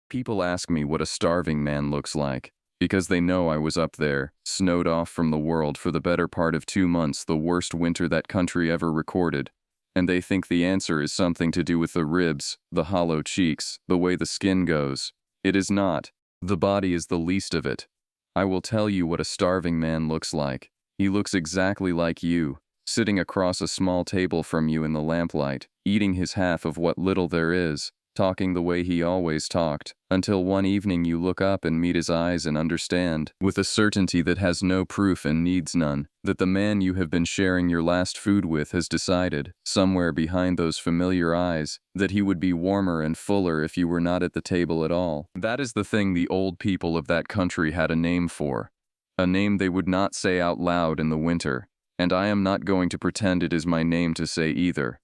People ask me what a starving man looks like, because they know I was up there, snowed off from the world for the better part of 2 months, the worst winter that country ever recorded. And they think the answer is something to do with the ribs, the hollow cheeks, the way the skin goes. It is not. The body is the least of it. I will tell you what a starving man looks like. He looks exactly like you, sitting across a small table from you in the lamplight, eating his half of what little there is, talking the way he always talked, until one evening you look up and meet his eyes and understand, with a certainty that has no proof and needs none, that the man you have been sharing your last food with has decided, somewhere behind those familiar eyes, that he would be warmer and fuller if you were not at the table at all. That is the thing the old people of that country had a name for. A name they would not say out loud in the winter, and I am not going to pretend it is my name to say either.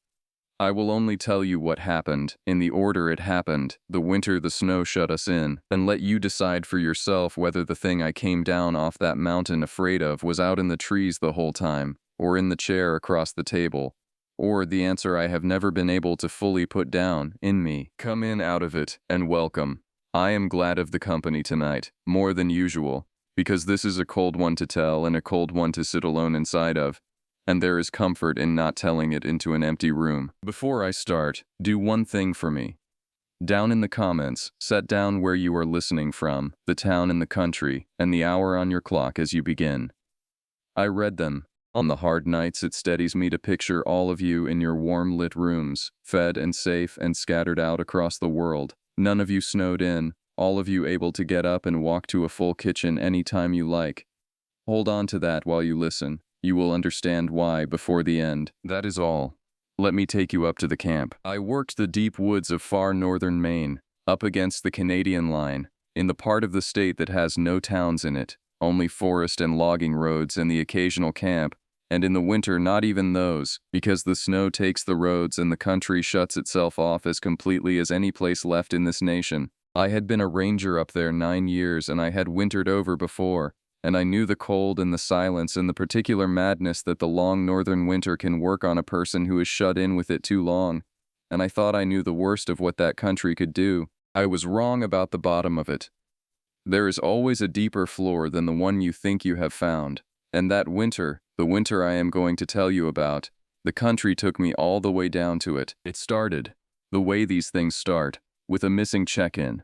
I will only tell you what happened, in the order it happened, the winter the snow shut us in, and let you decide for yourself whether the thing I came down off that mountain afraid of was out in the trees the whole time, or in the chair across the table, or the answer I have never been able to fully put down, in me. Come in out of it, and welcome. I am glad of the company tonight, more than usual, because this is a cold one to tell and a cold one to sit alone inside of. And there is comfort in not telling it into an empty room. Before I start, do one thing for me. Down in the comments, set down where you are listening from, the town and the country, and the hour on your clock as you begin. I read them. On the hard nights it steadies me to picture all of you in your warm lit rooms, fed and safe and scattered out across the world. None of you snowed in, all of you able to get up and walk to a full kitchen any time you like. Hold on to that while you listen. You will understand why before the end. That is all. Let me take you up to the camp. I worked the deep woods of far northern Maine, up against the Canadian line, in the part of the state that has no towns in it, only forest and logging roads and the occasional camp, and in the winter not even those, because the snow takes the roads and the country shuts itself off as completely as any place left in this nation. I had been a ranger up there 9 years and I had wintered over before, and I knew the cold and the silence and the particular madness that the long northern winter can work on a person who is shut in with it too long, and I thought I knew the worst of what that country could do. I was wrong about the bottom of it. There is always a deeper floor than the one you think you have found, and that winter, the winter I am going to tell you about, the country took me all the way down to it. It started, the way these things start, with a missing check-in.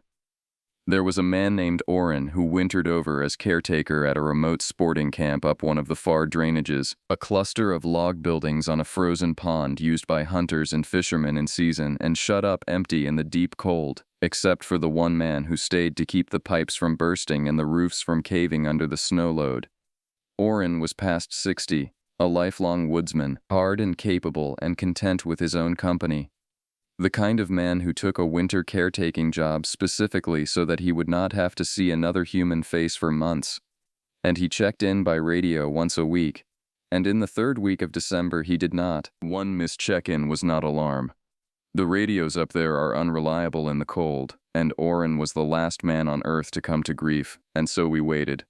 There was a man named Orrin who wintered over as caretaker at a remote sporting camp up one of the far drainages, a cluster of log buildings on a frozen pond used by hunters and fishermen in season and shut up empty in the deep cold, except for the one man who stayed to keep the pipes from bursting and the roofs from caving under the snow load. Orrin was past 60, a lifelong woodsman, hard and capable and content with his own company. The kind of man who took a winter caretaking job specifically so that he would not have to see another human face for months. And he checked in by radio once a week. And in the third week of December he did not. One missed check-in was not alarm. The radios up there are unreliable in the cold, and Orrin was the last man on Earth to come to grief, and so we waited.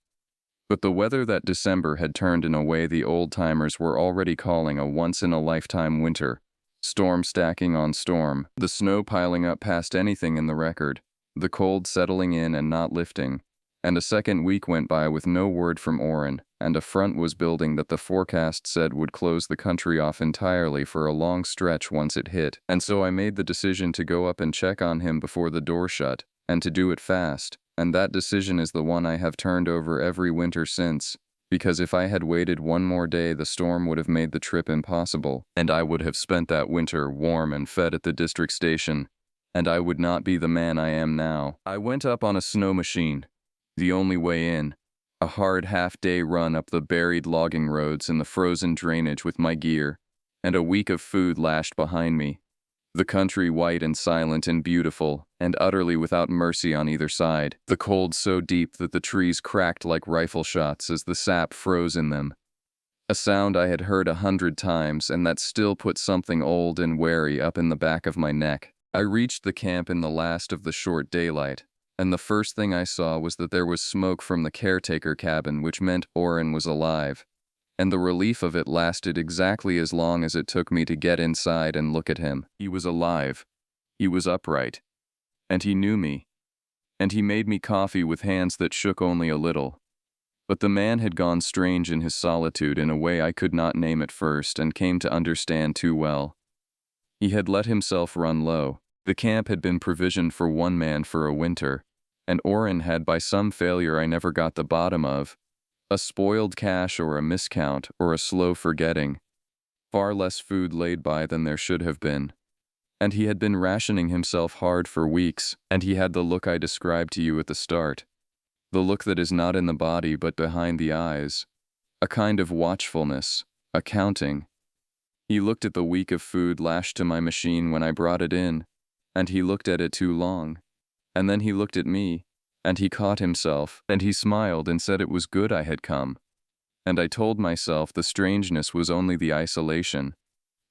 But the weather that December had turned in a way the old-timers were already calling a once-in-a-lifetime winter. Storm stacking on storm, the snow piling up past anything in the record, the cold settling in and not lifting, and a second week went by with no word from Orrin, and a front was building that the forecast said would close the country off entirely for a long stretch once it hit, and so I made the decision to go up and check on him before the door shut, and to do it fast, and that decision is the one I have turned over every winter since. Because if I had waited one more day the storm would have made the trip impossible, and I would have spent that winter warm and fed at the district station, and I would not be the man I am now. I went up on a snow machine, the only way in, a hard half-day run up the buried logging roads in the frozen drainage with my gear, and a week of food lashed behind me. The country white and silent and beautiful, and utterly without mercy on either side, the cold so deep that the trees cracked like rifle shots as the sap froze in them. A sound I had heard 100 times and that still put something old and wary up in the back of my neck. I reached the camp in the last of the short daylight, and the first thing I saw was that there was smoke from the caretaker cabin, which meant Orrin was alive. And the relief of it lasted exactly as long as it took me to get inside and look at him. He was alive. He was upright. And he knew me. and he made me coffee with hands that shook only a little. But the man had gone strange in his solitude in a way I could not name at first and came to understand too well. He had let himself run low. The camp had been provisioned for one man for a winter, and Oren had, by some failure I never got the bottom of, a spoiled cache or a miscount or a slow forgetting, far less food laid by than there should have been. And he had been rationing himself hard for weeks, and he had the look I described to you at the start. The look that is not in the body but behind the eyes. A kind of watchfulness, a counting. He looked at the week of food lashed to my machine when I brought it in, and he looked at it too long. And then he looked at me, and he caught himself, and he smiled and said it was good I had come. And I told myself the strangeness was only the isolation,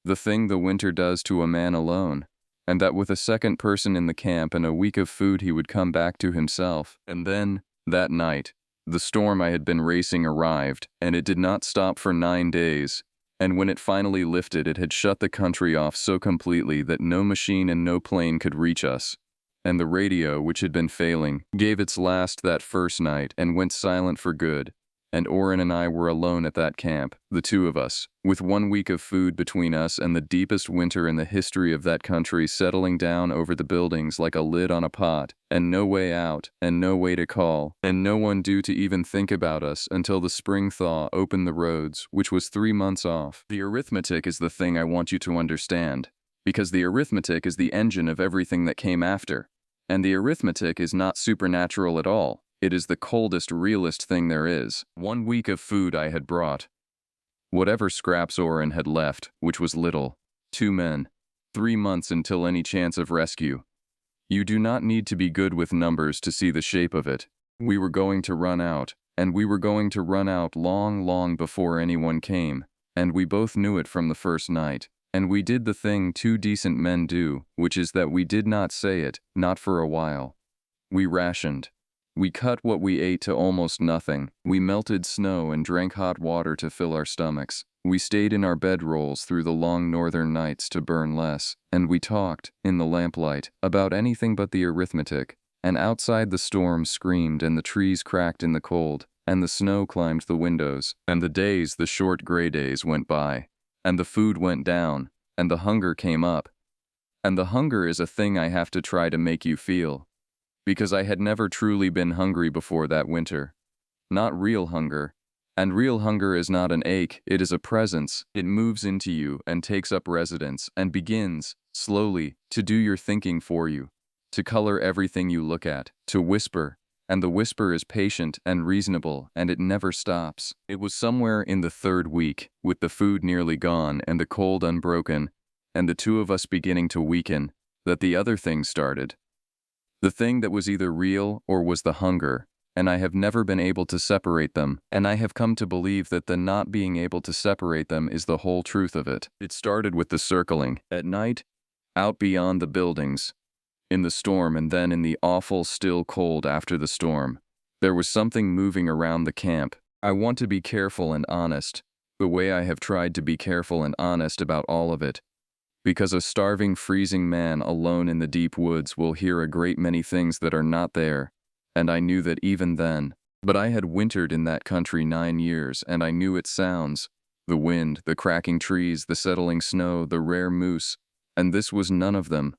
the thing the winter does to a man alone, and that with a second person in the camp and a week of food he would come back to himself. And then, that night, the storm I had been racing arrived, and it did not stop for 9 days, and when it finally lifted it had shut the country off so completely that no machine and no plane could reach us. And the radio, which had been failing, gave its last that first night and went silent for good. And Oren and I were alone at that camp, the two of us, with 1 week of food between us and the deepest winter in the history of that country settling down over the buildings like a lid on a pot, and no way out, and no way to call, and no one due to even think about us until the spring thaw opened the roads, which was 3 months off. The arithmetic is the thing I want you to understand, because the arithmetic is the engine of everything that came after. And the arithmetic is not supernatural at all. It is the coldest, realest thing there is. 1 week of food I had brought. Whatever scraps Oren had left, which was little. 2 men. 3 months until any chance of rescue. You do not need to be good with numbers to see the shape of it. We were going to run out, and we were going to run out long, long before anyone came, and we both knew it from the first night. And we did the thing 2 decent men do, which is that we did not say it, not for a while. We rationed. We cut what we ate to almost nothing. We melted snow and drank hot water to fill our stomachs. We stayed in our bedrolls through the long northern nights to burn less, and we talked, in the lamplight, about anything but the arithmetic. And outside the storm screamed and the trees cracked in the cold, and the snow climbed the windows, and the days, the short gray days, went by. And the food went down, and the hunger came up. And the hunger is a thing I have to try to make you feel. Because I had never truly been hungry before that winter. Not real hunger. And real hunger is not an ache, it is a presence. It moves into you and takes up residence and begins, slowly, to do your thinking for you, to color everything you look at, to whisper. And the whisper is patient and reasonable, and it never stops. It was somewhere in the 3rd week, with the food nearly gone and the cold unbroken, and the two of us beginning to weaken, that the other thing started. The thing that was either real or was the hunger, and I have never been able to separate them, and I have come to believe that the not being able to separate them is the whole truth of it. It started with the circling, at night, out beyond the buildings, in the storm, and then in the awful still cold after the storm. There was something moving around the camp. I want to be careful and honest, the way I have tried to be careful and honest about all of it. Because a starving, freezing man alone in the deep woods will hear a great many things that are not there, and I knew that even then. But I had wintered in that country 9 years, and I knew its sounds, the wind, the cracking trees, the settling snow, the rare moose, and this was none of them.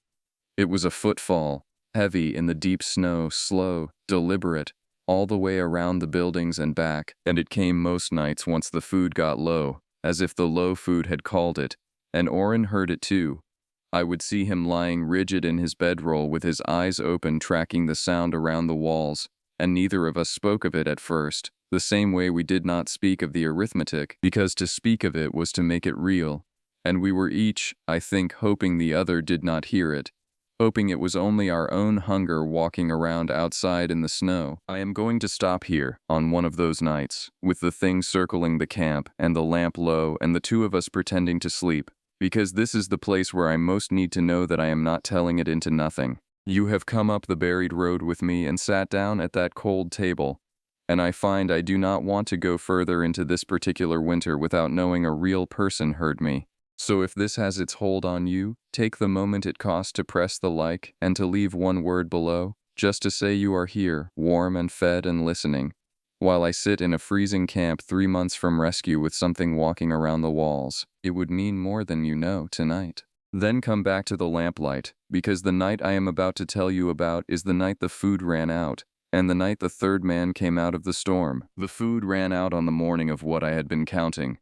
It was a footfall, heavy in the deep snow, slow, deliberate, all the way around the buildings and back, and it came most nights once the food got low, as if the low food had called it. And Oren heard it too. I would see him lying rigid in his bedroll with his eyes open tracking the sound around the walls, and neither of us spoke of it at first, the same way we did not speak of the arithmetic, because to speak of it was to make it real, and we were each, I think, hoping the other did not hear it, hoping it was only our own hunger walking around outside in the snow. I am going to stop here, on one of those nights, with the thing circling the camp, and the lamp low, and the two of us pretending to sleep. Because this is the place where I most need to know that I am not telling it into nothing. You have come up the buried road with me and sat down at that cold table, and I find I do not want to go further into this particular winter without knowing a real person heard me. So if this has its hold on you, take the moment it costs to press the like and to leave one word below, just to say you are here, warm and fed and listening, while I sit in a freezing camp 3 months from rescue with something walking around the walls. It would mean more than you know tonight. Then come back to the lamplight, because the night I am about to tell you about is the night the food ran out, and the night the third man came out of the storm. The food ran out on the morning of what I had been counting.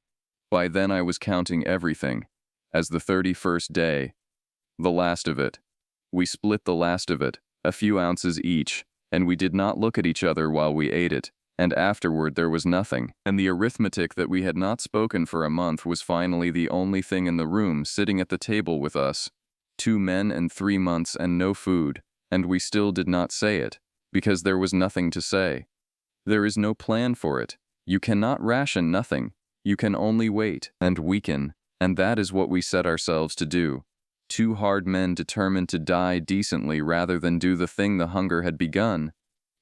By then I was counting everything, as the 31st day, the last of it. We split the last of it, a few ounces each, and we did not look at each other while we ate it, and afterward there was nothing, and the arithmetic that we had not spoken for a month was finally the only thing in the room sitting at the table with us. 2 men and 3 months and no food, and we still did not say it, because there was nothing to say. There is no plan for it. You cannot ration nothing. You can only wait and weaken, and that is what we set ourselves to do. 2 hard men determined to die decently rather than do the thing the hunger had begun.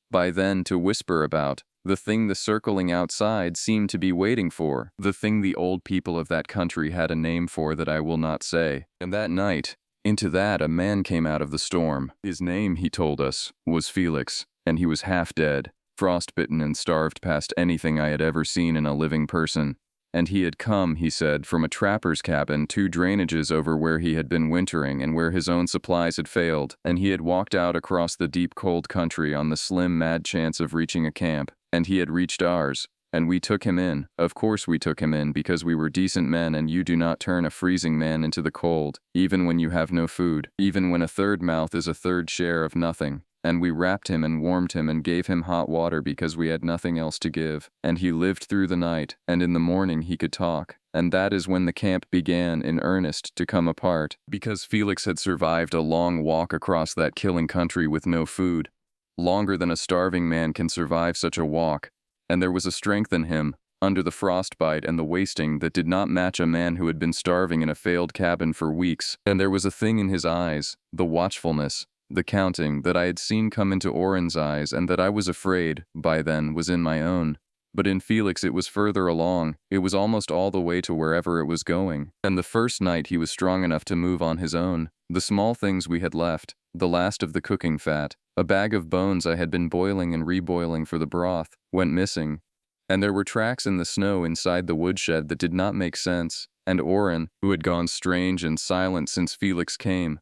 By then to whisper about, the thing the circling outside seemed to be waiting for, the thing the old people of that country had a name for that I will not say. And that night, into that a man came out of the storm. His name, he told us, was Felix, and he was half dead, frostbitten and starved past anything I had ever seen in a living person. And he had come, he said, from a trapper's cabin 2 drainages over where he had been wintering and where his own supplies had failed, and he had walked out across the deep cold country on the slim mad chance of reaching a camp, and he had reached ours, and we took him in. Of course we took him in because we were decent men, and you do not turn a freezing man into the cold, even when you have no food, even when a third mouth is a third share of nothing. And we wrapped him and warmed him and gave him hot water because we had nothing else to give. And he lived through the night, and in the morning he could talk. And that is when the camp began in earnest to come apart, because Felix had survived a long walk across that killing country with no food, longer than a starving man can survive such a walk. And there was a strength in him, under the frostbite and the wasting, that did not match a man who had been starving in a failed cabin for weeks. And there was a thing in his eyes, the watchfulness, the counting, that I had seen come into Oren's eyes and that I was afraid, by then, was in my own. But in Felix it was further along, it was almost all the way to wherever it was going. And the first night he was strong enough to move on his own. The small things we had left, the last of the cooking fat, a bag of bones I had been boiling and reboiling for the broth, went missing. And there were tracks in the snow inside the woodshed that did not make sense, and Oren, who had gone strange and silent since Felix came,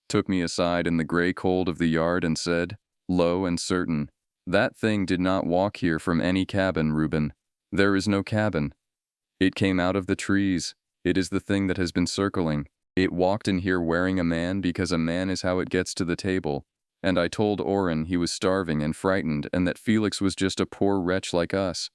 took me aside in the gray cold of the yard and said, low and certain, "That thing did not walk here from any cabin, Reuben. There is no cabin. It came out of the trees. It is the thing that has been circling. It walked in here wearing a man because a man is how it gets to the table. And I told Oren he was starving and frightened and that Felix was just a poor wretch like us.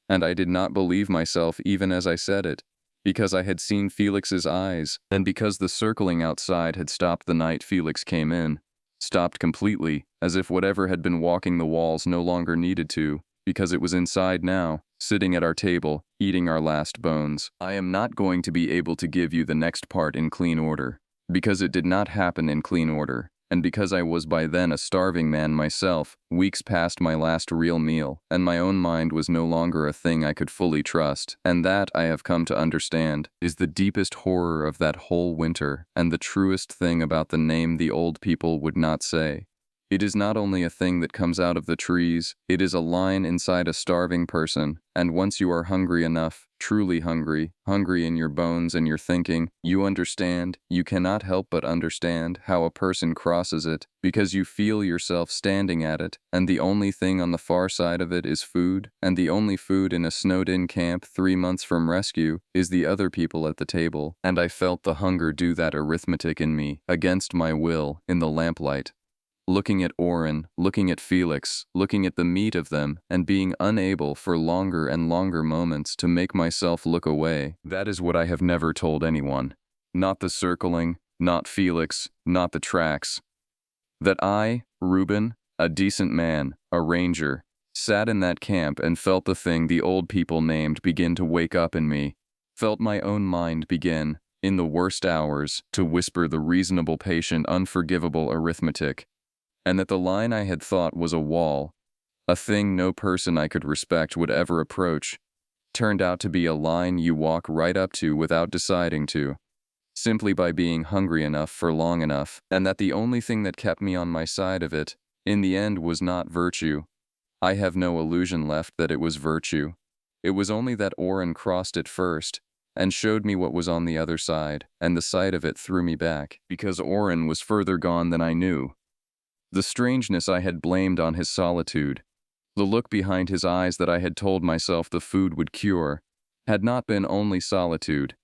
And I did not believe myself even as I said it, because I had seen Felix's eyes, and because the circling outside had stopped the night Felix came in. Stopped completely, as if whatever had been walking the walls no longer needed to, because it was inside now, sitting at our table, eating our last bones. I am not going to be able to give you the next part in clean order, because it did not happen in clean order, and because I was by then a starving man myself, weeks past my last real meal, and my own mind was no longer a thing I could fully trust. And that, I have come to understand, is the deepest horror of that whole winter, and the truest thing about the name the old people would not say. It is not only a thing that comes out of the trees, it is a line inside a starving person, and once you are hungry enough, truly hungry, hungry in your bones and your thinking, you understand, you cannot help but understand how a person crosses it, because you feel yourself standing at it, and the only thing on the far side of it is food, and the only food in a snowed-in camp 3 months from rescue is the other people at the table, and I felt the hunger do that arithmetic in me, against my will, in the lamplight. Looking at Oren, looking at Felix, looking at the meat of them, and being unable for longer and longer moments to make myself look away. That is what I have never told anyone. Not the circling, not Felix, not the tracks. That I, Reuben, a decent man, a ranger, sat in that camp and felt the thing the old people named begin to wake up in me, felt my own mind begin, in the worst hours, to whisper the reasonable, patient, unforgivable arithmetic. And that the line I had thought was a wall, a thing no person I could respect would ever approach, turned out to be a line you walk right up to without deciding to, simply by being hungry enough for long enough, and that the only thing that kept me on my side of it, in the end was not virtue. I have no illusion left that it was virtue. It was only that Oren crossed it first, and showed me what was on the other side, and the sight of it threw me back, because Oren was further gone than I knew. The strangeness I had blamed on his solitude, the look behind his eyes that I had told myself the food would cure, had not been only solitude.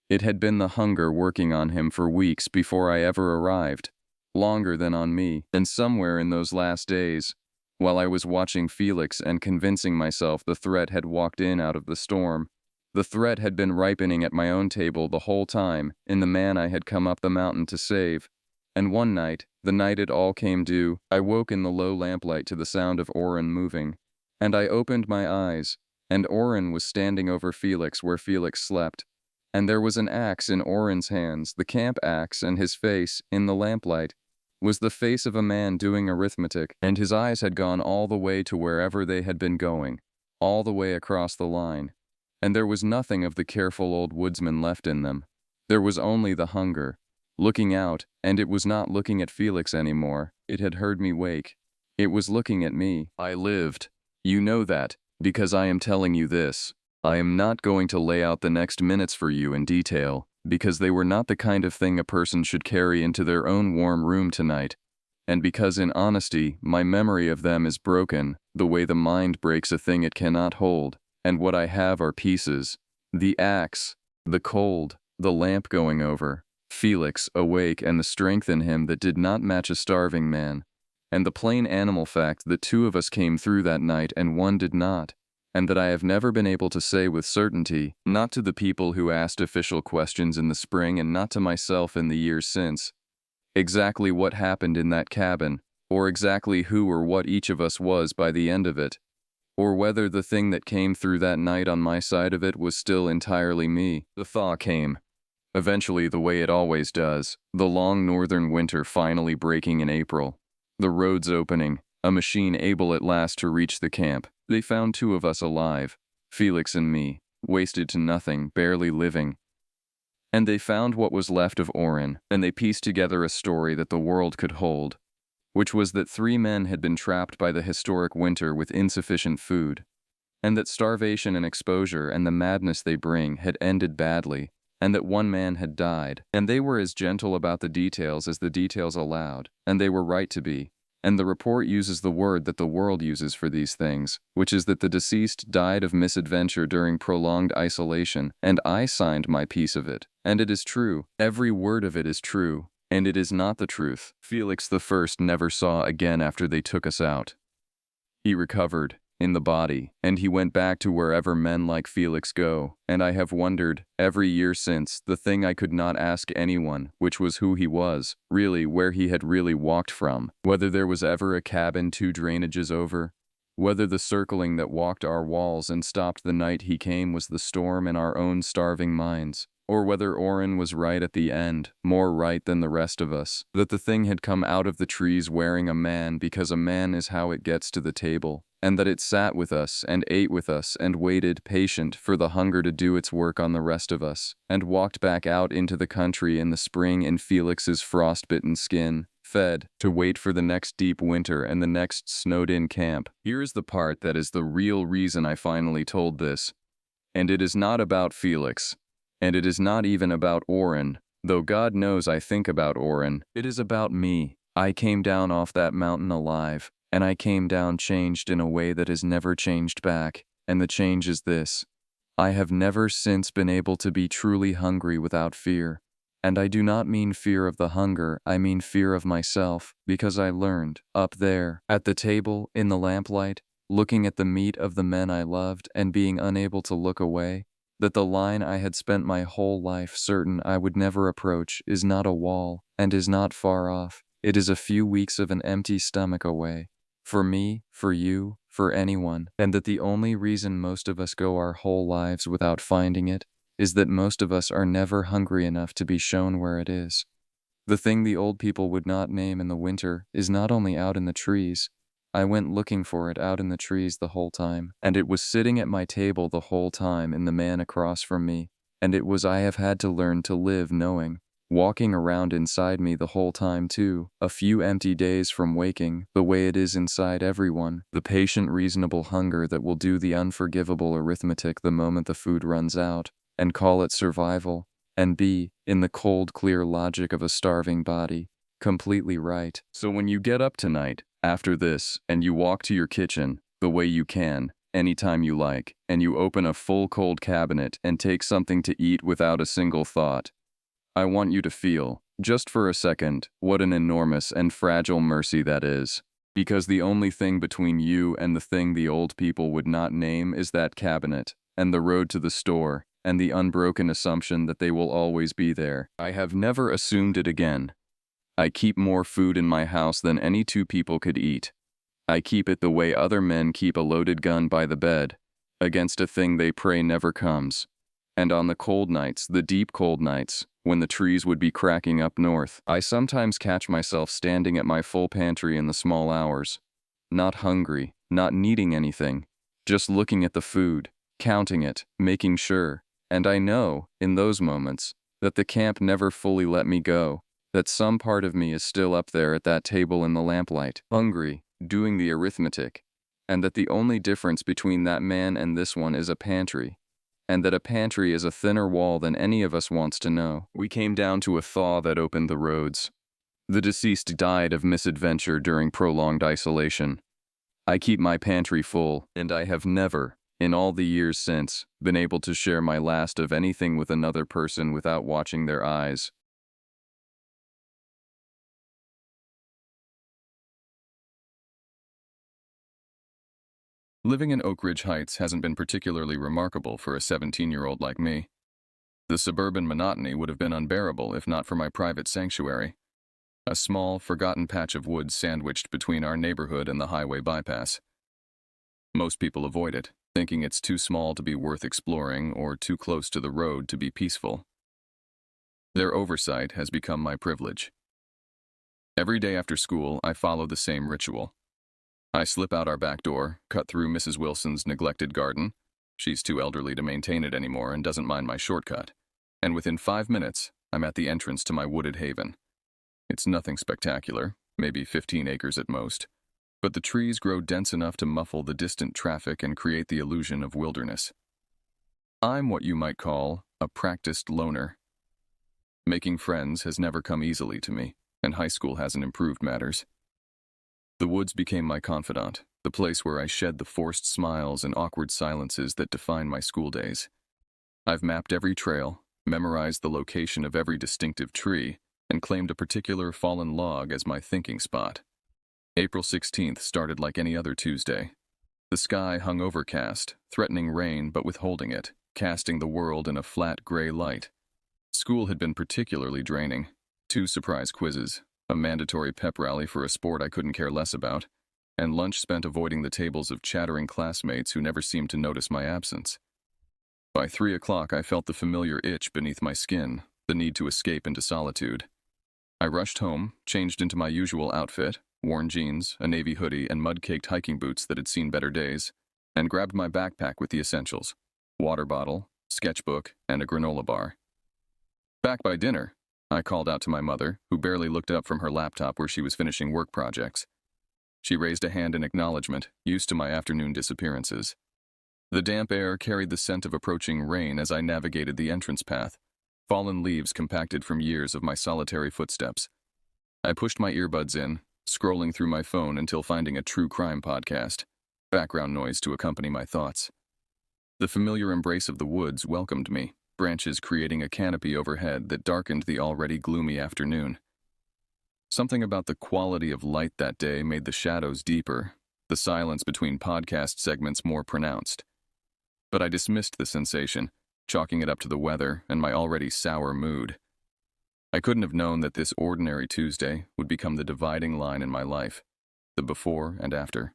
It had been the hunger working on him for weeks before I ever arrived, longer than on me, and somewhere in those last days, while I was watching Felix and convincing myself the threat had walked in out of the storm, the threat had been ripening at my own table the whole time in the man I had come up the mountain to save. And one night, the night it all came due, I woke in the low lamplight to the sound of Oren moving. And I opened my eyes, and Oren was standing over Felix where Felix slept. And there was an axe in Oren's hands, the camp axe, and his face, in the lamplight, was the face of a man doing arithmetic, and his eyes had gone all the way to wherever they had been going, all the way across the line. And there was nothing of the careful old woodsman left in them. There was only the hunger, looking out, and it was not looking at Felix anymore. It had heard me wake. It was looking at me. I lived. You know that, because I am telling you this. I am not going to lay out the next minutes for you in detail, because they were not the kind of thing a person should carry into their own warm room tonight, and because in honesty my memory of them is broken, the way the mind breaks a thing it cannot hold, and what I have are pieces. The axe, the cold, the lamp going over, Felix awake and the strength in him that did not match a starving man, and the plain animal fact that two of us came through that night and one did not, and that I have never been able to say with certainty, not to the people who asked official questions in the spring and not to myself in the years since, exactly what happened in that cabin, or exactly who or what each of us was by the end of it, or whether the thing that came through that night on my side of it was still entirely me. The thaw came. Eventually, the way it always does, the long northern winter finally breaking in April, the roads opening, a machine able at last to reach the camp. They found two of us alive, Felix and me, wasted to nothing, barely living. And they found what was left of Oren, and they pieced together a story that the world could hold, which was that 3 men had been trapped by the historic winter with insufficient food, and that starvation and exposure and the madness they bring had ended badly, and that 1 man had died, and they were as gentle about the details as the details allowed, and they were right to be. And the report uses the word that the world uses for these things, which is that the deceased died of misadventure during prolonged isolation, and I signed my piece of it. And it is true. Every word of it is true. And it is not the truth. Felix the First never saw again after they took us out. He recovered, in the body, and he went back to wherever men like Felix go, and I have wondered, every year since, the thing I could not ask anyone, which was who he was, really where he had really walked from, whether there was ever a cabin 2 drainages over, whether the circling that walked our walls and stopped the night he came was the storm in our own starving minds, or whether Oren was right at the end, more right than the rest of us, that the thing had come out of the trees wearing a man because a man is how it gets to the table, and that it sat with us and ate with us and waited, patient, for the hunger to do its work on the rest of us, and walked back out into the country in the spring in Felix's frost-bitten skin, fed, to wait for the next deep winter and the next snowed-in camp. Here is the part that is the real reason I finally told this. And it is not about Felix. And it is not even about Oren, though God knows I think about Oren. It is about me. I came down off that mountain alive, and I came down changed in a way that has never changed back, and the change is this. I have never since been able to be truly hungry without fear. And I do not mean fear of the hunger, I mean fear of myself, because I learned, up there, at the table, in the lamplight, looking at the meat of the men I loved and being unable to look away, that the line I had spent my whole life certain I would never approach is not a wall, and is not far off. It is a few weeks of an empty stomach away. For me, for you, for anyone, and that the only reason most of us go our whole lives without finding it is that most of us are never hungry enough to be shown where it is. The thing the old people would not name in the winter is not only out in the trees. I went looking for it out in the trees the whole time, and it was sitting at my table the whole time in the man across from me, and it was I have had to learn to live knowing. walking around inside me the whole time too. A few empty days from waking, the way it is inside everyone. The patient, reasonable hunger that will do the unforgivable arithmetic the moment the food runs out, and call it survival, and be, in the cold, clear logic of a starving body, completely right. So when you get up tonight, after this, and you walk to your kitchen, the way you can, anytime you like, and you open a full cold cabinet and take something to eat without a single thought, I want you to feel, just for a second, what an enormous and fragile mercy that is. Because the only thing between you and the thing the old people would not name is that cabinet, and the road to the store, and the unbroken assumption that they will always be there. I have never assumed it again. I keep more food in my house than any two people could eat. I keep it the way other men keep a loaded gun by the bed, against a thing they pray never comes. And on the cold nights, the deep cold nights, when the trees would be cracking up north, I sometimes catch myself standing at my full pantry in the small hours, not hungry, not needing anything, just looking at the food, counting it, making sure. And I know, in those moments, that the camp never fully let me go, that some part of me is still up there at that table in the lamplight, hungry, doing the arithmetic, and that the only difference between that man and this one is a pantry, and that a pantry is a thinner wall than any of us wants to know. We came down to a thaw that opened the roads. The deceased died of misadventure during prolonged isolation. I keep my pantry full, and I have never, in all the years since, been able to share my last of anything with another person without watching their eyes. Living in Oak Ridge Heights hasn't been particularly remarkable for a 17-year-old like me. The suburban monotony would have been unbearable if not for my private sanctuary, a small, forgotten patch of woods sandwiched between our neighborhood and the highway bypass. Most people avoid it, thinking it's too small to be worth exploring or too close to the road to be peaceful. Their oversight has become my privilege. Every day after school, I follow the same ritual. I slip out our back door, cut through Mrs. Wilson's neglected garden. She's too elderly to maintain it anymore and doesn't mind my shortcut. And within 5 minutes, I'm at the entrance to my wooded haven. It's nothing spectacular, maybe 15 acres at most, but the trees grow dense enough to muffle the distant traffic and create the illusion of wilderness. I'm what you might call a practiced loner. Making friends has never come easily to me, and high school hasn't improved matters. The woods became my confidant, the place where I shed the forced smiles and awkward silences that define my school days. I've mapped every trail, memorized the location of every distinctive tree, and claimed a particular fallen log as my thinking spot. April 16th started like any other Tuesday. The sky hung overcast, threatening rain but withholding it, casting the world in a flat gray light. School had been particularly draining. 2 surprise quizzes, a mandatory pep rally for a sport I couldn't care less about, and lunch spent avoiding the tables of chattering classmates who never seemed to notice my absence. By 3 o'clock, I felt the familiar itch beneath my skin, the need to escape into solitude. I rushed home, changed into my usual outfit, worn jeans, a navy hoodie, and mud-caked hiking boots that had seen better days, and grabbed my backpack with the essentials: water bottle, sketchbook, and a granola bar. Back by dinner, I called out to my mother, who barely looked up from her laptop where she was finishing work projects. She raised a hand in acknowledgement, used to my afternoon disappearances. The damp air carried the scent of approaching rain as I navigated the entrance path, fallen leaves compacted from years of my solitary footsteps. I pushed my earbuds in, scrolling through my phone until finding a true crime podcast, background noise to accompany my thoughts. The familiar embrace of the woods welcomed me, branches creating a canopy overhead that darkened the already gloomy afternoon. Something about the quality of light that day made the shadows deeper, the silence between podcast segments more pronounced. But I dismissed the sensation, chalking it up to the weather and my already sour mood. I couldn't have known that this ordinary Tuesday would become the dividing line in my life, the before and after.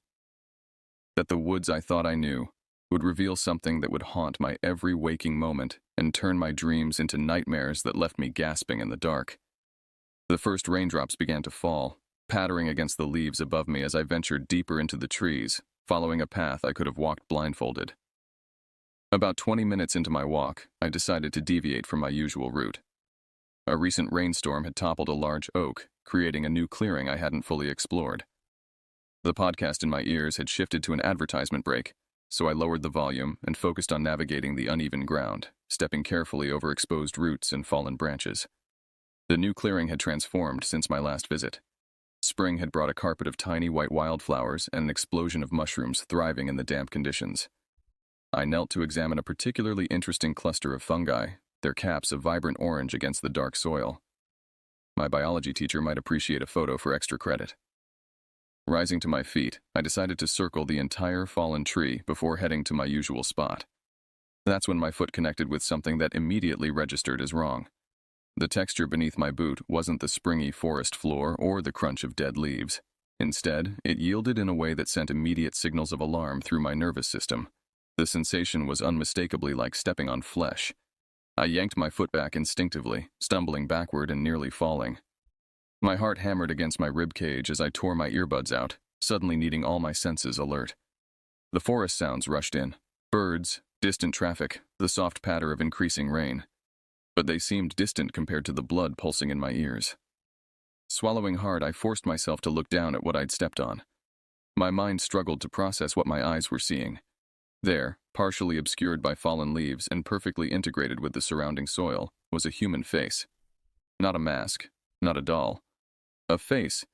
That the woods I thought I knew would reveal something that would haunt my every waking moment and turn my dreams into nightmares that left me gasping in the dark. The first raindrops began to fall, pattering against the leaves above me as I ventured deeper into the trees, following a path I could have walked blindfolded. About 20 minutes into my walk, I decided to deviate from my usual route. A recent rainstorm had toppled a large oak, creating a new clearing I hadn't fully explored. The podcast in my ears had shifted to an advertisement break, so I lowered the volume and focused on navigating the uneven ground, stepping carefully over exposed roots and fallen branches. The new clearing had transformed since my last visit. Spring had brought a carpet of tiny white wildflowers and an explosion of mushrooms thriving in the damp conditions. I knelt to examine a particularly interesting cluster of fungi, their caps a vibrant orange against the dark soil. My biology teacher might appreciate a photo for extra credit. Rising to my feet, I decided to circle the entire fallen tree before heading to my usual spot. That's when my foot connected with something that immediately registered as wrong. The texture beneath my boot wasn't the springy forest floor or the crunch of dead leaves. Instead, it yielded in a way that sent immediate signals of alarm through my nervous system. The sensation was unmistakably like stepping on flesh. I yanked my foot back instinctively, stumbling backward and nearly falling. My heart hammered against my rib cage as I tore my earbuds out, suddenly needing all my senses alert. The forest sounds rushed in. Birds, distant traffic, the soft patter of increasing rain. But they seemed distant compared to the blood pulsing in my ears. Swallowing hard, I forced myself to look down at what I'd stepped on. My mind struggled to process what my eyes were seeing. There, partially obscured by fallen leaves and perfectly integrated with the surrounding soil, was a human face. Not a mask, not a doll. A face,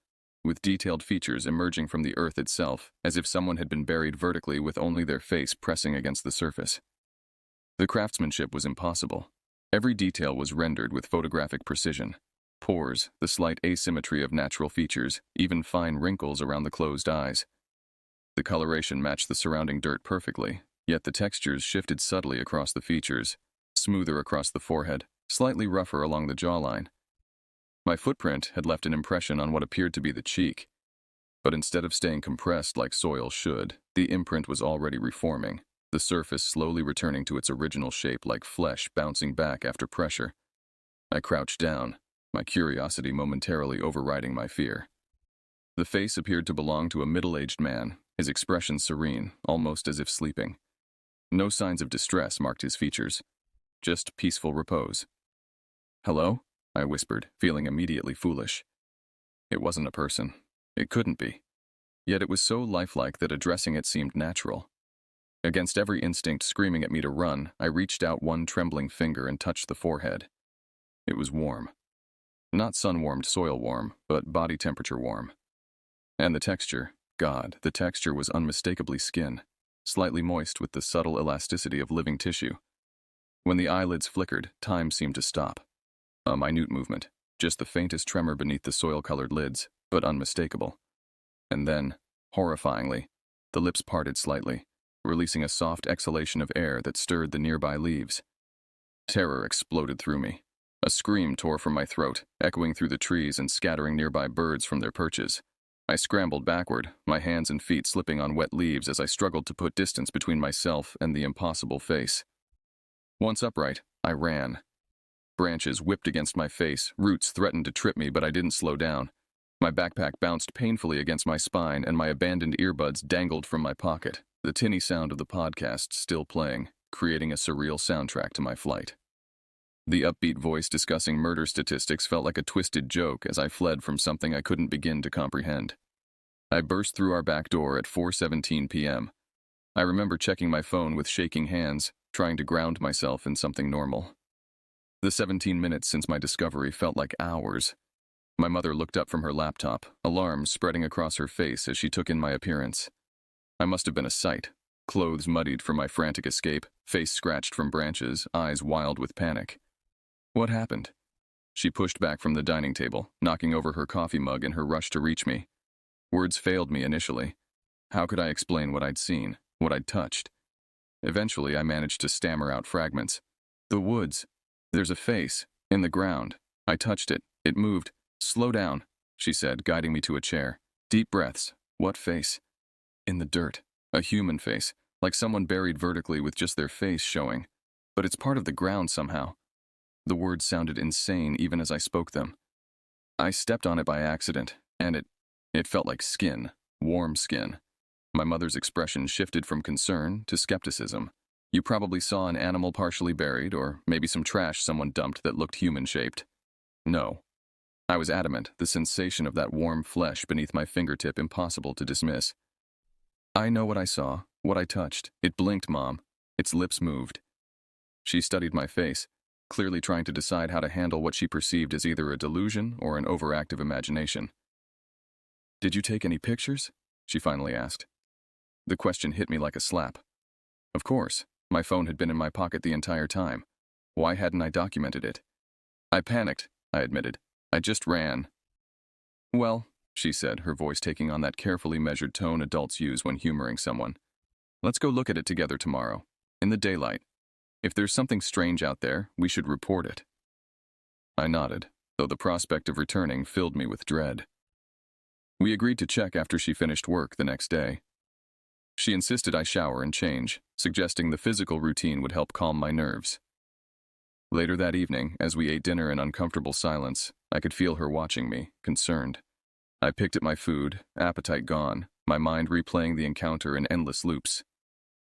with detailed features emerging from the earth itself, as if someone had been buried vertically with only their face pressing against the surface. The craftsmanship was impossible. Every detail was rendered with photographic precision. Pores, the slight asymmetry of natural features, even fine wrinkles around the closed eyes. The coloration matched the surrounding dirt perfectly, yet the textures shifted subtly across the features, smoother across the forehead, slightly rougher along the jawline. My footprint had left an impression on what appeared to be the cheek, but instead of staying compressed like soil should, the imprint was already reforming, the surface slowly returning to its original shape like flesh bouncing back after pressure. I crouched down, my curiosity momentarily overriding my fear. The face appeared to belong to a middle-aged man, his expression serene, almost as if sleeping. No signs of distress marked his features, just peaceful repose. "Hello?" I whispered, feeling immediately foolish. It wasn't a person. It couldn't be. Yet it was so lifelike that addressing it seemed natural. Against every instinct screaming at me to run, I reached out one trembling finger and touched the forehead. It was warm. Not sun-warmed soil warm, but body temperature warm. And the texture, God, the texture was unmistakably skin, slightly moist with the subtle elasticity of living tissue. When the eyelids flickered, time seemed to stop. A minute movement, just the faintest tremor beneath the soil-colored lids, but unmistakable. And then, horrifyingly, the lips parted slightly, releasing a soft exhalation of air that stirred the nearby leaves. Terror exploded through me. A scream tore from my throat, echoing through the trees and scattering nearby birds from their perches. I scrambled backward, my hands and feet slipping on wet leaves as I struggled to put distance between myself and the impossible face. Once upright, I ran. Branches whipped against my face, roots threatened to trip me, but I didn't slow down. My backpack bounced painfully against my spine and my abandoned earbuds dangled from my pocket, the tinny sound of the podcast still playing, creating a surreal soundtrack to my flight. The upbeat voice discussing murder statistics felt like a twisted joke as I fled from something I couldn't begin to comprehend. I burst through our back door at 4:17 p.m. I remember checking my phone with shaking hands, trying to ground myself in something normal. The 17 minutes since my discovery felt like hours. My mother looked up from her laptop, alarm spreading across her face as she took in my appearance. I must have been a sight, clothes muddied from my frantic escape, face scratched from branches, eyes wild with panic. What happened? She pushed back from the dining table, knocking over her coffee mug in her rush to reach me. Words failed me initially. How could I explain what I'd seen, what I'd touched? Eventually, I managed to stammer out fragments. The woods. There's a face, in the ground. I touched it. It moved. Slow down, she said, guiding me to a chair. Deep breaths. What face? In the dirt. A human face, like someone buried vertically with just their face showing. But it's part of the ground somehow. The words sounded insane even as I spoke them. I stepped on it by accident, and it felt like skin, warm skin. My mother's expression shifted from concern to skepticism. You probably saw an animal partially buried, or maybe some trash someone dumped that looked human-shaped. No. I was adamant, the sensation of that warm flesh beneath my fingertip impossible to dismiss. I know what I saw, what I touched. It blinked, Mom. Its lips moved. She studied my face, clearly trying to decide how to handle what she perceived as either a delusion or an overactive imagination. "Did you take any pictures?" she finally asked. The question hit me like a slap. Of course, my phone had been in my pocket the entire time. Why hadn't I documented it? I panicked, I admitted. I just ran. "Well," she said, her voice taking on that carefully measured tone adults use when humoring someone. "Let's go look at it together tomorrow, in the daylight. If there's something strange out there, we should report it." I nodded, though the prospect of returning filled me with dread. We agreed to check after she finished work the next day. She insisted I shower and change, suggesting the physical routine would help calm my nerves. Later that evening, as we ate dinner in uncomfortable silence, I could feel her watching me, concerned. I picked at my food, appetite gone, my mind replaying the encounter in endless loops.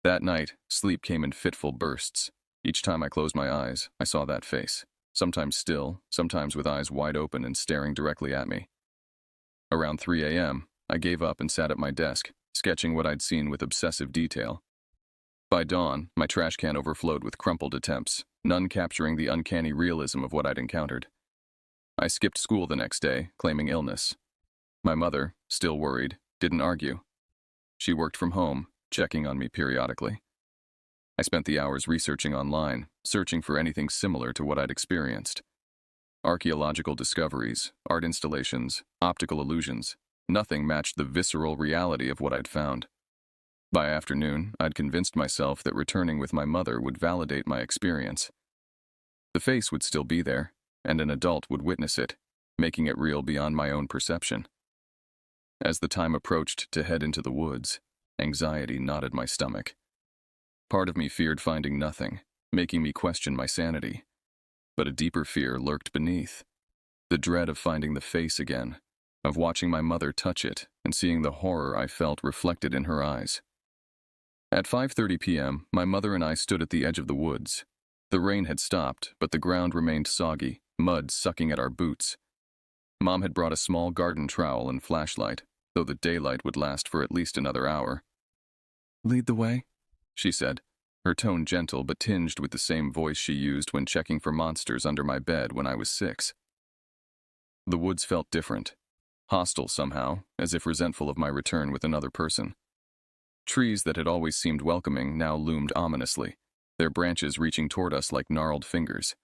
That night, sleep came in fitful bursts. Each time I closed my eyes, I saw that face, sometimes still, sometimes with eyes wide open and staring directly at me. Around 3 a.m., I gave up and sat at my desk, sketching what I'd seen with obsessive detail. By dawn, my trash can overflowed with crumpled attempts, none capturing the uncanny realism of what I'd encountered. I skipped school the next day, claiming illness. My mother, still worried, didn't argue. She worked from home, checking on me periodically. I spent the hours researching online, searching for anything similar to what I'd experienced. Archaeological discoveries, art installations, optical illusions, nothing matched the visceral reality of what I'd found. By afternoon, I'd convinced myself that returning with my mother would validate my experience. The face would still be there, and an adult would witness it, making it real beyond my own perception. As the time approached to head into the woods, anxiety knotted my stomach. Part of me feared finding nothing, making me question my sanity. But a deeper fear lurked beneath. The dread of finding the face again, of watching my mother touch it and seeing the horror I felt reflected in her eyes. At 5:30 p.m., my mother and I stood at the edge of the woods. The rain had stopped, but the ground remained soggy, mud sucking at our boots. Mom had brought a small garden trowel and flashlight, though the daylight would last for at least another hour. "Lead the way," she said, her tone gentle but tinged with the same voice she used when checking for monsters under my bed when I was 6. The woods felt different, hostile somehow, as if resentful of my return with another person. Trees that had always seemed welcoming now loomed ominously, their branches reaching toward us like gnarled fingers.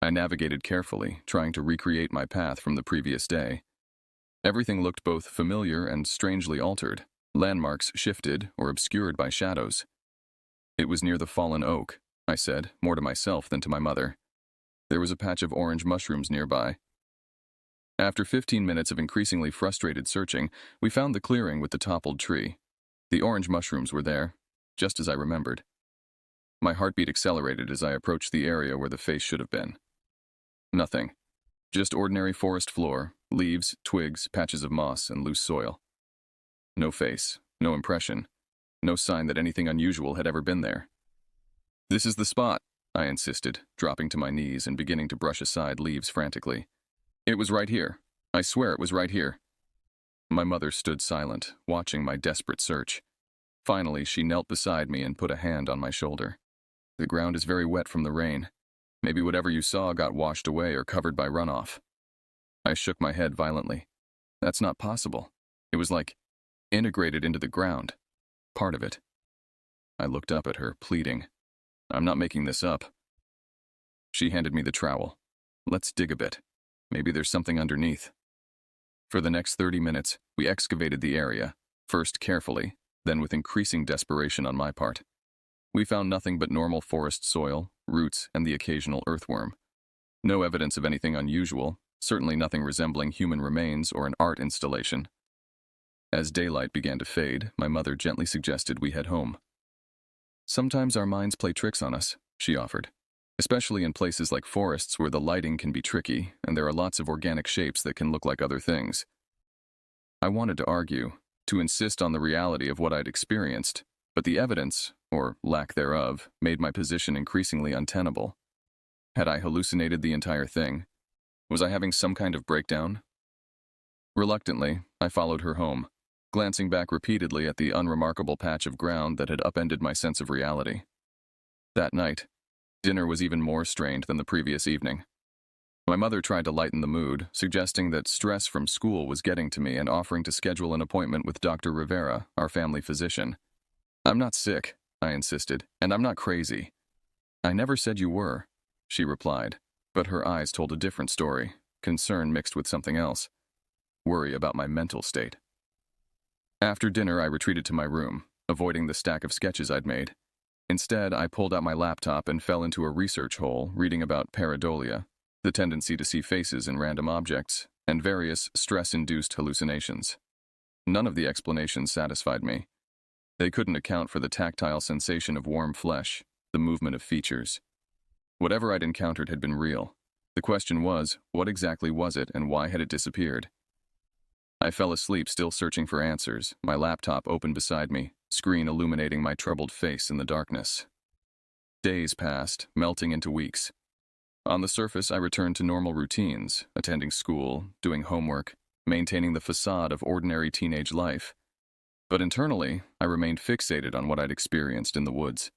I navigated carefully, trying to recreate my path from the previous day. Everything looked both familiar and strangely altered, landmarks shifted or obscured by shadows. "It was near the fallen oak," I said, more to myself than to my mother. There was a patch of orange mushrooms nearby. After 15 minutes of increasingly frustrated searching, we found the clearing with the toppled tree. The orange mushrooms were there, just as I remembered. My heartbeat accelerated as I approached the area where the face should have been. Nothing. Just ordinary forest floor, leaves, twigs, patches of moss, and loose soil. No face, no impression, no sign that anything unusual had ever been there. "This is the spot," I insisted, dropping to my knees and beginning to brush aside leaves frantically. "It was right here. I swear it was right here." My mother stood silent, watching my desperate search. Finally, she knelt beside me and put a hand on my shoulder. "The ground is very wet from the rain. Maybe whatever you saw got washed away or covered by runoff." I shook my head violently. "That's not possible. It was like integrated into the ground. Part of it." I looked up at her, pleading. "I'm not making this up." She handed me the trowel. "Let's dig a bit. Maybe there's something underneath." For the next 30 minutes, we excavated the area, first carefully, then with increasing desperation on my part. We found nothing but normal forest soil, roots, and the occasional earthworm. No evidence of anything unusual, certainly nothing resembling human remains or an art installation. As daylight began to fade, my mother gently suggested we head home. "Sometimes our minds play tricks on us," she offered, "especially in places like forests where the lighting can be tricky and there are lots of organic shapes that can look like other things." I wanted to argue, to insist on the reality of what I'd experienced, but the evidence, or lack thereof, made my position increasingly untenable. Had I hallucinated the entire thing? Was I having some kind of breakdown? Reluctantly, I followed her home, glancing back repeatedly at the unremarkable patch of ground that had upended my sense of reality. That night, dinner was even more strained than the previous evening. My mother tried to lighten the mood, suggesting that stress from school was getting to me and offering to schedule an appointment with Dr. Rivera, our family physician. "I'm not sick," I insisted, "and I'm not crazy." "I never said you were," she replied, but her eyes told a different story, concern mixed with something else, worry about my mental state. After dinner, I retreated to my room, avoiding the stack of sketches I'd made. Instead, I pulled out my laptop and fell into a research hole, reading about pareidolia, the tendency to see faces in random objects, and various stress-induced hallucinations. None of the explanations satisfied me. They couldn't account for the tactile sensation of warm flesh, the movement of features. Whatever I'd encountered had been real. The question was, what exactly was it and why had it disappeared? I fell asleep still searching for answers, my laptop open beside me, screen illuminating my troubled face in the darkness. Days passed, melting into weeks. On the surface, I returned to normal routines, attending school, doing homework, maintaining the facade of ordinary teenage life. But internally, I remained fixated on what I'd experienced in the woods.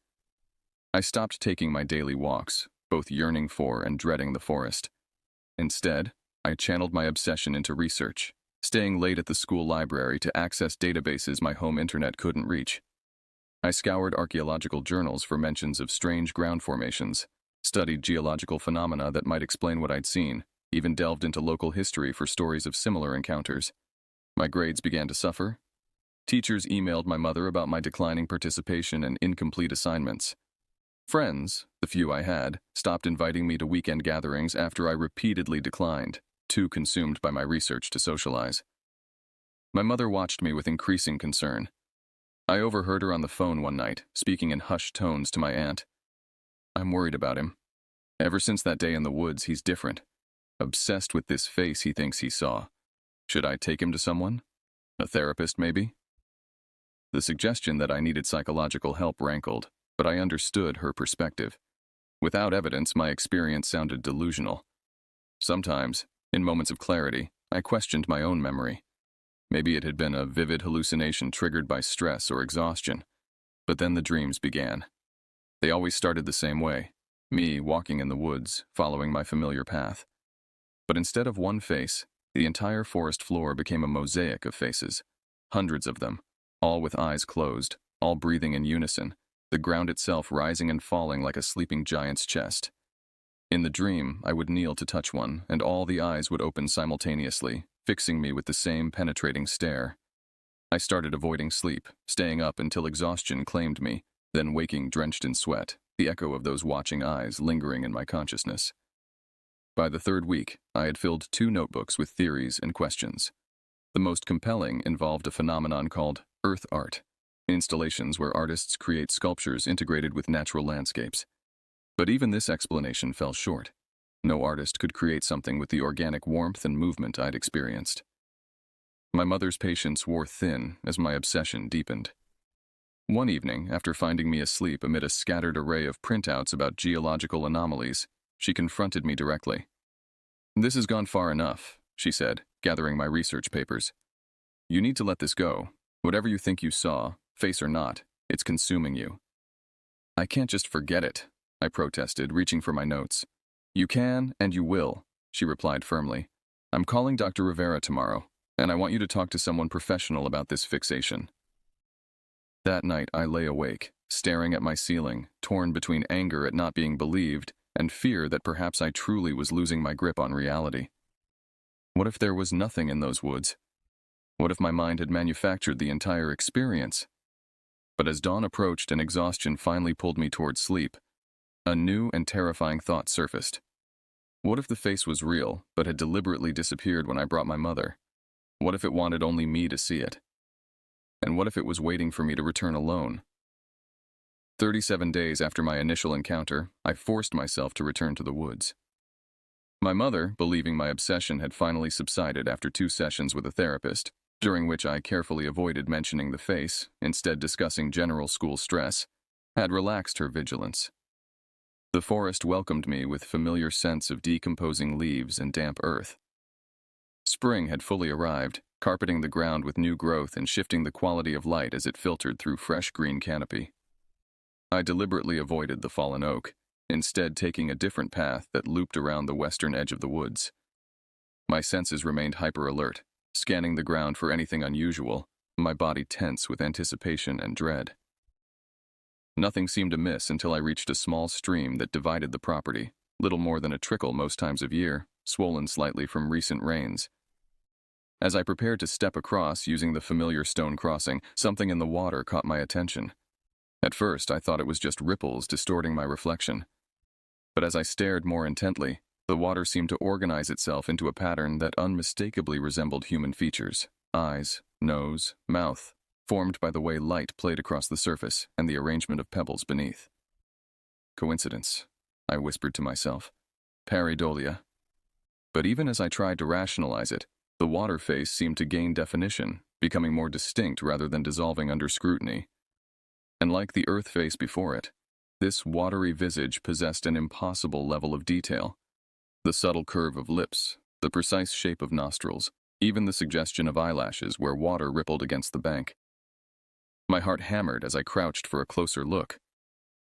I stopped taking my daily walks, both yearning for and dreading the forest. Instead, I channeled my obsession into research, staying late at the school library to access databases my home internet couldn't reach. I scoured archaeological journals for mentions of strange ground formations, studied geological phenomena that might explain what I'd seen, even delved into local history for stories of similar encounters. My grades began to suffer. Teachers emailed my mother about my declining participation and incomplete assignments. Friends, the few I had, stopped inviting me to weekend gatherings after I repeatedly declined, too consumed by my research to socialize. My mother watched me with increasing concern. I overheard her on the phone one night, speaking in hushed tones to my aunt. "I'm worried about him. Ever since that day in the woods, he's different. Obsessed with this face he thinks he saw. Should I take him to someone? A therapist, maybe?" The suggestion that I needed psychological help rankled, but I understood her perspective. Without evidence, my experience sounded delusional. Sometimes, in moments of clarity, I questioned my own memory. Maybe it had been a vivid hallucination triggered by stress or exhaustion. But then the dreams began. They always started the same way, me walking in the woods, following my familiar path. But instead of one face, the entire forest floor became a mosaic of faces. Hundreds of them, all with eyes closed, all breathing in unison, the ground itself rising and falling like a sleeping giant's chest. In the dream, I would kneel to touch one, and all the eyes would open simultaneously, fixing me with the same penetrating stare. I started avoiding sleep, staying up until exhaustion claimed me, then waking drenched in sweat, the echo of those watching eyes lingering in my consciousness. By the third week, I had filled 2 notebooks with theories and questions. The most compelling involved a phenomenon called earth art, installations where artists create sculptures integrated with natural landscapes. But even this explanation fell short. No artist could create something with the organic warmth and movement I'd experienced. My mother's patience wore thin as my obsession deepened. One evening, after finding me asleep amid a scattered array of printouts about geological anomalies, she confronted me directly. "This has gone far enough," she said, gathering my research papers. "You need to let this go. Whatever you think you saw, face or not, it's consuming you." "I can't just forget it," I protested, reaching for my notes. "You can, and you will," she replied firmly. "I'm calling Dr. Rivera tomorrow, and I want you to talk to someone professional about this fixation." That night, I lay awake, staring at my ceiling, torn between anger at not being believed and fear that perhaps I truly was losing my grip on reality. What if there was nothing in those woods? What if my mind had manufactured the entire experience? But as dawn approached and exhaustion finally pulled me towards sleep, a new and terrifying thought surfaced. What if the face was real, but had deliberately disappeared when I brought my mother? What if it wanted only me to see it? And what if it was waiting for me to return alone? 37 days after my initial encounter, I forced myself to return to the woods. My mother, believing my obsession had finally subsided after 2 sessions with a therapist, during which I carefully avoided mentioning the face, instead discussing general school stress, had relaxed her vigilance. The forest welcomed me with familiar scents of decomposing leaves and damp earth. Spring had fully arrived, carpeting the ground with new growth and shifting the quality of light as it filtered through fresh green canopy. I deliberately avoided the fallen oak, instead taking a different path that looped around the western edge of the woods. My senses remained hyper-alert, scanning the ground for anything unusual, my body tense with anticipation and dread. Nothing seemed amiss until I reached a small stream that divided the property, little more than a trickle most times of year, swollen slightly from recent rains. As I prepared to step across using the familiar stone crossing, something in the water caught my attention. At first, I thought it was just ripples distorting my reflection. But as I stared more intently, the water seemed to organize itself into a pattern that unmistakably resembled human features: eyes, nose, mouth, formed by the way light played across the surface and the arrangement of pebbles beneath. Coincidence, I whispered to myself. Pareidolia. But even as I tried to rationalize it, the water face seemed to gain definition, becoming more distinct rather than dissolving under scrutiny. And like the earth face before it, this watery visage possessed an impossible level of detail. The subtle curve of lips, the precise shape of nostrils, even the suggestion of eyelashes where water rippled against the bank. My heart hammered as I crouched for a closer look.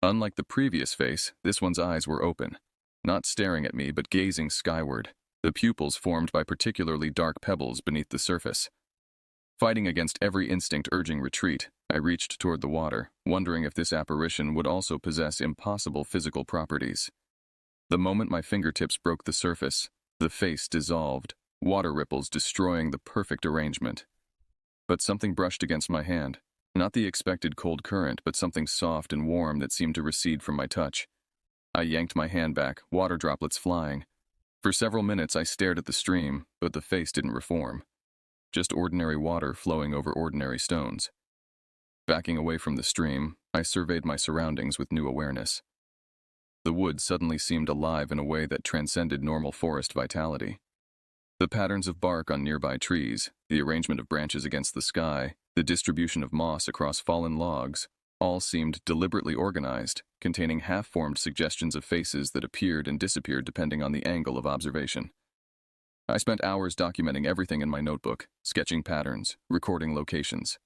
Unlike the previous face, this one's eyes were open, not staring at me but gazing skyward, the pupils formed by particularly dark pebbles beneath the surface. Fighting against every instinct urging retreat, I reached toward the water, wondering if this apparition would also possess impossible physical properties. The moment my fingertips broke the surface, the face dissolved, water ripples destroying the perfect arrangement. But something brushed against my hand, not the expected cold current, but something soft and warm that seemed to recede from my touch. I yanked my hand back, water droplets flying. For several minutes I stared at the stream, but the face didn't reform. Just ordinary water flowing over ordinary stones. Backing away from the stream, I surveyed my surroundings with new awareness. The woods suddenly seemed alive in a way that transcended normal forest vitality. The patterns of bark on nearby trees, the arrangement of branches against the sky, the distribution of moss across fallen logs, all seemed deliberately organized, containing half-formed suggestions of faces that appeared and disappeared depending on the angle of observation. I spent hours documenting everything in my notebook, sketching patterns, recording locations.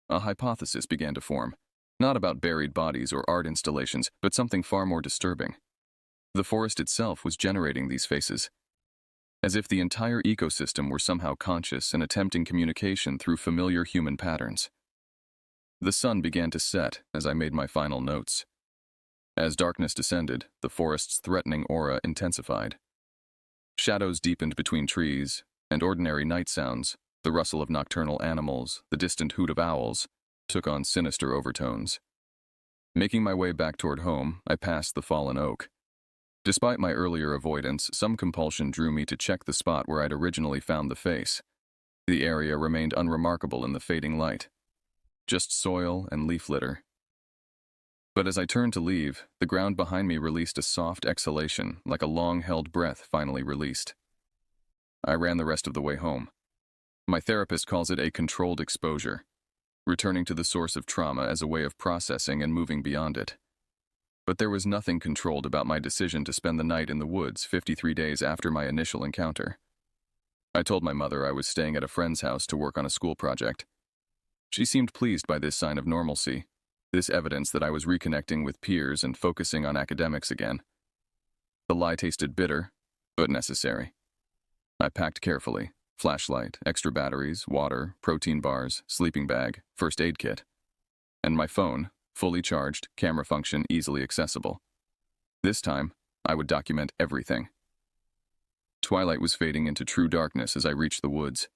A hypothesis began to form, not about buried bodies or art installations, but something far more disturbing. The forest itself was generating these faces, as if the entire ecosystem were somehow conscious and attempting communication through familiar human patterns. The sun began to set as I made my final notes. As darkness descended, the forest's threatening aura intensified. Shadows deepened between trees, and ordinary night sounds, the rustle of nocturnal animals, the distant hoot of owls, took on sinister overtones. Making my way back toward home, I passed the fallen oak. Despite my earlier avoidance, some compulsion drew me to check the spot where I'd originally found the face. The area remained unremarkable in the fading light. Just soil and leaf litter. But as I turned to leave, the ground behind me released a soft exhalation, like a long-held breath finally released. I ran the rest of the way home. My therapist calls it a controlled exposure, returning to the source of trauma as a way of processing and moving beyond it. But there was nothing controlled about my decision to spend the night in the woods 53 days after my initial encounter. I told my mother I was staying at a friend's house to work on a school project. She seemed pleased by this sign of normalcy, this evidence that I was reconnecting with peers and focusing on academics again. The lie tasted bitter, but necessary. I packed carefully: flashlight, extra batteries, water, protein bars, sleeping bag, first aid kit. And my phone, fully charged, camera function easily accessible. This time, I would document everything. Twilight was fading into true darkness as I reached the woods.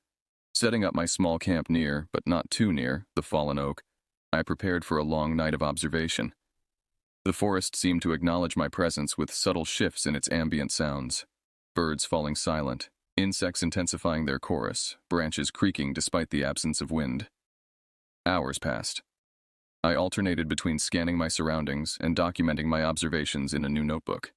Setting up my small camp near, but not too near, the fallen oak, I prepared for a long night of observation. The forest seemed to acknowledge my presence with subtle shifts in its ambient sounds. Birds falling silent, insects intensifying their chorus, branches creaking despite the absence of wind. Hours passed. I alternated between scanning my surroundings and documenting my observations in a new notebook.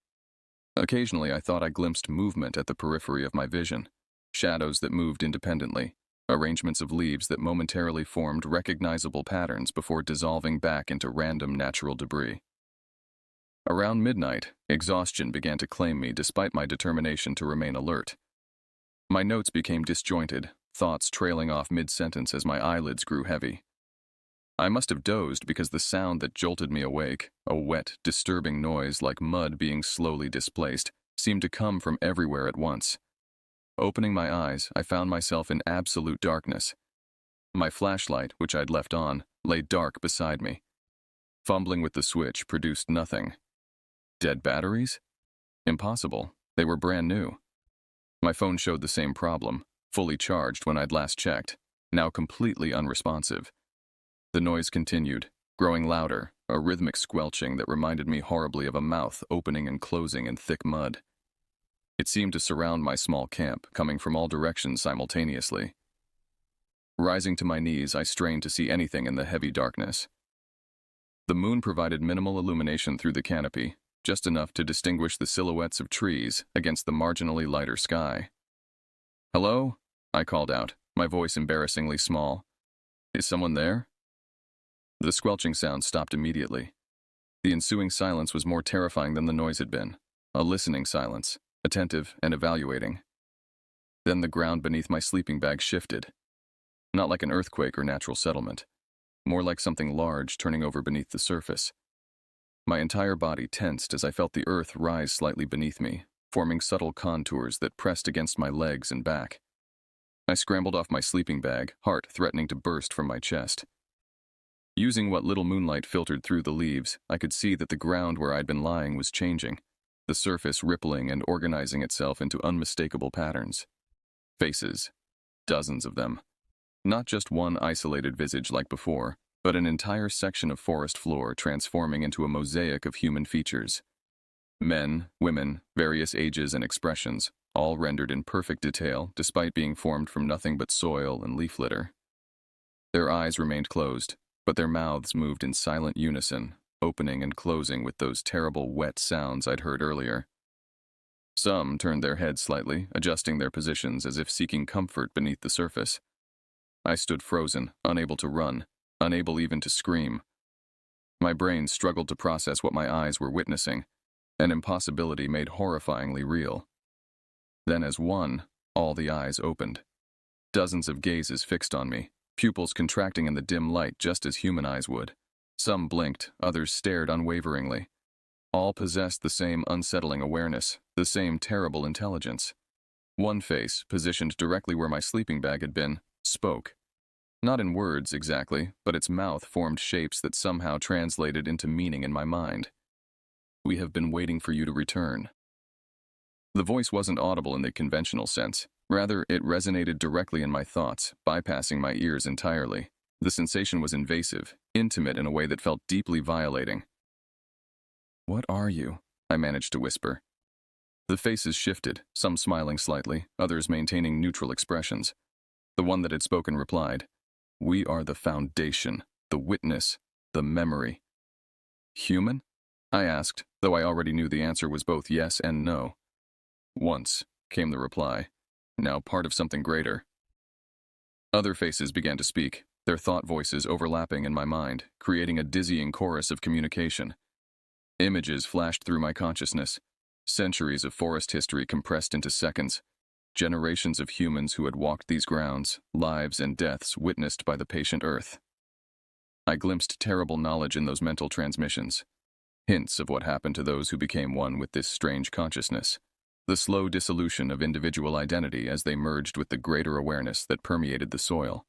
Occasionally, I thought I glimpsed movement at the periphery of my vision, shadows that moved independently, arrangements of leaves that momentarily formed recognizable patterns before dissolving back into random natural debris. Around midnight, exhaustion began to claim me despite my determination to remain alert. My notes became disjointed, thoughts trailing off mid-sentence as my eyelids grew heavy. I must have dozed because the sound that jolted me awake, a wet, disturbing noise like mud being slowly displaced, seemed to come from everywhere at once. Opening my eyes, I found myself in absolute darkness. My flashlight, which I'd left on, lay dark beside me. Fumbling with the switch produced nothing. Dead batteries? Impossible. They were brand new. My phone showed the same problem, fully charged when I'd last checked, now completely unresponsive. The noise continued, growing louder, a rhythmic squelching that reminded me horribly of a mouth opening and closing in thick mud. It seemed to surround my small camp, coming from all directions simultaneously. Rising to my knees, I strained to see anything in the heavy darkness. The moon provided minimal illumination through the canopy, just enough to distinguish the silhouettes of trees against the marginally lighter sky. "Hello?" I called out, my voice embarrassingly small. "Is someone there?" The squelching sound stopped immediately. The ensuing silence was more terrifying than the noise had been, a listening silence, attentive and evaluating. Then the ground beneath my sleeping bag shifted. Not like an earthquake or natural settlement, more like something large turning over beneath the surface. My entire body tensed as I felt the earth rise slightly beneath me, forming subtle contours that pressed against my legs and back. I scrambled off my sleeping bag, heart threatening to burst from my chest. Using what little moonlight filtered through the leaves, I could see that the ground where I'd been lying was changing, the surface rippling and organizing itself into unmistakable patterns. Faces. Dozens of them. Not just one isolated visage like before, but an entire section of forest floor transforming into a mosaic of human features. Men, women, various ages and expressions, all rendered in perfect detail despite being formed from nothing but soil and leaf litter. Their eyes remained closed, but their mouths moved in silent unison, opening and closing with those terrible wet sounds I'd heard earlier. Some turned their heads slightly, adjusting their positions as if seeking comfort beneath the surface. I stood frozen, unable to run, unable even to scream. My brain struggled to process what my eyes were witnessing, an impossibility made horrifyingly real. Then as one, all the eyes opened. Dozens of gazes fixed on me, pupils contracting in the dim light just as human eyes would. Some blinked, others stared unwaveringly. All possessed the same unsettling awareness, the same terrible intelligence. One face, positioned directly where my sleeping bag had been, spoke. Not in words exactly, but its mouth formed shapes that somehow translated into meaning in my mind. "We have been waiting for you to return." The voice wasn't audible in the conventional sense. Rather, it resonated directly in my thoughts, bypassing my ears entirely. The sensation was invasive, intimate in a way that felt deeply violating. "What are you?" I managed to whisper. The faces shifted, some smiling slightly, others maintaining neutral expressions. The one that had spoken replied, "We are the foundation, the witness, the memory." "Human?" I asked, though I already knew the answer was both yes and no. "Once," came the reply. "Now part of something greater." Other faces began to speak, their thought voices overlapping in my mind, creating a dizzying chorus of communication. Images flashed through my consciousness, centuries of forest history compressed into seconds, generations of humans who had walked these grounds, lives and deaths witnessed by the patient earth. I glimpsed terrible knowledge in those mental transmissions, hints of what happened to those who became one with this strange consciousness. The slow dissolution of individual identity as they merged with the greater awareness that permeated the soil.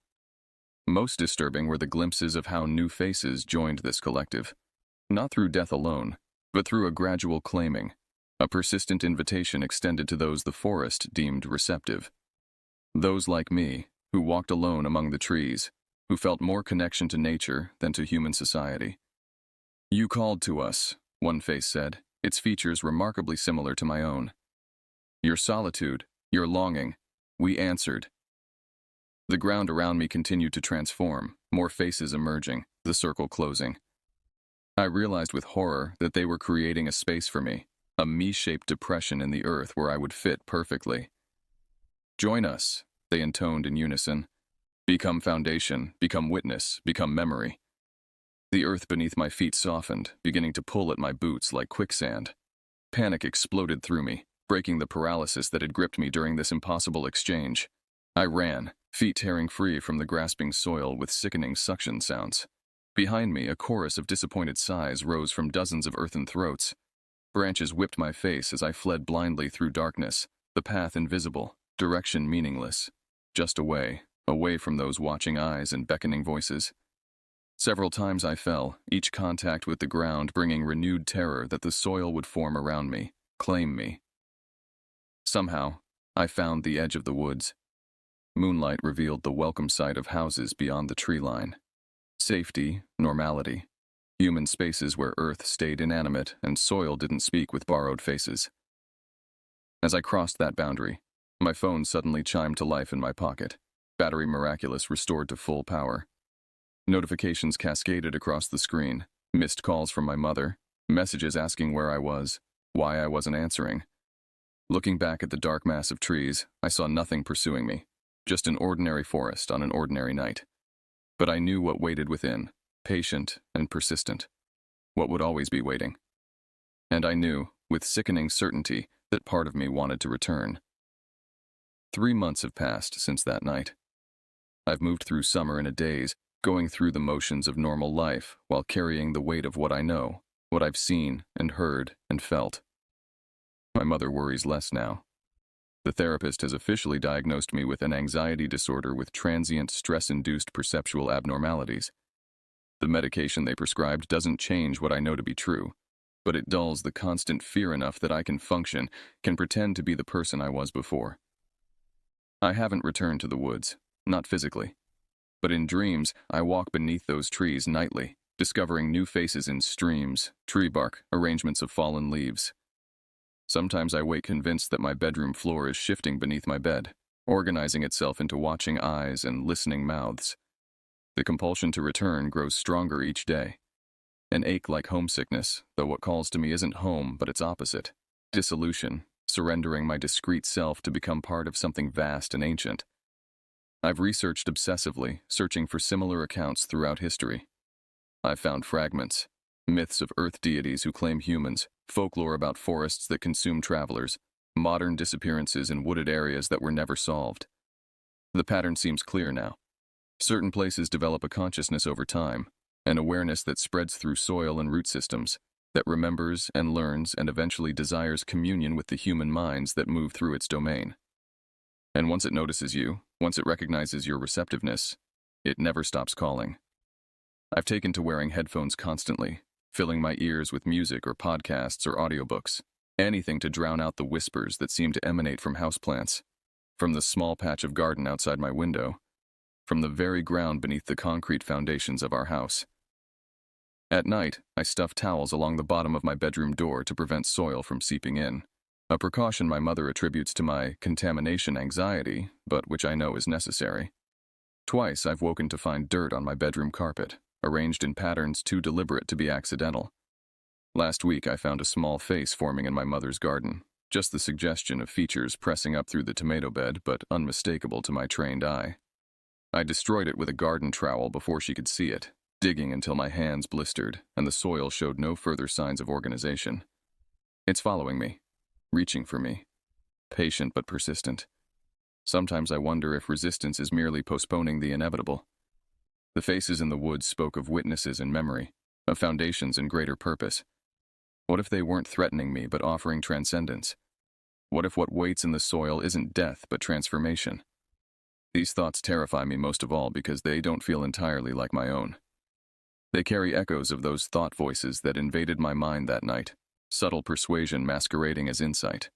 Most disturbing were the glimpses of how new faces joined this collective, not through death alone, but through a gradual claiming, a persistent invitation extended to those the forest deemed receptive. Those like me, who walked alone among the trees, who felt more connection to nature than to human society. "You called to us," one face said, its features remarkably similar to my own. "Your solitude, your longing, we answered." The ground around me continued to transform, more faces emerging, the circle closing. I realized with horror that they were creating a space for me, a me-shaped depression in the earth where I would fit perfectly. "Join us," they intoned in unison. "Become foundation, become witness, become memory." The earth beneath my feet softened, beginning to pull at my boots like quicksand. Panic exploded through me, breaking the paralysis that had gripped me during this impossible exchange. I ran, feet tearing free from the grasping soil with sickening suction sounds. Behind me, a chorus of disappointed sighs rose from dozens of earthen throats. Branches whipped my face as I fled blindly through darkness, the path invisible, direction meaningless. Just away from those watching eyes and beckoning voices. Several times I fell, each contact with the ground bringing renewed terror that the soil would form around me, claim me. Somehow, I found the edge of the woods. Moonlight revealed the welcome sight of houses beyond the tree line. Safety, normality. Human spaces where earth stayed inanimate and soil didn't speak with borrowed faces. As I crossed that boundary, my phone suddenly chimed to life in my pocket. Battery miraculous restored to full power. Notifications cascaded across the screen, missed calls from my mother, messages asking where I was, why I wasn't answering. Looking back at the dark mass of trees, I saw nothing pursuing me, just an ordinary forest on an ordinary night. But I knew what waited within, patient and persistent, what would always be waiting. And I knew, with sickening certainty, that part of me wanted to return. 3 months have passed since that night. I've moved through summer in a daze, going through the motions of normal life while carrying the weight of what I know, what I've seen and heard and felt. My mother worries less now. The therapist has officially diagnosed me with an anxiety disorder with transient stress-induced perceptual abnormalities. The medication they prescribed doesn't change what I know to be true, but it dulls the constant fear enough that I can function, can pretend to be the person I was before. I haven't returned to the woods, not physically. But in dreams, I walk beneath those trees nightly, discovering new faces in streams, tree bark, arrangements of fallen leaves. Sometimes I wake convinced that my bedroom floor is shifting beneath my bed, organizing itself into watching eyes and listening mouths. The compulsion to return grows stronger each day. An ache like homesickness, though what calls to me isn't home but its opposite. Dissolution, surrendering my discrete self to become part of something vast and ancient. I've researched obsessively, searching for similar accounts throughout history. I've found fragments, myths of earth deities who claim humans, folklore about forests that consume travelers, modern disappearances in wooded areas that were never solved. The pattern seems clear now. Certain places develop a consciousness over time, an awareness that spreads through soil and root systems, that remembers and learns and eventually desires communion with the human minds that move through its domain. And once it notices you, once it recognizes your receptiveness, it never stops calling. I've taken to wearing headphones constantly, filling my ears with music or podcasts or audiobooks, anything to drown out the whispers that seem to emanate from houseplants, from the small patch of garden outside my window, from the very ground beneath the concrete foundations of our house. At night, I stuff towels along the bottom of my bedroom door to prevent soil from seeping in. A precaution my mother attributes to my contamination anxiety, but which I know is necessary. Twice I've woken to find dirt on my bedroom carpet, arranged in patterns too deliberate to be accidental. Last week I found a small face forming in my mother's garden, just the suggestion of features pressing up through the tomato bed, but unmistakable to my trained eye. I destroyed it with a garden trowel before she could see it, digging until my hands blistered and the soil showed no further signs of organization. It's following me. Reaching for me. Patient but persistent. Sometimes I wonder if resistance is merely postponing the inevitable. The faces in the woods spoke of witnesses and memory, of foundations and greater purpose. What if they weren't threatening me but offering transcendence? What if what waits in the soil isn't death but transformation? These thoughts terrify me most of all because they don't feel entirely like my own. They carry echoes of those thought voices that invaded my mind that night. Subtle persuasion masquerading as insight.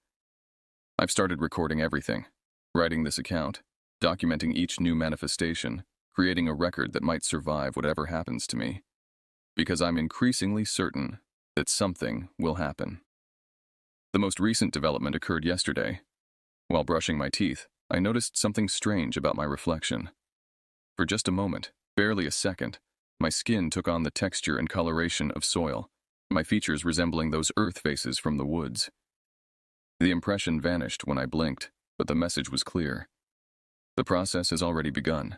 I've started recording everything, writing this account, documenting each new manifestation, creating a record that might survive whatever happens to me, because I'm increasingly certain that something will happen. The most recent development occurred yesterday. While brushing my teeth, I noticed something strange about my reflection. For just a moment, barely a second, my skin took on the texture and coloration of soil, my features resembling those earth faces from the woods. The impression vanished when I blinked, but the message was clear. The process has already begun.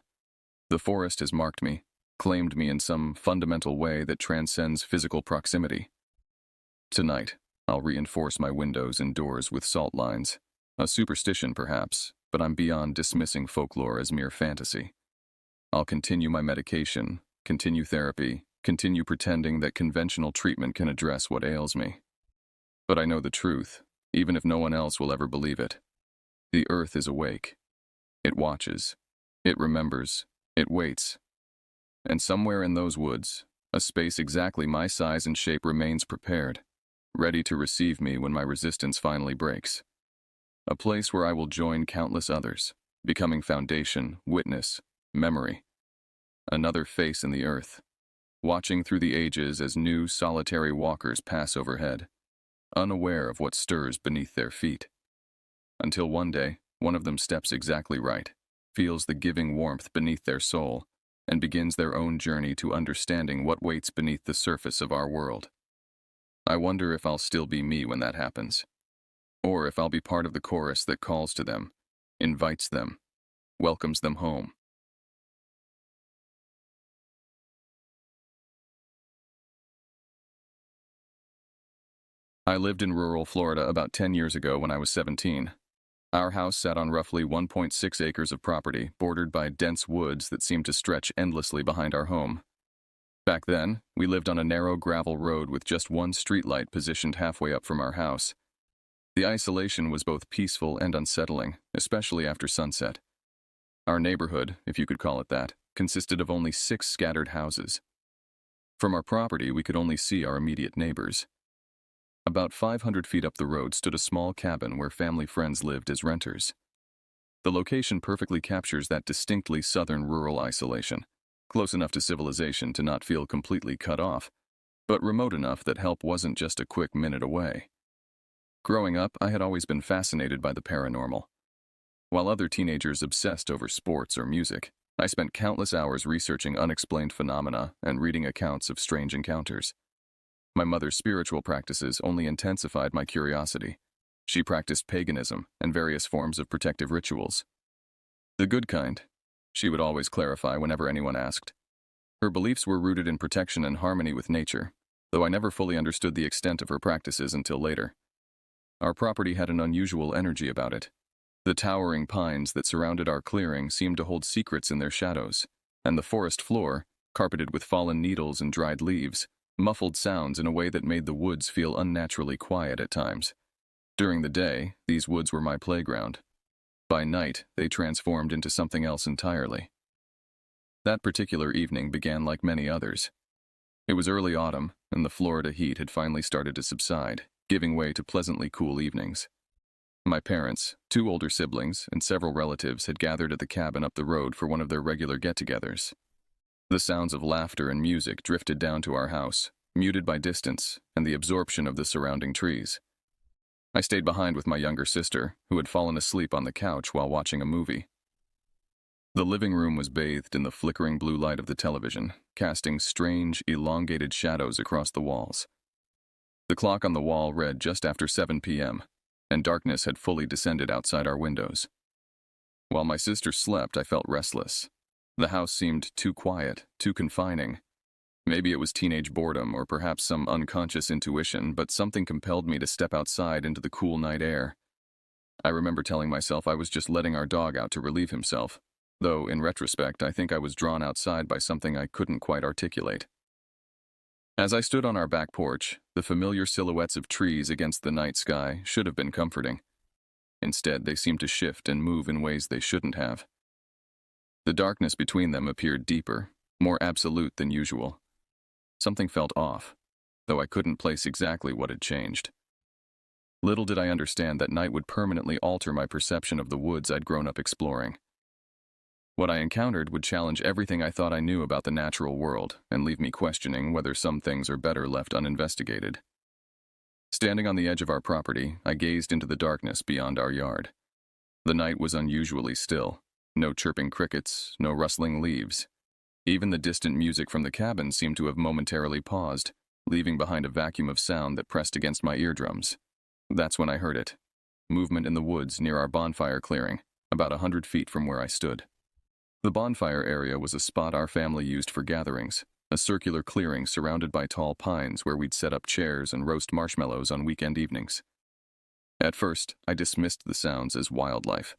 The forest has marked me, claimed me in some fundamental way that transcends physical proximity. Tonight, I'll reinforce my windows and doors with salt lines. A superstition, perhaps, but I'm beyond dismissing folklore as mere fantasy. I'll continue my medication, continue therapy, continue pretending that conventional treatment can address what ails me. But I know the truth, even if no one else will ever believe it. The earth is awake. It watches. It remembers. It waits. And somewhere in those woods, a space exactly my size and shape remains prepared, ready to receive me when my resistance finally breaks. A place where I will join countless others, becoming foundation, witness, memory. Another face in the earth, watching through the ages as new solitary walkers pass overhead, unaware of what stirs beneath their feet. Until one day, one of them steps exactly right, feels the giving warmth beneath their soul, and begins their own journey to understanding what waits beneath the surface of our world. I wonder if I'll still be me when that happens, or if I'll be part of the chorus that calls to them, invites them, welcomes them home. I lived in rural Florida about 10 years ago when I was 17. Our house sat on roughly 1.6 acres of property, bordered by dense woods that seemed to stretch endlessly behind our home. Back then, we lived on a narrow gravel road with just one streetlight positioned halfway up from our house. The isolation was both peaceful and unsettling, especially after sunset. Our neighborhood, if you could call it that, consisted of only 6 scattered houses. From our property, we could only see our immediate neighbors. About 500 feet up the road stood a small cabin where family friends lived as renters. The location perfectly captures that distinctly southern rural isolation, close enough to civilization to not feel completely cut off, but remote enough that help wasn't just a quick minute away. Growing up, I had always been fascinated by the paranormal. While other teenagers obsessed over sports or music, I spent countless hours researching unexplained phenomena and reading accounts of strange encounters. My mother's spiritual practices only intensified my curiosity. She practiced paganism and various forms of protective rituals. The good kind, she would always clarify whenever anyone asked. Her beliefs were rooted in protection and harmony with nature, though I never fully understood the extent of her practices until later. Our property had an unusual energy about it. The towering pines that surrounded our clearing seemed to hold secrets in their shadows, and the forest floor, carpeted with fallen needles and dried leaves, muffled sounds in a way that made the woods feel unnaturally quiet at times. During the day, these woods were my playground. By night, they transformed into something else entirely. That particular evening began like many others. It was early autumn, and the Florida heat had finally started to subside, giving way to pleasantly cool evenings. My parents, 2 older siblings, and several relatives had gathered at the cabin up the road for one of their regular get-togethers. The sounds of laughter and music drifted down to our house, muted by distance and the absorption of the surrounding trees. I stayed behind with my younger sister, who had fallen asleep on the couch while watching a movie. The living room was bathed in the flickering blue light of the television, casting strange, elongated shadows across the walls. The clock on the wall read just after 7 p.m., and darkness had fully descended outside our windows. While my sister slept, I felt restless. The house seemed too quiet, too confining. Maybe it was teenage boredom or perhaps some unconscious intuition, but something compelled me to step outside into the cool night air. I remember telling myself I was just letting our dog out to relieve himself, though in retrospect I think I was drawn outside by something I couldn't quite articulate. As I stood on our back porch, the familiar silhouettes of trees against the night sky should have been comforting. Instead, they seemed to shift and move in ways they shouldn't have. The darkness between them appeared deeper, more absolute than usual. Something felt off, though I couldn't place exactly what had changed. Little did I understand that night would permanently alter my perception of the woods I'd grown up exploring. What I encountered would challenge everything I thought I knew about the natural world and leave me questioning whether some things are better left uninvestigated. Standing on the edge of our property, I gazed into the darkness beyond our yard. The night was unusually still. No chirping crickets, no rustling leaves. Even the distant music from the cabin seemed to have momentarily paused, leaving behind a vacuum of sound that pressed against my eardrums. That's when I heard it. Movement in the woods near our bonfire clearing, about 100 feet from where I stood. The bonfire area was a spot our family used for gatherings, a circular clearing surrounded by tall pines where we'd set up chairs and roast marshmallows on weekend evenings. At first, I dismissed the sounds as wildlife.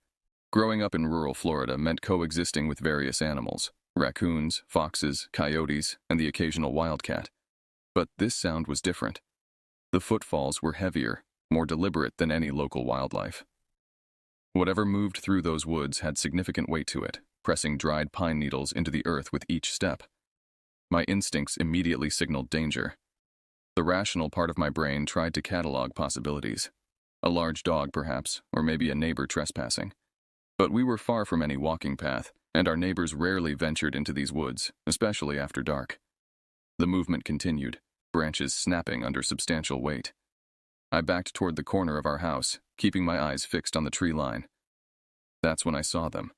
Growing up in rural Florida meant coexisting with various animals: raccoons, foxes, coyotes, and the occasional wildcat. But this sound was different. The footfalls were heavier, more deliberate than any local wildlife. Whatever moved through those woods had significant weight to it, pressing dried pine needles into the earth with each step. My instincts immediately signaled danger. The rational part of my brain tried to catalog possibilities. A large dog, perhaps, or maybe a neighbor trespassing. But we were far from any walking path, and our neighbors rarely ventured into these woods, especially after dark. The movement continued, branches snapping under substantial weight. I backed toward the corner of our house, keeping my eyes fixed on the tree line. That's when I saw them.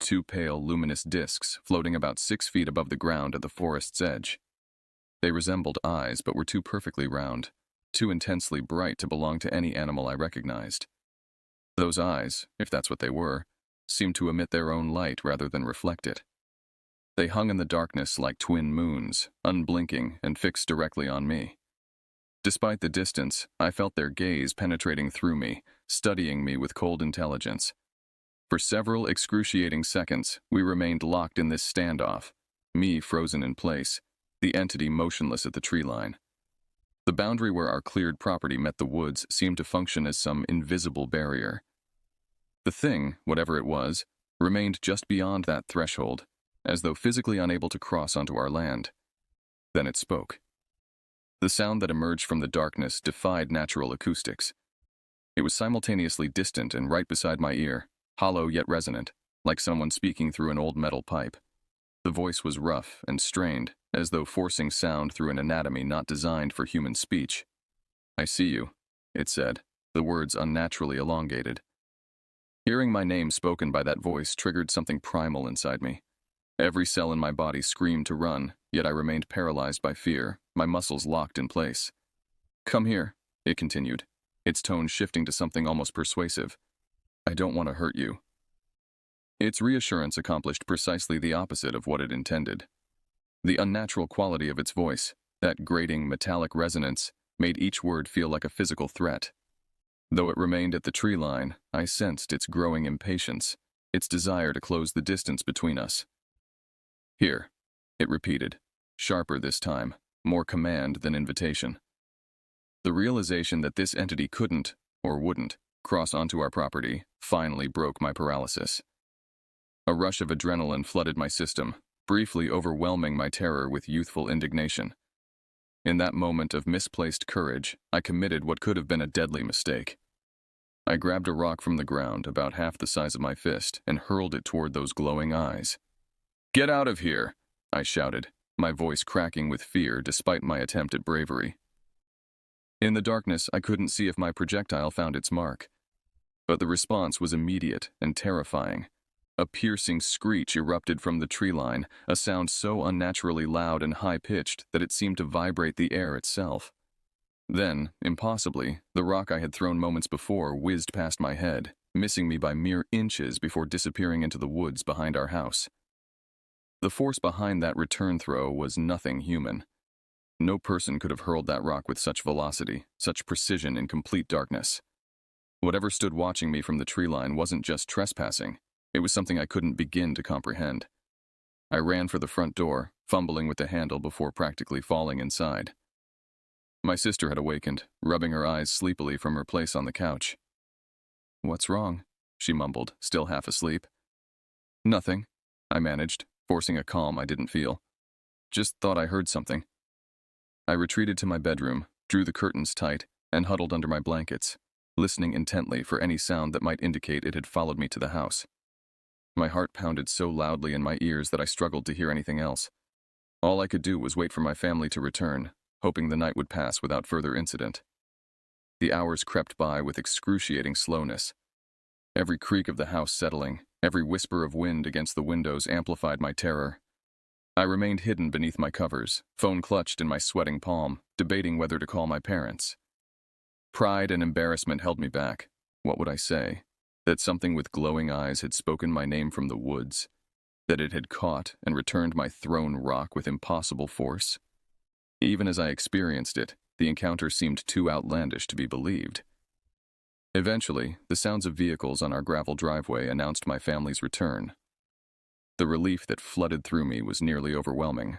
Two pale, luminous discs floating about 6 feet above the ground at the forest's edge. They resembled eyes but were too perfectly round, too intensely bright to belong to any animal I recognized. Those eyes, if that's what they were, seemed to emit their own light rather than reflect it. They hung in the darkness like twin moons, unblinking and fixed directly on me. Despite the distance, I felt their gaze penetrating through me, studying me with cold intelligence. For several excruciating seconds, we remained locked in this standoff, me frozen in place, the entity motionless at the tree line. The boundary where our cleared property met the woods seemed to function as some invisible barrier. The thing, whatever it was, remained just beyond that threshold, as though physically unable to cross onto our land. Then it spoke. The sound that emerged from the darkness defied natural acoustics. It was simultaneously distant and right beside my ear, hollow yet resonant, like someone speaking through an old metal pipe. The voice was rough and strained, as though forcing sound through an anatomy not designed for human speech. "I see you," it said, the words unnaturally elongated. Hearing my name spoken by that voice triggered something primal inside me. Every cell in my body screamed to run, yet I remained paralyzed by fear, my muscles locked in place. "Come here," it continued, its tone shifting to something almost persuasive. "I don't want to hurt you." Its reassurance accomplished precisely the opposite of what it intended. The unnatural quality of its voice, that grating metallic resonance, made each word feel like a physical threat. Though it remained at the tree line, I sensed its growing impatience, its desire to close the distance between us. "Here," it repeated, sharper this time, more command than invitation. The realization that this entity couldn't, or wouldn't, cross onto our property finally broke my paralysis. A rush of adrenaline flooded my system, briefly overwhelming my terror with youthful indignation. In that moment of misplaced courage, I committed what could have been a deadly mistake. I grabbed a rock from the ground about half the size of my fist and hurled it toward those glowing eyes. "Get out of here!" I shouted, my voice cracking with fear despite my attempt at bravery. In the darkness, I couldn't see if my projectile found its mark. But the response was immediate and terrifying. A piercing screech erupted from the tree line, a sound so unnaturally loud and high-pitched that it seemed to vibrate the air itself. Then, impossibly, the rock I had thrown moments before whizzed past my head, missing me by mere inches before disappearing into the woods behind our house. The force behind that return throw was nothing human. No person could have hurled that rock with such velocity, such precision in complete darkness. Whatever stood watching me from the tree line wasn't just trespassing. It was something I couldn't begin to comprehend. I ran for the front door, fumbling with the handle before practically falling inside. My sister had awakened, rubbing her eyes sleepily from her place on the couch. "What's wrong?" she mumbled, still half asleep. "Nothing," I managed, forcing a calm I didn't feel. "Just thought I heard something." I retreated to my bedroom, drew the curtains tight, and huddled under my blankets, listening intently for any sound that might indicate it had followed me to the house. My heart pounded so loudly in my ears that I struggled to hear anything else. All I could do was wait for my family to return, hoping the night would pass without further incident. The hours crept by with excruciating slowness. Every creak of the house settling, every whisper of wind against the windows amplified my terror. I remained hidden beneath my covers, phone clutched in my sweating palm, debating whether to call my parents. Pride and embarrassment held me back. What would I say? That something with glowing eyes had spoken my name from the woods? that it had caught and returned my thrown rock with impossible force? Even as I experienced it, the encounter seemed too outlandish to be believed. Eventually, the sounds of vehicles on our gravel driveway announced my family's return. The relief that flooded through me was nearly overwhelming.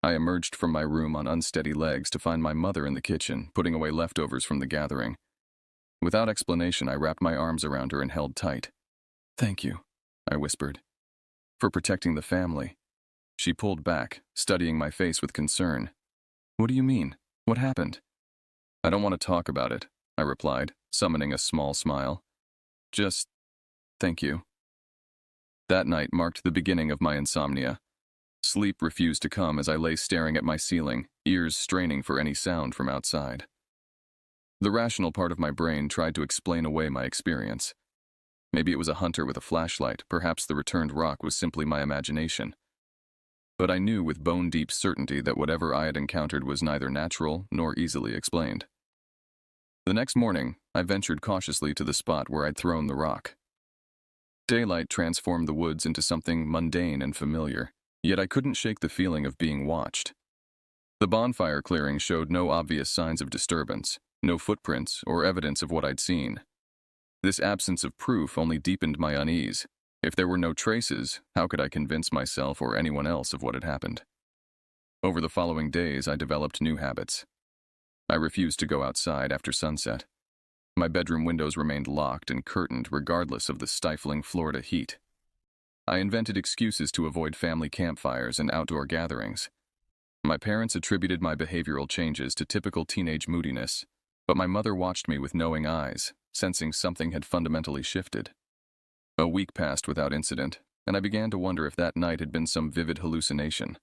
I emerged from my room on unsteady legs to find my mother in the kitchen, putting away leftovers from the gathering. Without explanation, I wrapped my arms around her and held tight. "Thank you," I whispered, "for protecting the family." She pulled back, studying my face with concern. "What do you mean? What happened?" "I don't want to talk about it," I replied, summoning a small smile. "Just, thank you." That night marked the beginning of my insomnia. Sleep refused to come as I lay staring at my ceiling, ears straining for any sound from outside. The rational part of my brain tried to explain away my experience. Maybe it was a hunter with a flashlight, perhaps the returned rock was simply my imagination. But I knew with bone-deep certainty that whatever I had encountered was neither natural nor easily explained. The next morning, I ventured cautiously to the spot where I'd thrown the rock. Daylight transformed the woods into something mundane and familiar, yet I couldn't shake the feeling of being watched. The bonfire clearing showed no obvious signs of disturbance, no footprints or evidence of what I'd seen. This absence of proof only deepened my unease. If there were no traces, how could I convince myself or anyone else of what had happened? Over the following days, I developed new habits. I refused to go outside after sunset. My bedroom windows remained locked and curtained regardless of the stifling Florida heat. I invented excuses to avoid family campfires and outdoor gatherings. My parents attributed my behavioral changes to typical teenage moodiness, but my mother watched me with knowing eyes, sensing something had fundamentally shifted. A week passed without incident, and I began to wonder if that night had been some vivid hallucination,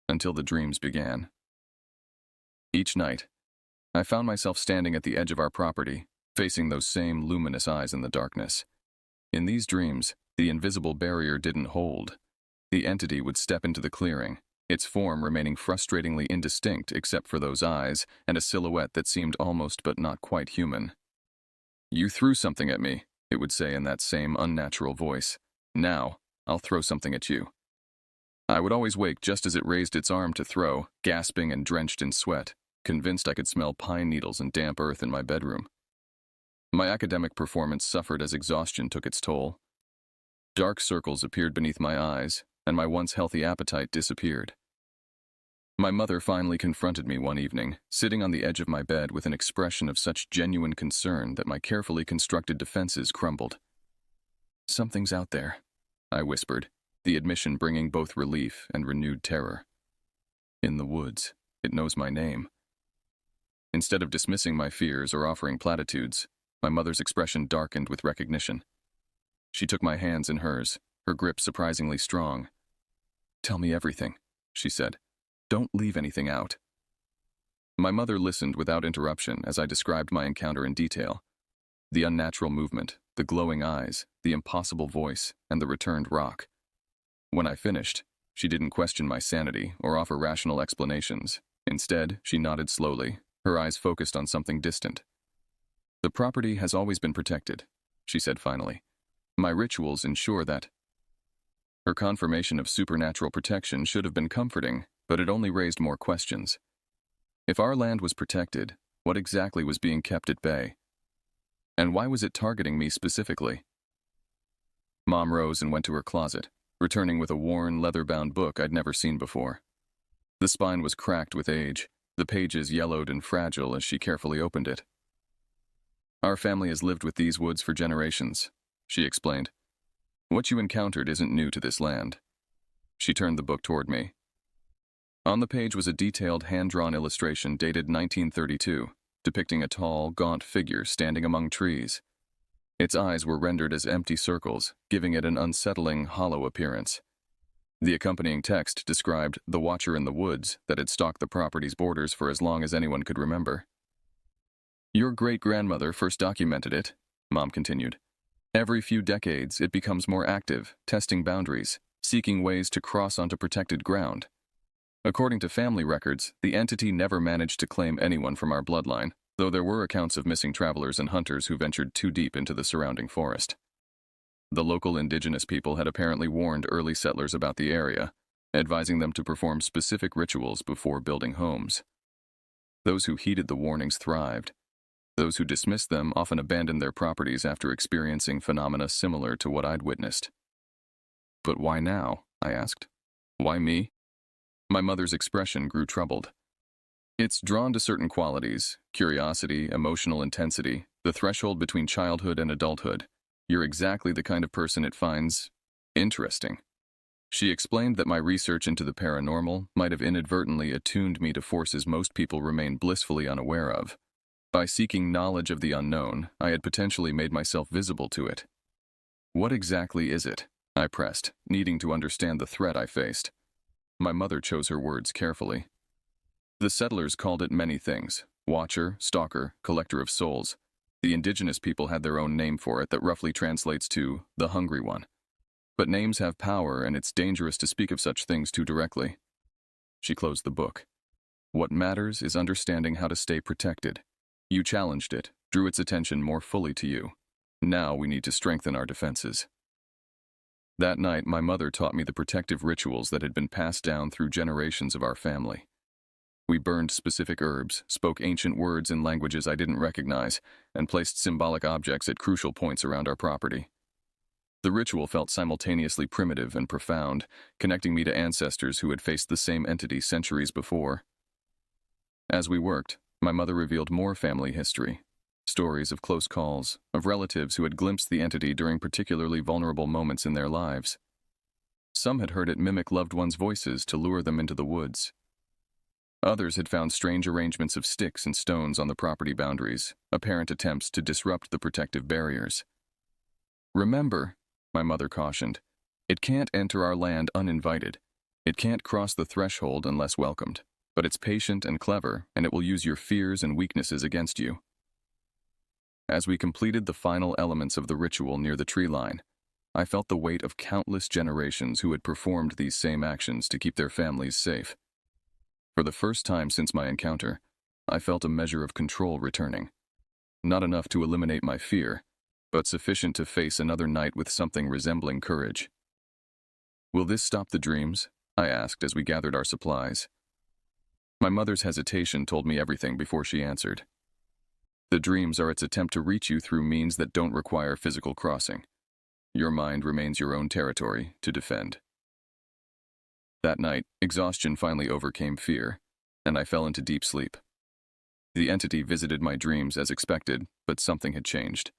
until the dreams began. Each night, I found myself standing at the edge of our property, facing those same luminous eyes in the darkness. In these dreams, the invisible barrier didn't hold. The entity would step into the clearing, its form remaining frustratingly indistinct except for those eyes and a silhouette that seemed almost but not quite human. "You threw something at me," it would say in that same unnatural voice. "Now, I'll throw something at you." I would always wake just as it raised its arm to throw, gasping and drenched in sweat, convinced I could smell pine needles and damp earth in my bedroom. My academic performance suffered as exhaustion took its toll. Dark circles appeared beneath my eyes, and my once healthy appetite disappeared. My mother finally confronted me one evening, sitting on the edge of my bed with an expression of such genuine concern that my carefully constructed defenses crumbled. "Something's out there," I whispered, the admission bringing both relief and renewed terror. "In the woods. It knows my name." Instead of dismissing my fears or offering platitudes, my mother's expression darkened with recognition. She took my hands in hers, her grip surprisingly strong. "Tell me everything," she said. "Don't leave anything out." My mother listened without interruption as I described my encounter in detail. The unnatural movement, the glowing eyes, the impossible voice, and the returned rock. When I finished, she didn't question my sanity or offer rational explanations. Instead, she nodded slowly, her eyes focused on something distant. "The property has always been protected," she said finally. "My rituals ensure that." Her confirmation of supernatural protection should have been comforting, but it only raised more questions. If our land was protected, what exactly was being kept at bay? And why was it targeting me specifically? Mom rose and went to her closet, returning with a worn, leather-bound book I'd never seen before. The spine was cracked with age, the pages yellowed and fragile as she carefully opened it. "Our family has lived with these woods for generations," she explained. "What you encountered isn't new to this land." She turned the book toward me. On the page was a detailed hand-drawn illustration dated 1932, depicting a tall, gaunt figure standing among trees. Its eyes were rendered as empty circles, giving it an unsettling, hollow appearance. The accompanying text described the Watcher in the Woods that had stalked the property's borders for as long as anyone could remember. "Your great-grandmother first documented it," Mom continued. "Every few decades, it becomes more active, testing boundaries, seeking ways to cross onto protected ground. According to family records, the entity never managed to claim anyone from our bloodline, though there were accounts of missing travelers and hunters who ventured too deep into the surrounding forest." The local indigenous people had apparently warned early settlers about the area, advising them to perform specific rituals before building homes. Those who heeded the warnings thrived. Those who dismissed them often abandoned their properties after experiencing phenomena similar to what I'd witnessed. "But why now?" I asked. "Why me?" My mother's expression grew troubled. "It's drawn to certain qualities: curiosity, emotional intensity, the threshold between childhood and adulthood. You're exactly the kind of person it finds interesting." She explained that my research into the paranormal might have inadvertently attuned me to forces most people remain blissfully unaware of. By seeking knowledge of the unknown, I had potentially made myself visible to it. "What exactly is it?" I pressed, needing to understand the threat I faced. My mother chose her words carefully. "The settlers called it many things: watcher, stalker, collector of souls. The indigenous people had their own name for it that roughly translates to the hungry one. But names have power, and it's dangerous to speak of such things too directly." She closed the book. "What matters is understanding how to stay protected. You challenged it, drew its attention more fully to you. Now we need to strengthen our defenses." That night, my mother taught me the protective rituals that had been passed down through generations of our family. We burned specific herbs, spoke ancient words in languages I didn't recognize, and placed symbolic objects at crucial points around our property. The ritual felt simultaneously primitive and profound, connecting me to ancestors who had faced the same entity centuries before. As we worked, my mother revealed more family history. Stories of close calls, of relatives who had glimpsed the entity during particularly vulnerable moments in their lives. Some had heard it mimic loved ones' voices to lure them into the woods. Others had found strange arrangements of sticks and stones on the property boundaries, apparent attempts to disrupt the protective barriers. "Remember," my mother cautioned, "it can't enter our land uninvited. It can't cross the threshold unless welcomed. But it's patient and clever, and it will use your fears and weaknesses against you." As we completed the final elements of the ritual near the tree line, I felt the weight of countless generations who had performed these same actions to keep their families safe. For the first time since my encounter, I felt a measure of control returning. Not enough to eliminate my fear, but sufficient to face another night with something resembling courage. "Will this stop the dreams?" I asked as we gathered our supplies. My mother's hesitation told me everything before she answered. "The dreams are its attempt to reach you through means that don't require physical crossing. Your mind remains your own territory to defend." That night, exhaustion finally overcame fear, and I fell into deep sleep. The entity visited my dreams as expected, but something had changed.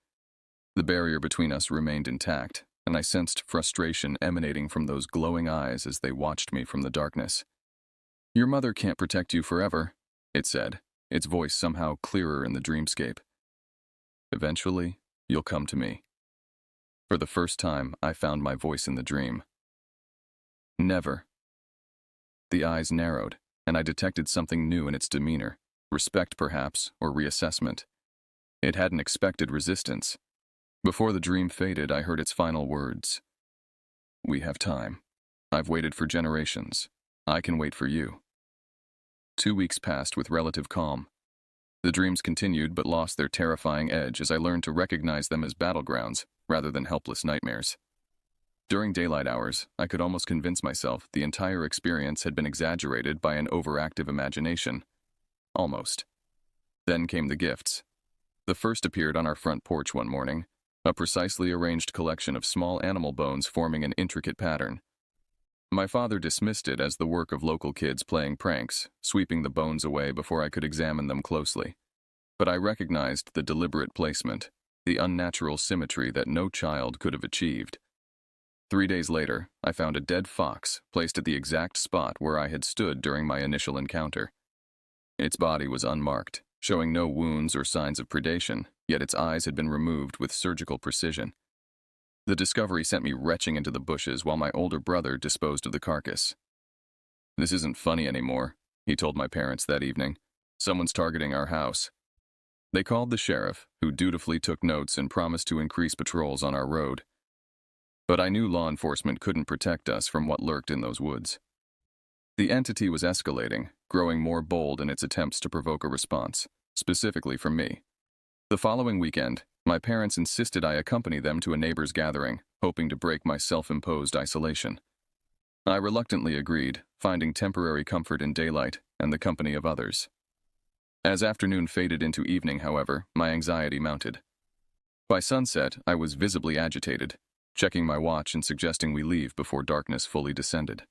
The barrier between us remained intact, and I sensed frustration emanating from those glowing eyes as they watched me from the darkness. "Your mother can't protect you forever," it said, its voice somehow clearer in the dreamscape. "Eventually, you'll come to me." For the first time, I found my voice in the dream. "Never." The eyes narrowed, and I detected something new in its demeanor, respect perhaps, or reassessment. It hadn't expected resistance. Before the dream faded, I heard its final words. "We have time. I've waited for generations. I can wait for you." 2 weeks passed with relative calm. The dreams continued but lost their terrifying edge as I learned to recognize them as battlegrounds rather than helpless nightmares. During daylight hours, I could almost convince myself the entire experience had been exaggerated by an overactive imagination. Almost. Then came the gifts. The first appeared on our front porch one morning, a precisely arranged collection of small animal bones forming an intricate pattern. My father dismissed it as the work of local kids playing pranks, sweeping the bones away before I could examine them closely. But I recognized the deliberate placement, the unnatural symmetry that no child could have achieved. 3 days later, I found a dead fox placed at the exact spot where I had stood during my initial encounter. Its body was unmarked, showing no wounds or signs of predation, yet its eyes had been removed with surgical precision. The discovery sent me retching into the bushes while my older brother disposed of the carcass. "This isn't funny anymore," he told my parents that evening. "Someone's targeting our house." They called the sheriff, who dutifully took notes and promised to increase patrols on our road. But I knew law enforcement couldn't protect us from what lurked in those woods. The entity was escalating, growing more bold in its attempts to provoke a response, specifically from me. The following weekend, My parents insisted I accompany them to a neighbor's gathering, hoping to break my self-imposed isolation. I reluctantly agreed, finding temporary comfort in daylight and the company of others. As afternoon faded into evening, however, my anxiety mounted. By sunset, I was visibly agitated, checking my watch and suggesting we leave before darkness fully descended.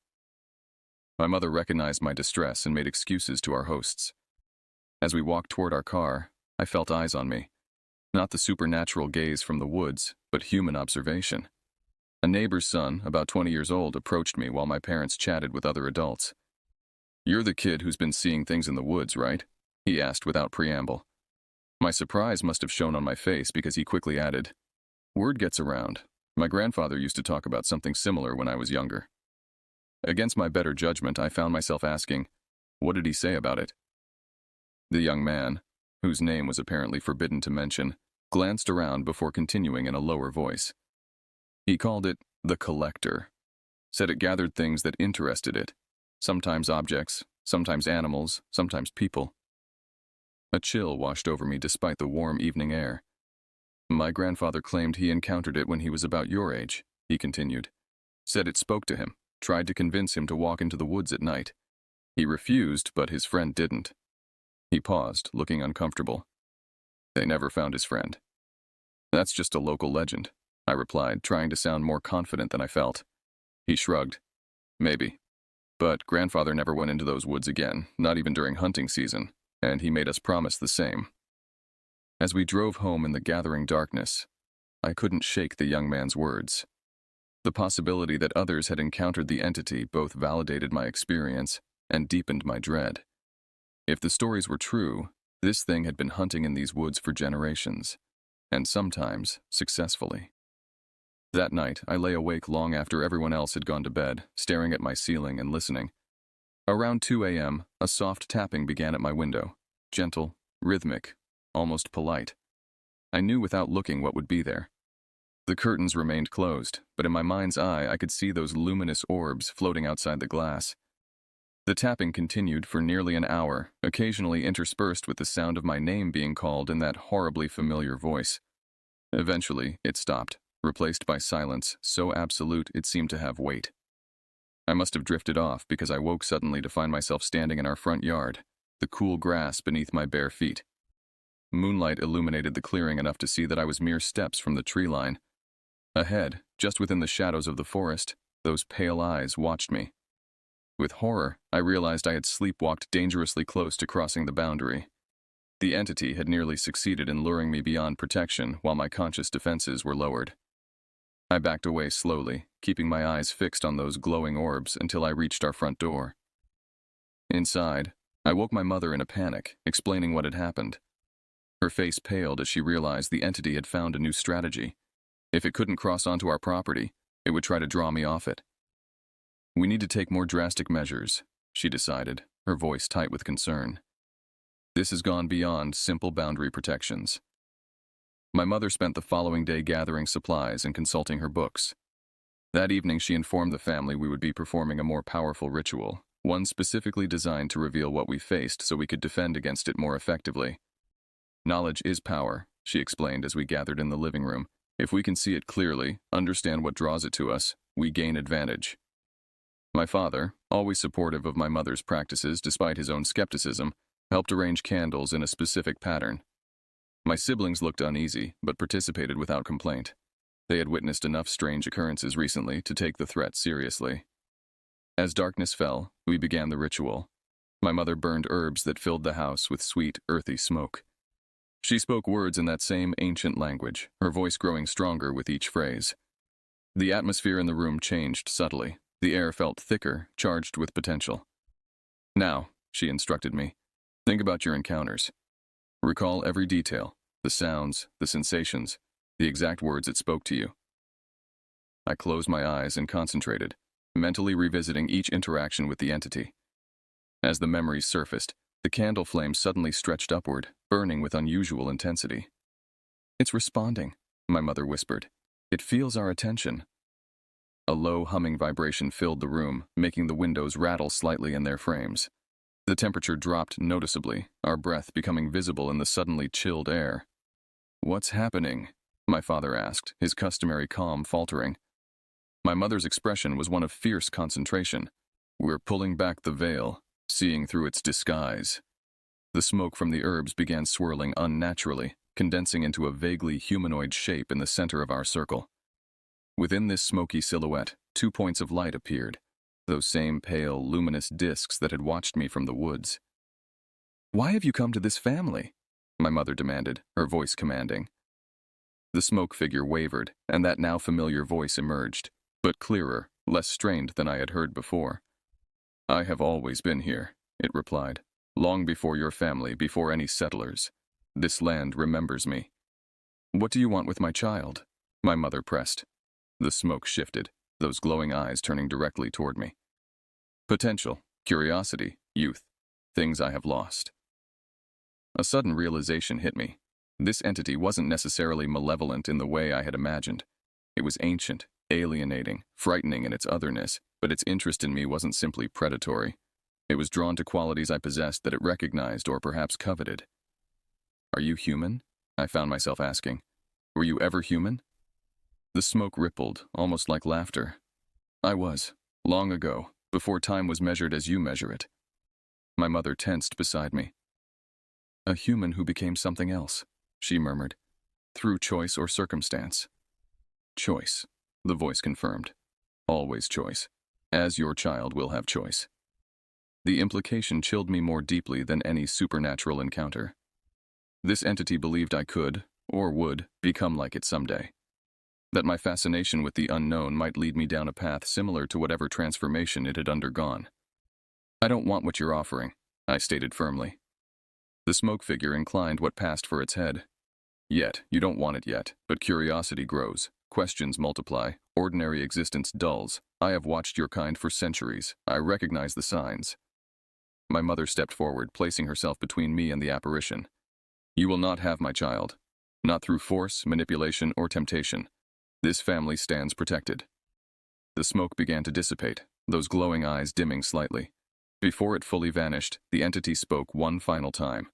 My mother recognized my distress and made excuses to our hosts. As we walked toward our car, I felt eyes on me. Not the supernatural gaze from the woods, but human observation. A neighbor's son, about 20 years old, approached me while my parents chatted with other adults. "You're the kid who's been seeing things in the woods, right?" he asked without preamble. My surprise must have shown on my face because he quickly added, "Word gets around. My grandfather used to talk about something similar when I was younger." Against my better judgment, I found myself asking, "What did he say about it?" The young man, whose name was apparently forbidden to mention, glanced around before continuing in a lower voice. He called it the collector, said it gathered things that interested it, sometimes objects, sometimes animals, sometimes people. A chill washed over me despite the warm evening air. "My grandfather claimed he encountered it when he was about your age," he continued. "Said it spoke to him, tried to convince him to walk into the woods at night. He refused, but his friend didn't." He paused, looking uncomfortable. "They never found his friend." "That's just a local legend," I replied, trying to sound more confident than I felt. He shrugged. "Maybe. But grandfather never went into those woods again, not even during hunting season, and he made us promise the same." As we drove home in the gathering darkness, I couldn't shake the young man's words. The possibility that others had encountered the entity both validated my experience and deepened my dread. If the stories were true, this thing had been hunting in these woods for generations, and sometimes successfully. That night, I lay awake long after everyone else had gone to bed, staring at my ceiling and listening. Around 2 a.m., a soft tapping began at my window, gentle, rhythmic, almost polite. I knew without looking what would be there. The curtains remained closed, but in my mind's eye I could see those luminous orbs floating outside the glass. The tapping continued for nearly an hour, occasionally interspersed with the sound of my name being called in that horribly familiar voice. Eventually, it stopped, replaced by silence so absolute it seemed to have weight. I must have drifted off because I woke suddenly to find myself standing in our front yard, the cool grass beneath my bare feet. Moonlight illuminated the clearing enough to see that I was mere steps from the tree line. Ahead, just within the shadows of the forest, those pale eyes watched me. With horror, I realized I had sleepwalked dangerously close to crossing the boundary. The entity had nearly succeeded in luring me beyond protection while my conscious defenses were lowered. I backed away slowly, keeping my eyes fixed on those glowing orbs until I reached our front door. Inside, I woke my mother in a panic, explaining what had happened. Her face paled as she realized the entity had found a new strategy. If it couldn't cross onto our property, it would try to draw me off it. "We need to take more drastic measures," she decided, her voice tight with concern. "This has gone beyond simple boundary protections." My mother spent the following day gathering supplies and consulting her books. That evening she informed the family we would be performing a more powerful ritual, one specifically designed to reveal what we faced so we could defend against it more effectively. "Knowledge is power," she explained as we gathered in the living room. "If we can see it clearly, understand what draws it to us, we gain advantage." My father, always supportive of my mother's practices despite his own skepticism, helped arrange candles in a specific pattern. My siblings looked uneasy, but participated without complaint. They had witnessed enough strange occurrences recently to take the threat seriously. As darkness fell, we began the ritual. My mother burned herbs that filled the house with sweet, earthy smoke. She spoke words in that same ancient language, her voice growing stronger with each phrase. The atmosphere in the room changed subtly. The air felt thicker, charged with potential. "Now," she instructed me, "think about your encounters. Recall every detail, the sounds, the sensations, the exact words it spoke to you." I closed my eyes and concentrated, mentally revisiting each interaction with the entity. As the memories surfaced, the candle flame suddenly stretched upward, burning with unusual intensity. "It's responding," my mother whispered. "It feels our attention." A low humming vibration filled the room, making the windows rattle slightly in their frames. The temperature dropped noticeably, our breath becoming visible in the suddenly chilled air. "What's happening?" my father asked, his customary calm faltering. My mother's expression was one of fierce concentration. "We're pulling back the veil, seeing through its disguise." The smoke from the herbs began swirling unnaturally, condensing into a vaguely humanoid shape in the center of our circle. Within this smoky silhouette, 2 points of light appeared, those same pale, luminous discs that had watched me from the woods. "Why have you come to this family?" my mother demanded, her voice commanding. The smoke figure wavered, and that now familiar voice emerged, but clearer, less strained than I had heard before. "I have always been here," it replied. "Long before your family, before any settlers. This land remembers me." "What do you want with my child?" my mother pressed. The smoke shifted, those glowing eyes turning directly toward me. "Potential, curiosity, youth, things I have lost." A sudden realization hit me. This entity wasn't necessarily malevolent in the way I had imagined. It was ancient, alienating, frightening in its otherness, but its interest in me wasn't simply predatory. It was drawn to qualities I possessed that it recognized or perhaps coveted. "Are you human?" I found myself asking. "Were you ever human?" The smoke rippled, almost like laughter. "I was, long ago, before time was measured as you measure it." My mother tensed beside me. "A human who became something else," she murmured, "through choice or circumstance." "Choice," the voice confirmed. "Always choice. As your child will have choice." The implication chilled me more deeply than any supernatural encounter. This entity believed I could, or would, become like it someday. That my fascination with the unknown might lead me down a path similar to whatever transformation it had undergone. "I don't want what you're offering," I stated firmly. The smoke figure inclined what passed for its head. "Yet, you don't want it yet, but curiosity grows, questions multiply, ordinary existence dulls. I have watched your kind for centuries. I recognize the signs." My mother stepped forward, placing herself between me and the apparition. "You will not have my child. Not through force, manipulation, or temptation. This family stands protected." The smoke began to dissipate, those glowing eyes dimming slightly. Before it fully vanished, the entity spoke one final time.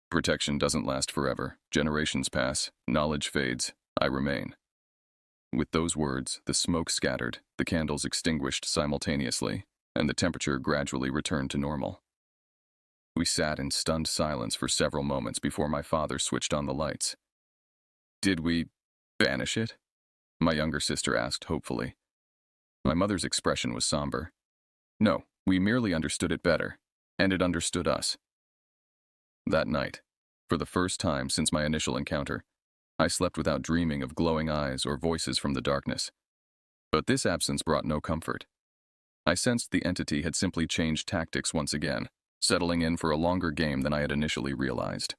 "Protection doesn't last forever. Generations pass, knowledge fades. I remain." With those words, the smoke scattered, the candles extinguished simultaneously, and the temperature gradually returned to normal. We sat in stunned silence for several moments before my father switched on the lights. "Did we banish it?" my younger sister asked hopefully. My mother's expression was somber. "No, we merely understood it better, and it understood us." That night, for the first time since my initial encounter, I slept without dreaming of glowing eyes or voices from the darkness. But this absence brought no comfort. I sensed the entity had simply changed tactics once again, settling in for a longer game than I had initially realized.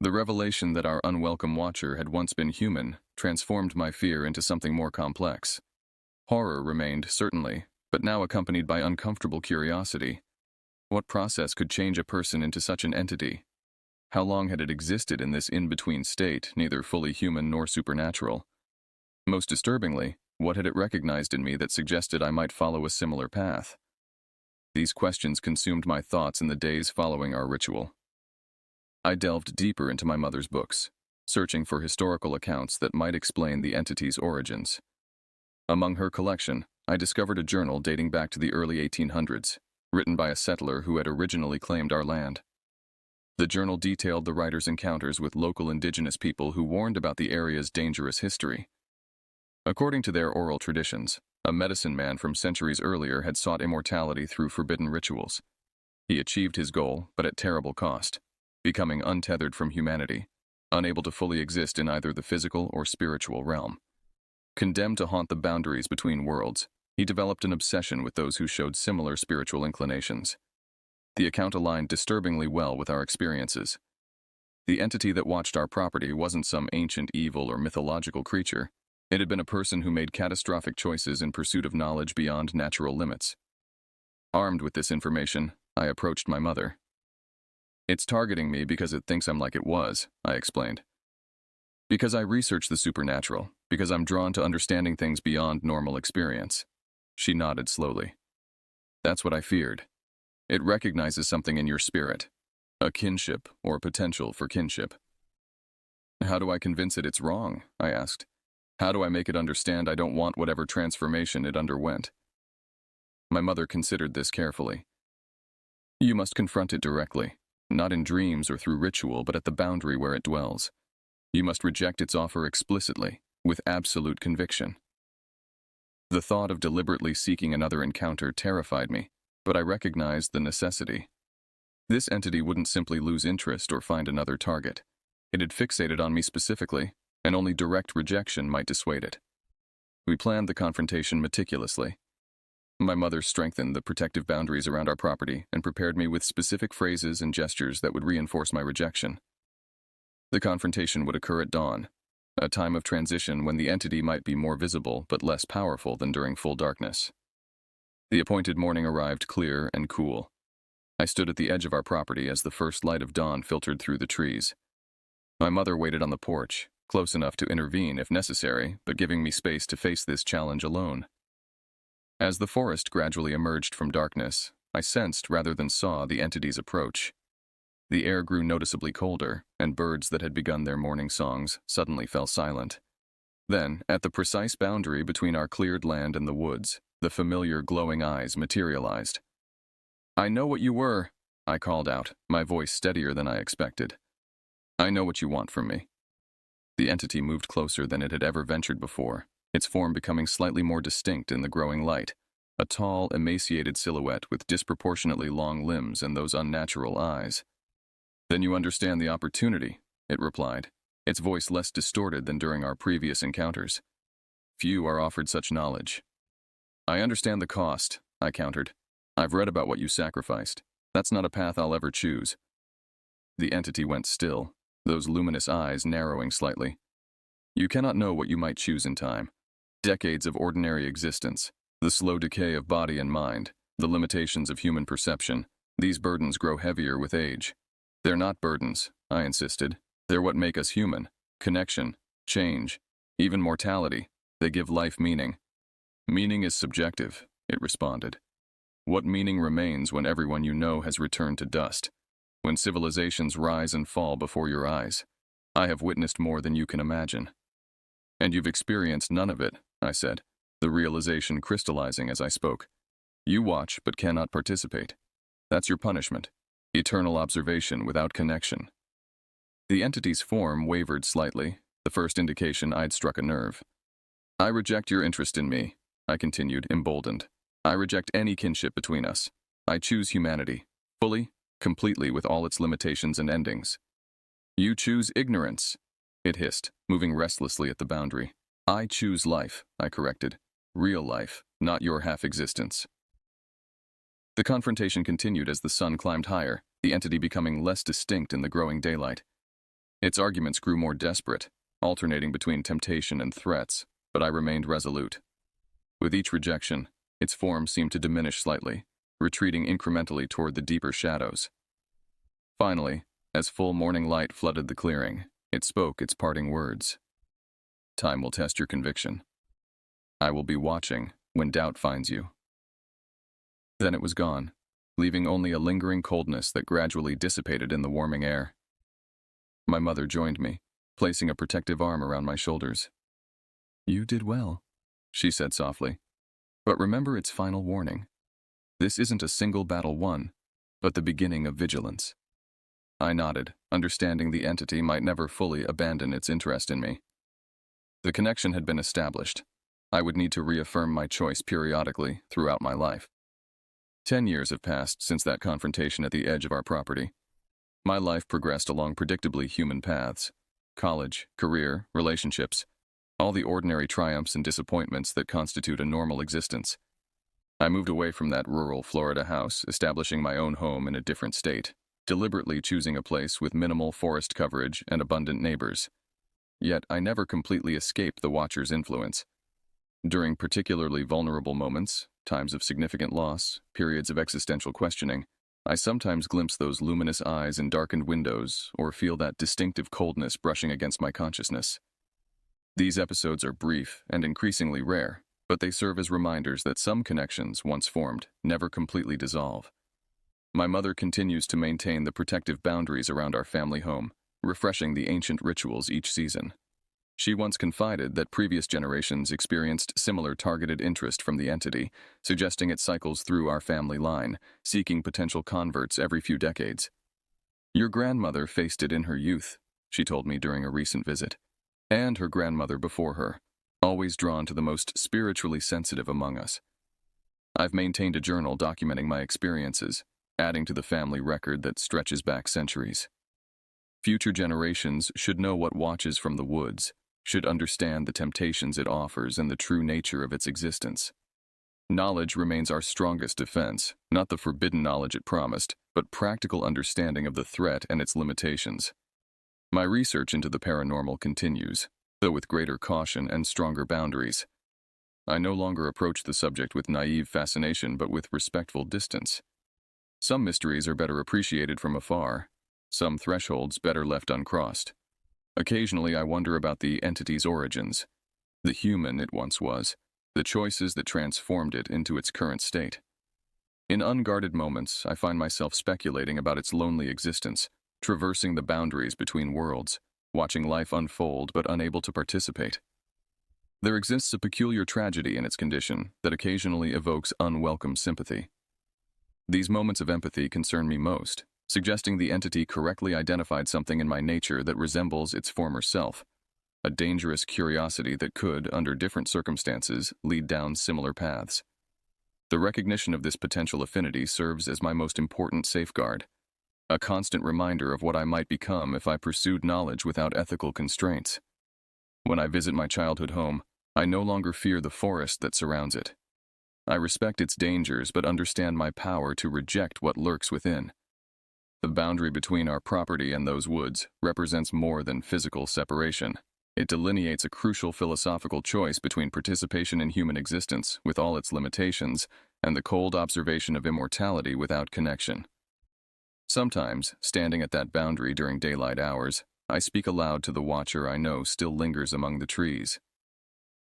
The revelation that our unwelcome watcher had once been human transformed my fear into something more complex. Horror remained, certainly, but now accompanied by uncomfortable curiosity. What process could change a person into such an entity? How long had it existed in this in-between state, neither fully human nor supernatural? Most disturbingly, what had it recognized in me that suggested I might follow a similar path? These questions consumed my thoughts in the days following our ritual. I delved deeper into my mother's books, searching for historical accounts that might explain the entity's origins. Among her collection, I discovered a journal dating back to the early 1800s, written by a settler who had originally claimed our land. The journal detailed the writer's encounters with local indigenous people who warned about the area's dangerous history. According to their oral traditions, a medicine man from centuries earlier had sought immortality through forbidden rituals. He achieved his goal, but at terrible cost, becoming untethered from humanity, unable to fully exist in either the physical or spiritual realm. Condemned to haunt the boundaries between worlds, he developed an obsession with those who showed similar spiritual inclinations. The account aligned disturbingly well with our experiences. The entity that watched our property wasn't some ancient evil or mythological creature. It had been a person who made catastrophic choices in pursuit of knowledge beyond natural limits. Armed with this information, I approached my mother. "It's targeting me because it thinks I'm like it was," I explained. "Because I research the supernatural, because I'm drawn to understanding things beyond normal experience." She nodded slowly. "That's what I feared. It recognizes something in your spirit, a kinship or potential for kinship." How do I convince it it's wrong? I asked. How do I make it understand I don't want whatever transformation it underwent? My mother considered this carefully. You must confront it directly, not in dreams or through ritual, but at the boundary where it dwells. You must reject its offer explicitly, with absolute conviction. The thought of deliberately seeking another encounter terrified me, but I recognized the necessity. This entity wouldn't simply lose interest or find another target. It had fixated on me specifically, and only direct rejection might dissuade it. We planned the confrontation meticulously. My mother strengthened the protective boundaries around our property and prepared me with specific phrases and gestures that would reinforce my rejection. The confrontation would occur at dawn, a time of transition when the entity might be more visible but less powerful than during full darkness. The appointed morning arrived clear and cool. I stood at the edge of our property as the first light of dawn filtered through the trees. My mother waited on the porch, close enough to intervene if necessary, but giving me space to face this challenge alone. As the forest gradually emerged from darkness, I sensed rather than saw the entity's approach. The air grew noticeably colder, and birds that had begun their morning songs suddenly fell silent. Then, at the precise boundary between our cleared land and the woods, the familiar glowing eyes materialized. "I know what you were," I called out, my voice steadier than I expected. "I know what you want from me." The entity moved closer than it had ever ventured before, its form becoming slightly more distinct in the growing light, a tall, emaciated silhouette with disproportionately long limbs and those unnatural eyes. "Then you understand the opportunity," it replied, its voice less distorted than during our previous encounters. "Few are offered such knowledge." "I understand the cost," I countered. "I've read about what you sacrificed. That's not a path I'll ever choose." The entity went still, those luminous eyes narrowing slightly. "You cannot know what you might choose in time. Decades of ordinary existence, the slow decay of body and mind, the limitations of human perception, these burdens grow heavier with age. They're not burdens," I insisted. "They're what make us human. Connection, change, even mortality. They give life meaning." "Meaning is subjective," it responded. "What meaning remains when everyone you know has returned to dust? When civilizations rise and fall before your eyes? I have witnessed more than you can imagine." "And you've experienced none of it," I said, the realization crystallizing as I spoke. "You watch but cannot participate. That's your punishment. Eternal observation without connection." The entity's form wavered slightly, the first indication I'd struck a nerve. "I reject your interest in me," I continued, emboldened. "I reject any kinship between us. I choose humanity, fully, completely, with all its limitations and endings." "You choose ignorance," it hissed, moving restlessly at the boundary. "I choose life," I corrected. "Real life, not your half-existence." The confrontation continued as the sun climbed higher, the entity becoming less distinct in the growing daylight. Its arguments grew more desperate, alternating between temptation and threats, but I remained resolute. With each rejection, its form seemed to diminish slightly, retreating incrementally toward the deeper shadows. Finally, as full morning light flooded the clearing, it spoke its parting words. "Time will test your conviction. I will be watching when doubt finds you." Then it was gone, leaving only a lingering coldness that gradually dissipated in the warming air. My mother joined me, placing a protective arm around my shoulders. "You did well," she said softly. "But remember its final warning. This isn't a single battle won, but the beginning of vigilance." I nodded, understanding the entity might never fully abandon its interest in me. The connection had been established. I would need to reaffirm my choice periodically throughout my life. 10 years have passed since that confrontation at the edge of our property. My life progressed along predictably human paths. College, career, relationships, all the ordinary triumphs and disappointments that constitute a normal existence. I moved away from that rural Florida house, establishing my own home in a different state, deliberately choosing a place with minimal forest coverage and abundant neighbors. Yet I never completely escaped the Watcher's influence. During particularly vulnerable moments, times of significant loss, periods of existential questioning, I sometimes glimpse those luminous eyes in darkened windows or feel that distinctive coldness brushing against my consciousness. These episodes are brief and increasingly rare, but they serve as reminders that some connections, once formed, never completely dissolve. My mother continues to maintain the protective boundaries around our family home, refreshing the ancient rituals each season. She once confided that previous generations experienced similar targeted interest from the entity, suggesting it cycles through our family line, seeking potential converts every few decades. Your grandmother faced it in her youth, she told me during a recent visit, and her grandmother before her, always drawn to the most spiritually sensitive among us. I've maintained a journal documenting my experiences, adding to the family record that stretches back centuries. Future generations should know what watches from the woods, should understand the temptations it offers and the true nature of its existence. Knowledge remains our strongest defense, not the forbidden knowledge it promised, but practical understanding of the threat and its limitations. My research into the paranormal continues, though with greater caution and stronger boundaries. I no longer approach the subject with naive fascination, but with respectful distance. Some mysteries are better appreciated from afar, some thresholds better left uncrossed. Occasionally I wonder about the entity's origins, the human it once was, the choices that transformed it into its current state. In unguarded moments, I find myself speculating about its lonely existence, traversing the boundaries between worlds, watching life unfold but unable to participate. There exists a peculiar tragedy in its condition that occasionally evokes unwelcome sympathy. These moments of empathy concern me most, suggesting the entity correctly identified something in my nature that resembles its former self, a dangerous curiosity that could, under different circumstances, lead down similar paths. The recognition of this potential affinity serves as my most important safeguard, a constant reminder of what I might become if I pursued knowledge without ethical constraints. When I visit my childhood home, I no longer fear the forest that surrounds it. I respect its dangers but understand my power to reject what lurks within. The boundary between our property and those woods represents more than physical separation. It delineates a crucial philosophical choice between participation in human existence, with all its limitations, and the cold observation of immortality without connection. Sometimes, standing at that boundary during daylight hours, I speak aloud to the watcher I know still lingers among the trees.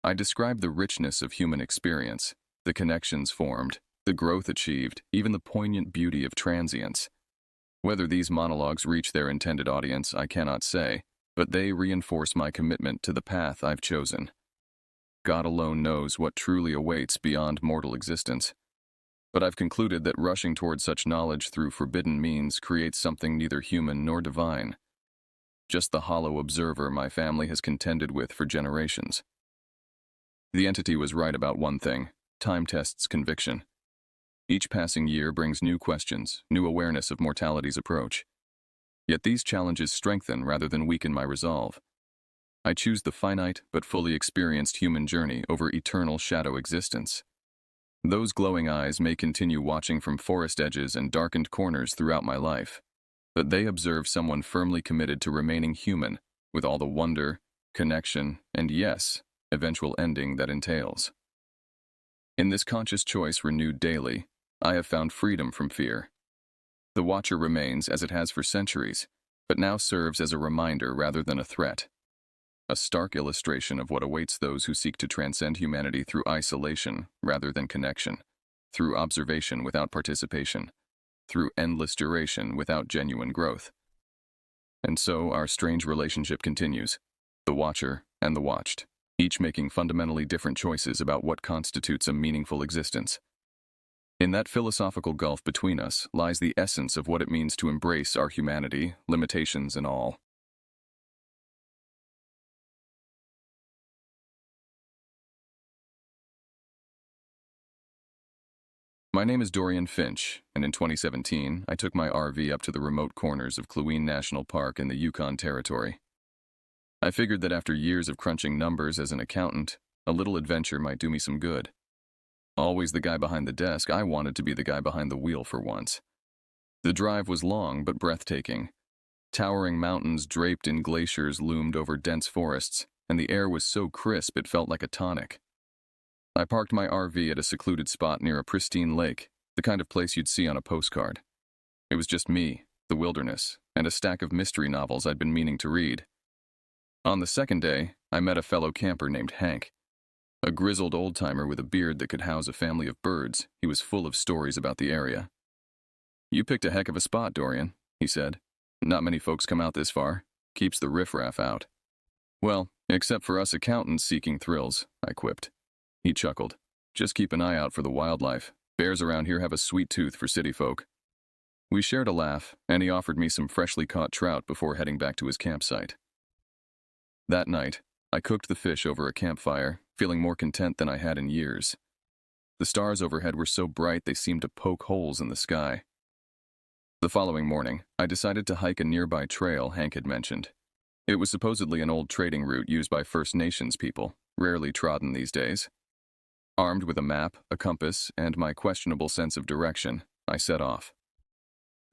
I describe the richness of human experience, the connections formed, the growth achieved, even the poignant beauty of transience. Whether these monologues reach their intended audience, I cannot say, but they reinforce my commitment to the path I've chosen. God alone knows what truly awaits beyond mortal existence. But I've concluded that rushing toward such knowledge through forbidden means creates something neither human nor divine. Just the hollow observer my family has contended with for generations. The entity was right about one thing: time tests conviction. Each passing year brings new questions, new awareness of mortality's approach. Yet these challenges strengthen rather than weaken my resolve. I choose the finite but fully experienced human journey over eternal shadow existence. Those glowing eyes may continue watching from forest edges and darkened corners throughout my life, but they observe someone firmly committed to remaining human, with all the wonder, connection, and yes, eventual ending that entails. In this conscious choice renewed daily, I have found freedom from fear. The Watcher remains as it has for centuries, but now serves as a reminder rather than a threat. A stark illustration of what awaits those who seek to transcend humanity through isolation rather than connection, through observation without participation, through endless duration without genuine growth. And so our strange relationship continues, the Watcher and the Watched, each making fundamentally different choices about what constitutes a meaningful existence. In that philosophical gulf between us lies the essence of what it means to embrace our humanity, limitations and all. My name is Dorian Finch, and in 2017, I took my RV up to the remote corners of Kluane National Park in the Yukon Territory. I figured that after years of crunching numbers as an accountant, a little adventure might do me some good. Always the guy behind the desk, I wanted to be the guy behind the wheel for once. The drive was long but breathtaking. Towering mountains draped in glaciers loomed over dense forests, and the air was so crisp it felt like a tonic. I parked my RV at a secluded spot near a pristine lake, the kind of place you'd see on a postcard. It was just me, the wilderness, and a stack of mystery novels I'd been meaning to read. On the second day, I met a fellow camper named Hank. A grizzled old-timer with a beard that could house a family of birds, he was full of stories about the area. "You picked a heck of a spot, Dorian," he said. "Not many folks come out this far. Keeps the riffraff out. Well, except for us accountants seeking thrills, I quipped. He chuckled. Just keep an eye out for the wildlife. Bears around here have a sweet tooth for city folk. We shared a laugh, and he offered me some freshly caught trout before heading back to his campsite. That night, I cooked the fish over a campfire, feeling more content than I had in years. The stars overhead were so bright they seemed to poke holes in the sky. The following morning, I decided to hike a nearby trail Hank had mentioned. It was supposedly an old trading route used by First Nations people, rarely trodden these days. Armed with a map, a compass, and my questionable sense of direction, I set off.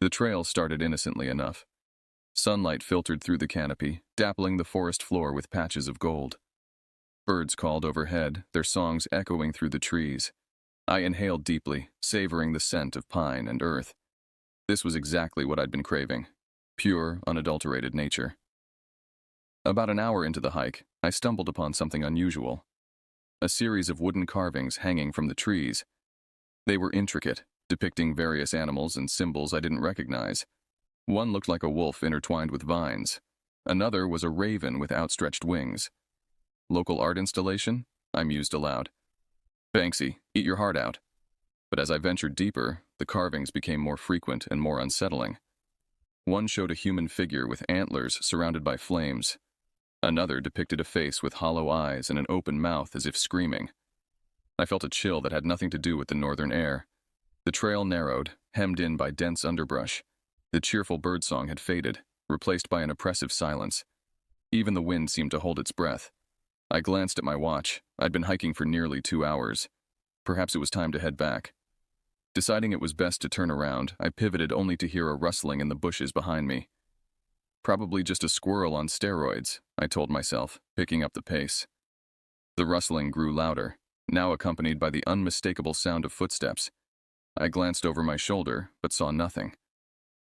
The trail started innocently enough. Sunlight filtered through the canopy, dappling the forest floor with patches of gold. Birds called overhead, their songs echoing through the trees. I inhaled deeply, savoring the scent of pine and earth. This was exactly what I'd been craving. Pure, unadulterated nature. About an hour into the hike, I stumbled upon something unusual. A series of wooden carvings hanging from the trees. They were intricate, depicting various animals and symbols I didn't recognize. One looked like a wolf intertwined with vines. Another was a raven with outstretched wings. Local art installation? I mused aloud. Banksy, eat your heart out. But as I ventured deeper, the carvings became more frequent and more unsettling. One showed a human figure with antlers surrounded by flames. Another depicted a face with hollow eyes and an open mouth as if screaming. I felt a chill that had nothing to do with the northern air. The trail narrowed, hemmed in by dense underbrush. The cheerful birdsong had faded, replaced by an oppressive silence. Even the wind seemed to hold its breath. I glanced at my watch. I'd been hiking for nearly 2 hours. Perhaps it was time to head back. Deciding it was best to turn around, I pivoted only to hear a rustling in the bushes behind me. Probably just a squirrel on steroids, I told myself, picking up the pace. The rustling grew louder, now accompanied by the unmistakable sound of footsteps. I glanced over my shoulder, but saw nothing.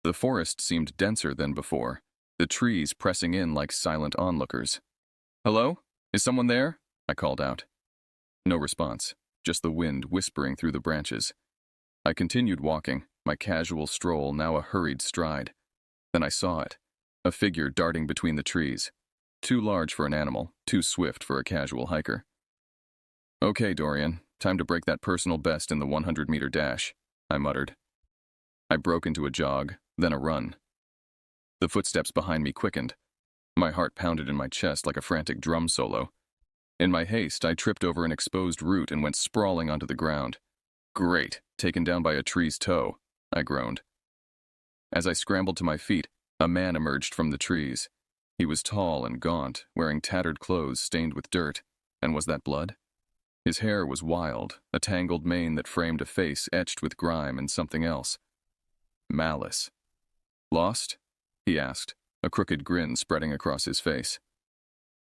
The forest seemed denser than before, the trees pressing in like silent onlookers. "Hello? Is someone there?" I called out. No response, just the wind whispering through the branches. I continued walking, my casual stroll now a hurried stride. Then I saw it, a figure darting between the trees. Too large for an animal, too swift for a casual hiker. "Okay, Dorian, time to break that personal best in the 100-meter dash," I muttered. I broke into a jog, then a run. The footsteps behind me quickened. My heart pounded in my chest like a frantic drum solo. In my haste, I tripped over an exposed root and went sprawling onto the ground. "Great, taken down by a tree's toe," I groaned. As I scrambled to my feet, a man emerged from the trees. He was tall and gaunt, wearing tattered clothes stained with dirt. And was that blood? His hair was wild, a tangled mane that framed a face etched with grime and something else. Malice. "Lost?" he asked, a crooked grin spreading across his face.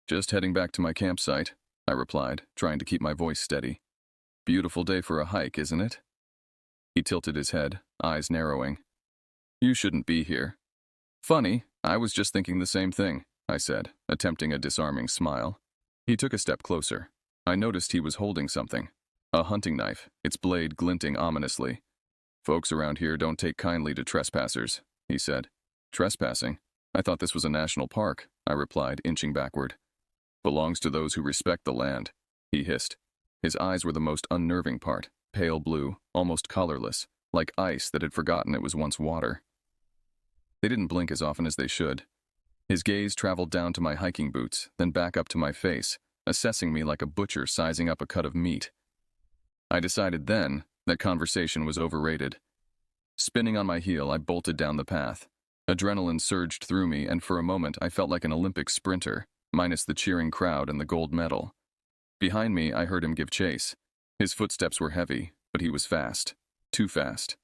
"Just heading back to my campsite," I replied, trying to keep my voice steady. "Beautiful day for a hike, isn't it?" He tilted his head, eyes narrowing. "You shouldn't be here." "Funny, I was just thinking the same thing," I said, attempting a disarming smile. He took a step closer. I noticed he was holding something. A hunting knife, its blade glinting ominously. "Folks around here don't take kindly to trespassers," he said. "Trespassing? I thought this was a national park," I replied, inching backward. "Belongs to those who respect the land," he hissed. His eyes were the most unnerving part, pale blue, almost colorless, like ice that had forgotten it was once water. They didn't blink as often as they should. His gaze traveled down to my hiking boots, then back up to my face, assessing me like a butcher sizing up a cut of meat. I decided then that conversation was overrated. Spinning on my heel, I bolted down the path. Adrenaline surged through me, and for a moment I felt like an Olympic sprinter, minus the cheering crowd and the gold medal. Behind me, I heard him give chase. His footsteps were heavy, but he was fast. Too fast.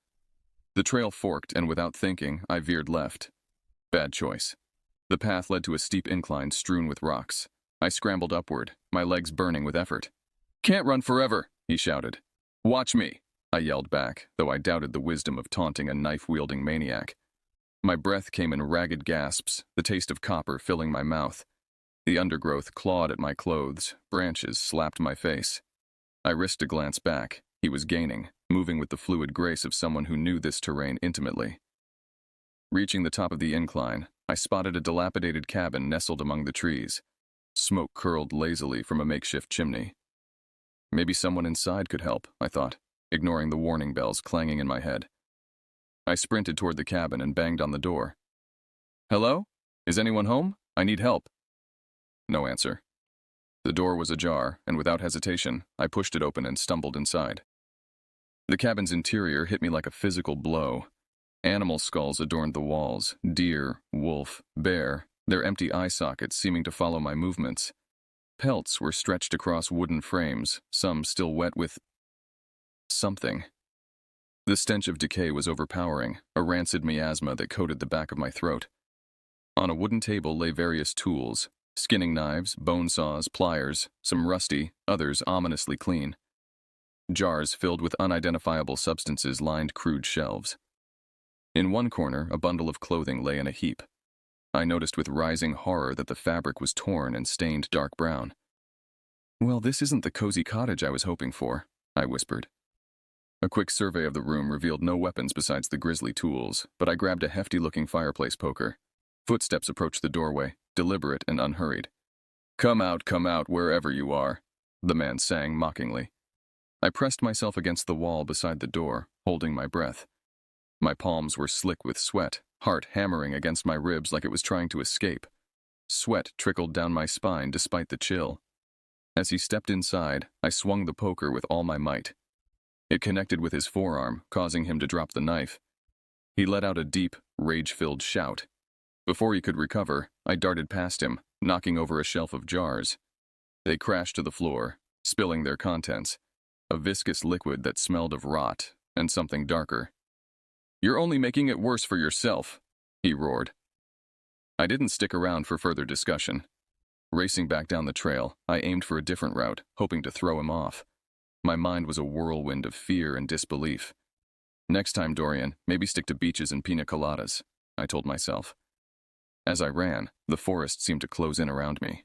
The trail forked, and without thinking, I veered left. Bad choice. The path led to a steep incline strewn with rocks. I scrambled upward, my legs burning with effort. "Can't run forever," he shouted. "Watch me," I yelled back, though I doubted the wisdom of taunting a knife-wielding maniac. My breath came in ragged gasps, the taste of copper filling my mouth. The undergrowth clawed at my clothes, branches slapped my face. I risked a glance back. He was gaining, moving with the fluid grace of someone who knew this terrain intimately. Reaching the top of the incline, I spotted a dilapidated cabin nestled among the trees. Smoke curled lazily from a makeshift chimney. Maybe someone inside could help, I thought, ignoring the warning bells clanging in my head. I sprinted toward the cabin and banged on the door. "Hello? Is anyone home? I need help." No answer. The door was ajar, and without hesitation, I pushed it open and stumbled inside. The cabin's interior hit me like a physical blow. Animal skulls adorned the walls, deer, wolf, bear, their empty eye sockets seeming to follow my movements. Pelts were stretched across wooden frames, some still wet with something. The stench of decay was overpowering, a rancid miasma that coated the back of my throat. On a wooden table lay various tools, skinning knives, bone saws, pliers, some rusty, others ominously clean. Jars filled with unidentifiable substances lined crude shelves. In one corner, a bundle of clothing lay in a heap. I noticed with rising horror that the fabric was torn and stained dark brown. "Well, this isn't the cozy cottage I was hoping for," I whispered. A quick survey of the room revealed no weapons besides the grisly tools, but I grabbed a hefty-looking fireplace poker. Footsteps approached the doorway, deliberate and unhurried. Come out, wherever you are," the man sang mockingly. I pressed myself against the wall beside the door, holding my breath. My palms were slick with sweat, heart hammering against my ribs like it was trying to escape. Sweat trickled down my spine despite the chill. As he stepped inside, I swung the poker with all my might. It connected with his forearm, causing him to drop the knife. He let out a deep, rage-filled shout. Before he could recover, I darted past him, knocking over a shelf of jars. They crashed to the floor, spilling their contents, a viscous liquid that smelled of rot and something darker. "You're only making it worse for yourself," he roared. I didn't stick around for further discussion. Racing back down the trail, I aimed for a different route, hoping to throw him off. My mind was a whirlwind of fear and disbelief. "Next time, Dorian, maybe stick to beaches and pina coladas," I told myself. As I ran, the forest seemed to close in around me.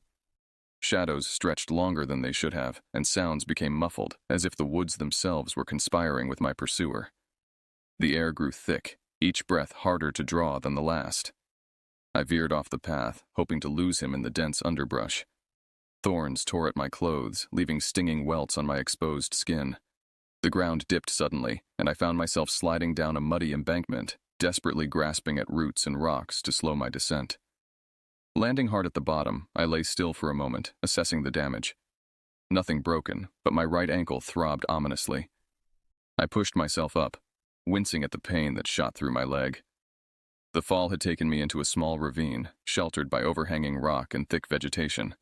Shadows stretched longer than they should have, and sounds became muffled, as if the woods themselves were conspiring with my pursuer. The air grew thick, each breath harder to draw than the last. I veered off the path, hoping to lose him in the dense underbrush. Thorns tore at my clothes, leaving stinging welts on my exposed skin. The ground dipped suddenly, and I found myself sliding down a muddy embankment, desperately grasping at roots and rocks to slow my descent. Landing hard at the bottom, I lay still for a moment, assessing the damage. Nothing broken, but my right ankle throbbed ominously. I pushed myself up, wincing at the pain that shot through my leg. The fall had taken me into a small ravine, sheltered by overhanging rock and thick vegetation.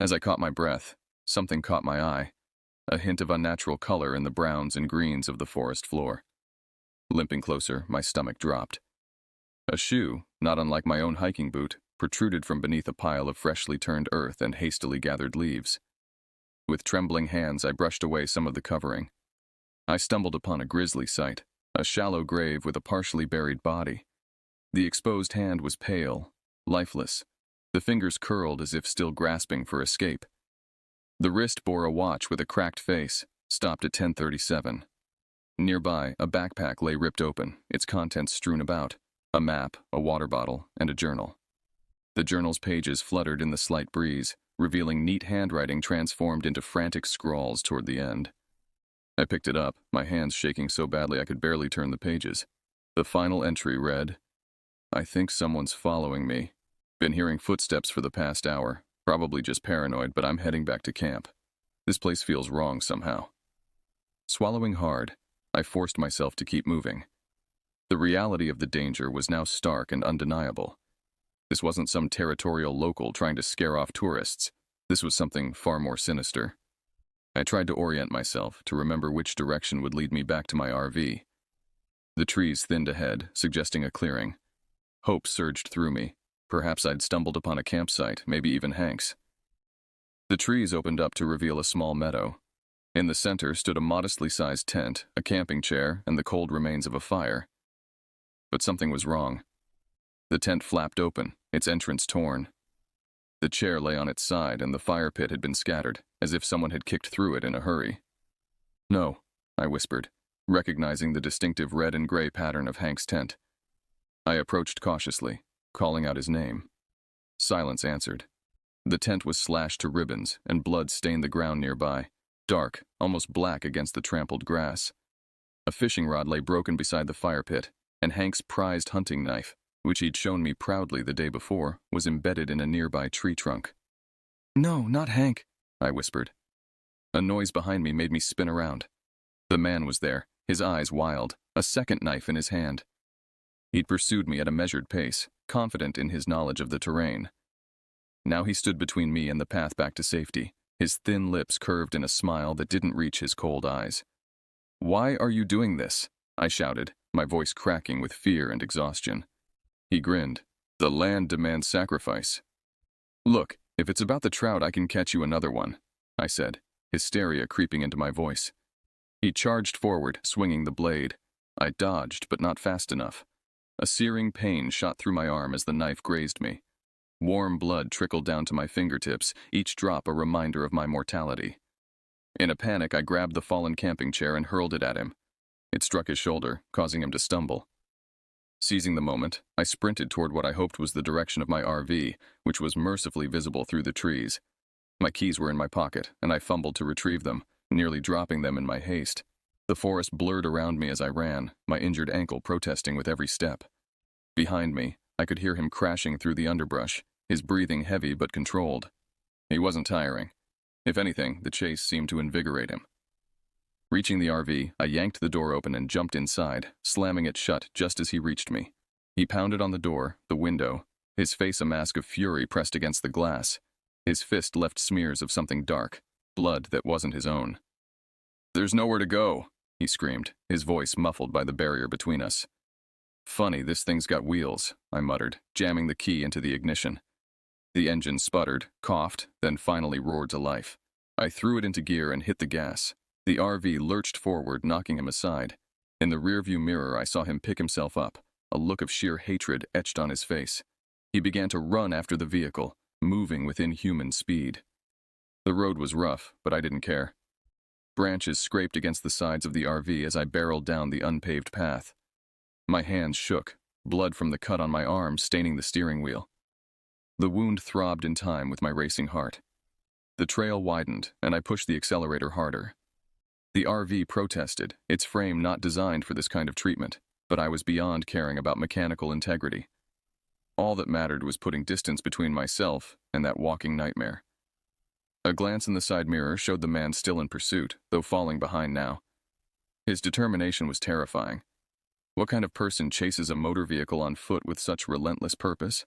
As I caught my breath, something caught my eye, a hint of unnatural color in the browns and greens of the forest floor. Limping closer, my stomach dropped. A shoe, not unlike my own hiking boot, protruded from beneath a pile of freshly turned earth and hastily gathered leaves. With trembling hands, I brushed away some of the covering. I stumbled upon a grisly sight, a shallow grave with a partially buried body. The exposed hand was pale, lifeless, the fingers curled as if still grasping for escape. The wrist bore a watch with a cracked face, stopped at 10:37. Nearby, a backpack lay ripped open, its contents strewn about, a map, a water bottle, and a journal. The journal's pages fluttered in the slight breeze, revealing neat handwriting transformed into frantic scrawls toward the end. I picked it up, my hands shaking so badly I could barely turn the pages. The final entry read, "I think someone's following me. Been hearing footsteps for the past hour. Probably just paranoid, but I'm heading back to camp. This place feels wrong somehow." Swallowing hard, I forced myself to keep moving. The reality of the danger was now stark and undeniable. This wasn't some territorial local trying to scare off tourists. This was something far more sinister. I tried to orient myself, to remember which direction would lead me back to my RV. The trees thinned ahead, suggesting a clearing. Hope surged through me. Perhaps I'd stumbled upon a campsite, maybe even Hank's. The trees opened up to reveal a small meadow. In the center stood a modestly sized tent, a camping chair, and the cold remains of a fire. But something was wrong. The tent flapped open, its entrance torn. The chair lay on its side, and the fire pit had been scattered, as if someone had kicked through it in a hurry. "No," I whispered, recognizing the distinctive red and gray pattern of Hank's tent. I approached cautiously, calling out his name. Silence answered. The tent was slashed to ribbons, and blood stained the ground nearby, dark, almost black against the trampled grass. A fishing rod lay broken beside the fire pit, and Hank's prized hunting knife, which he'd shown me proudly the day before, was embedded in a nearby tree trunk. "No, not Hank," I whispered. A noise behind me made me spin around. The man was there, his eyes wild, a second knife in his hand. He'd pursued me at a measured pace, confident in his knowledge of the terrain. Now he stood between me and the path back to safety, his thin lips curved in a smile that didn't reach his cold eyes. "Why are you doing this?" I shouted, my voice cracking with fear and exhaustion. He grinned. "The land demands sacrifice." "Look, if it's about the trout, I can catch you another one," I said, hysteria creeping into my voice. He charged forward, swinging the blade. I dodged, but not fast enough. A searing pain shot through my arm as the knife grazed me. Warm blood trickled down to my fingertips, each drop a reminder of my mortality. In a panic, I grabbed the fallen camping chair and hurled it at him. It struck his shoulder, causing him to stumble. Seizing the moment, I sprinted toward what I hoped was the direction of my RV, which was mercifully visible through the trees. My keys were in my pocket, and I fumbled to retrieve them, nearly dropping them in my haste. The forest blurred around me as I ran, my injured ankle protesting with every step. Behind me, I could hear him crashing through the underbrush, his breathing heavy but controlled. He wasn't tiring. If anything, the chase seemed to invigorate him. Reaching the RV, I yanked the door open and jumped inside, slamming it shut just as he reached me. He pounded on the door, the window, his face a mask of fury pressed against the glass. His fist left smears of something dark, blood that wasn't his own. "There's nowhere to go," he screamed, his voice muffled by the barrier between us. "Funny, this thing's got wheels," I muttered, jamming the key into the ignition. The engine sputtered, coughed, then finally roared to life. I threw it into gear and hit the gas. The RV lurched forward, knocking him aside. In the rearview mirror, I saw him pick himself up, a look of sheer hatred etched on his face. He began to run after the vehicle, moving with inhuman speed. The road was rough, but I didn't care. Branches scraped against the sides of the RV as I barreled down the unpaved path. My hands shook, blood from the cut on my arm staining the steering wheel. The wound throbbed in time with my racing heart. The trail widened, and I pushed the accelerator harder. The RV protested, its frame not designed for this kind of treatment, but I was beyond caring about mechanical integrity. All that mattered was putting distance between myself and that walking nightmare. A glance in the side mirror showed the man still in pursuit, though falling behind now. His determination was terrifying. What kind of person chases a motor vehicle on foot with such relentless purpose?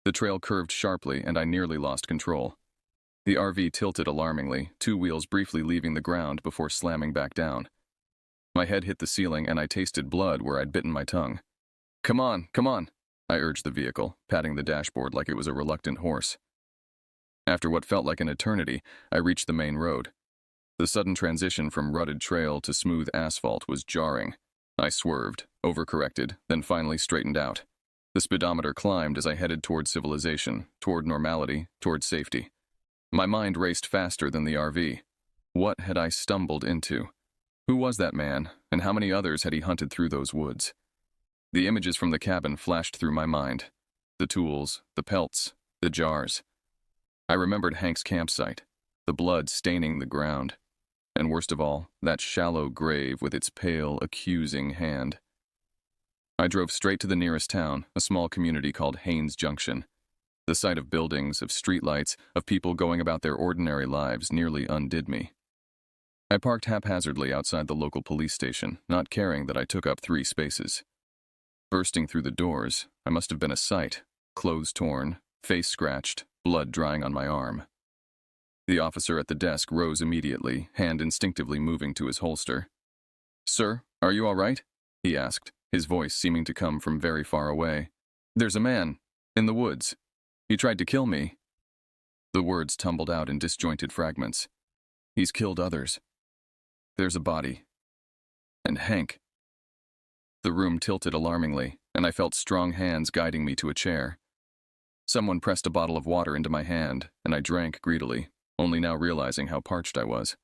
The trail curved sharply, and I nearly lost control. The RV tilted alarmingly, two wheels briefly leaving the ground before slamming back down. My head hit the ceiling, and I tasted blood where I'd bitten my tongue. Come on, I urged the vehicle, patting the dashboard like it was a reluctant horse. After what felt like an eternity, I reached the main road. The sudden transition from rutted trail to smooth asphalt was jarring. I swerved, overcorrected, then finally straightened out. The speedometer climbed as I headed toward civilization, toward normality, toward safety. My mind raced faster than the RV. What had I stumbled into? Who was that man, and how many others had he hunted through those woods? The images from the cabin flashed through my mind. The tools, the pelts, the jars. I remembered Hank's campsite, the blood staining the ground, and worst of all, that shallow grave with its pale, accusing hand. I drove straight to the nearest town, a small community called Haines Junction. The sight of buildings, of streetlights, of people going about their ordinary lives nearly undid me. I parked haphazardly outside the local police station, not caring that I took up 3 spaces. Bursting through the doors, I must have been a sight, clothes torn, face scratched, blood drying on my arm. The officer at the desk rose immediately, hand instinctively moving to his holster. "Sir, are you all right?" he asked, his voice seeming to come from very far away. "There's a man, in the woods. He tried to kill me." The words tumbled out in disjointed fragments. "He's killed others. There's a body. And Hank." The room tilted alarmingly, and I felt strong hands guiding me to a chair. Someone pressed a bottle of water into my hand, and I drank greedily, only now realizing how parched I was.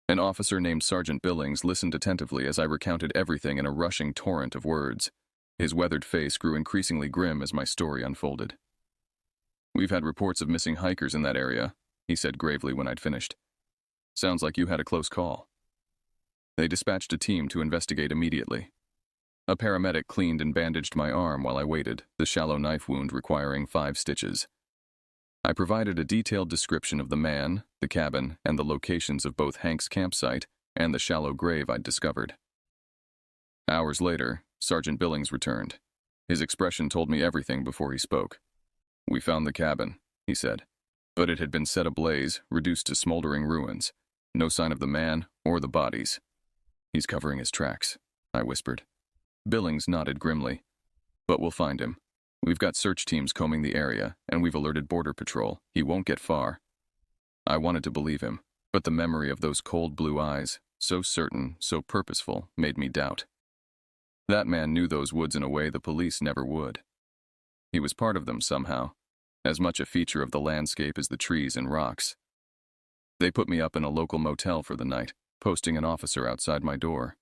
An officer named Sergeant Billings listened attentively as I recounted everything in a rushing torrent of words. His weathered face grew increasingly grim as my story unfolded. "We've had reports of missing hikers in that area," he said gravely when I'd finished. "Sounds like you had a close call." They dispatched a team to investigate immediately. A paramedic cleaned and bandaged my arm while I waited, the shallow knife wound requiring 5 stitches. I provided a detailed description of the man, the cabin, and the locations of both Hank's campsite and the shallow grave I'd discovered. Hours later, Sergeant Billings returned. His expression told me everything before he spoke. "We found the cabin," he said, "but it had been set ablaze, reduced to smoldering ruins. No sign of the man or the bodies." "He's covering his tracks," I whispered. Billings nodded grimly. "But we'll find him. We've got search teams combing the area, and we've alerted Border Patrol. He won't get far." I wanted to believe him, but the memory of those cold blue eyes, so certain, so purposeful, made me doubt. That man knew those woods in a way the police never would. He was part of them somehow, as much a feature of the landscape as the trees and rocks. They put me up in a local motel for the night, posting an officer outside my door.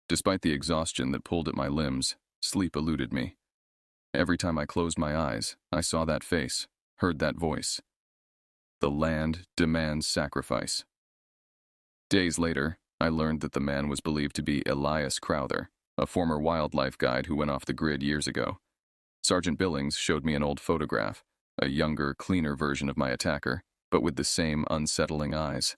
Despite the exhaustion that pulled at my limbs, sleep eluded me. Every time I closed my eyes, I saw that face, heard that voice. The land demands sacrifice. Days later, I learned that the man was believed to be Elias Crowther, a former wildlife guide who went off the grid years ago. Sergeant Billings showed me an old photograph, a younger, cleaner version of my attacker, but with the same unsettling eyes.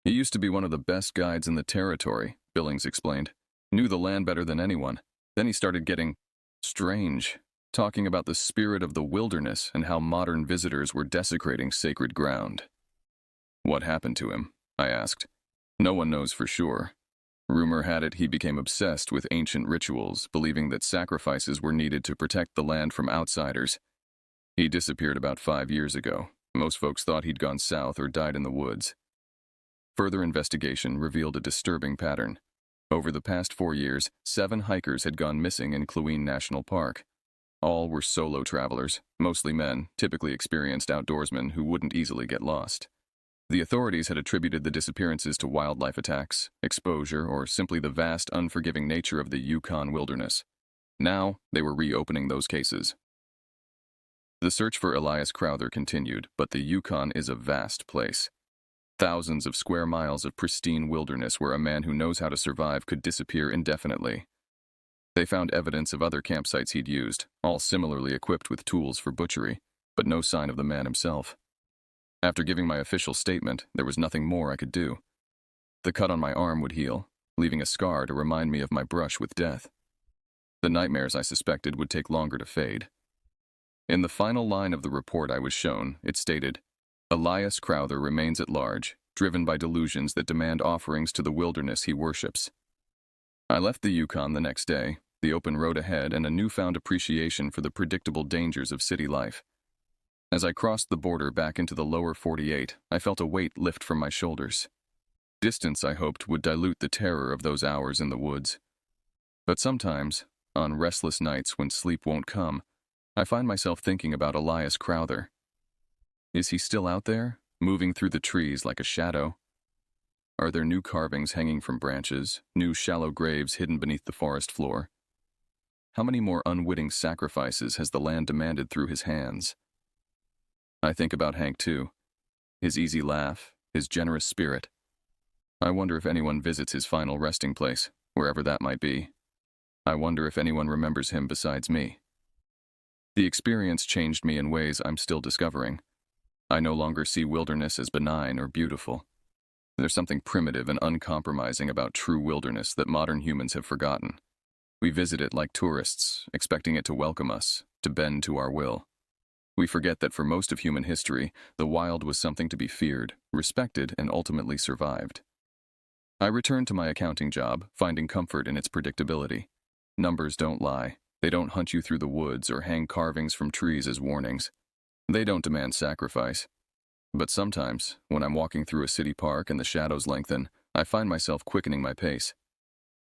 "He used to be one of the best guides in the territory," Billings explained. "Knew the land better than anyone. Then he started getting strange, talking about the spirit of the wilderness and how modern visitors were desecrating sacred ground." "What happened to him?" I asked. "No one knows for sure. Rumor had it he became obsessed with ancient rituals, believing that sacrifices were needed to protect the land from outsiders. He disappeared about 5 years ago. Most folks thought he'd gone south or died in the woods." Further investigation revealed a disturbing pattern. Over the past 4 years, 7 hikers had gone missing in Kluane National Park. All were solo travelers, mostly men, typically experienced outdoorsmen who wouldn't easily get lost. The authorities had attributed the disappearances to wildlife attacks, exposure, or simply the vast, unforgiving nature of the Yukon wilderness. Now, they were reopening those cases. The search for Elias Crowther continued, but the Yukon is a vast place. Thousands of square miles of pristine wilderness where a man who knows how to survive could disappear indefinitely. They found evidence of other campsites he'd used, all similarly equipped with tools for butchery, but no sign of the man himself. After giving my official statement, there was nothing more I could do. The cut on my arm would heal, leaving a scar to remind me of my brush with death. The nightmares I suspected would take longer to fade. In the final line of the report I was shown, it stated, "Elias Crowther remains at large, driven by delusions that demand offerings to the wilderness he worships." I left the Yukon the next day, the open road ahead, and a newfound appreciation for the predictable dangers of city life. As I crossed the border back into the lower 48, I felt a weight lift from my shoulders. Distance, I hoped, would dilute the terror of those hours in the woods. But sometimes, on restless nights when sleep won't come, I find myself thinking about Elias Crowther. Is he still out there, moving through the trees like a shadow? Are there new carvings hanging from branches, new shallow graves hidden beneath the forest floor? How many more unwitting sacrifices has the land demanded through his hands? I think about Hank too. His easy laugh, his generous spirit. I wonder if anyone visits his final resting place, wherever that might be. I wonder if anyone remembers him besides me. The experience changed me in ways I'm still discovering. I no longer see wilderness as benign or beautiful. There's something primitive and uncompromising about true wilderness that modern humans have forgotten. We visit it like tourists, expecting it to welcome us, to bend to our will. We forget that for most of human history, the wild was something to be feared, respected, and ultimately survived. I returned to my accounting job, finding comfort in its predictability. Numbers don't lie. They don't hunt you through the woods or hang carvings from trees as warnings. They don't demand sacrifice. But sometimes, when I'm walking through a city park and the shadows lengthen, I find myself quickening my pace.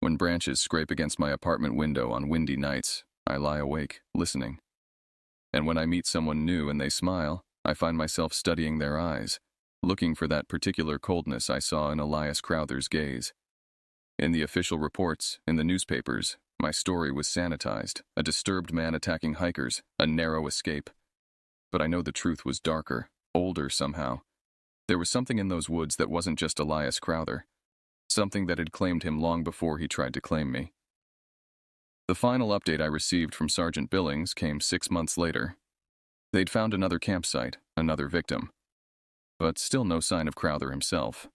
When branches scrape against my apartment window on windy nights, I lie awake, listening. And when I meet someone new and they smile, I find myself studying their eyes, looking for that particular coldness I saw in Elias Crowther's gaze. In the official reports, in the newspapers, My story was sanitized, a disturbed man attacking hikers, a narrow escape. But I know the truth was darker, older somehow. There was something in those woods that wasn't just Elias Crowther, something that had claimed him long before he tried to claim me. The final update I received from Sergeant Billings came 6 months later. They'd found another campsite, another victim, but still no sign of Crowther himself.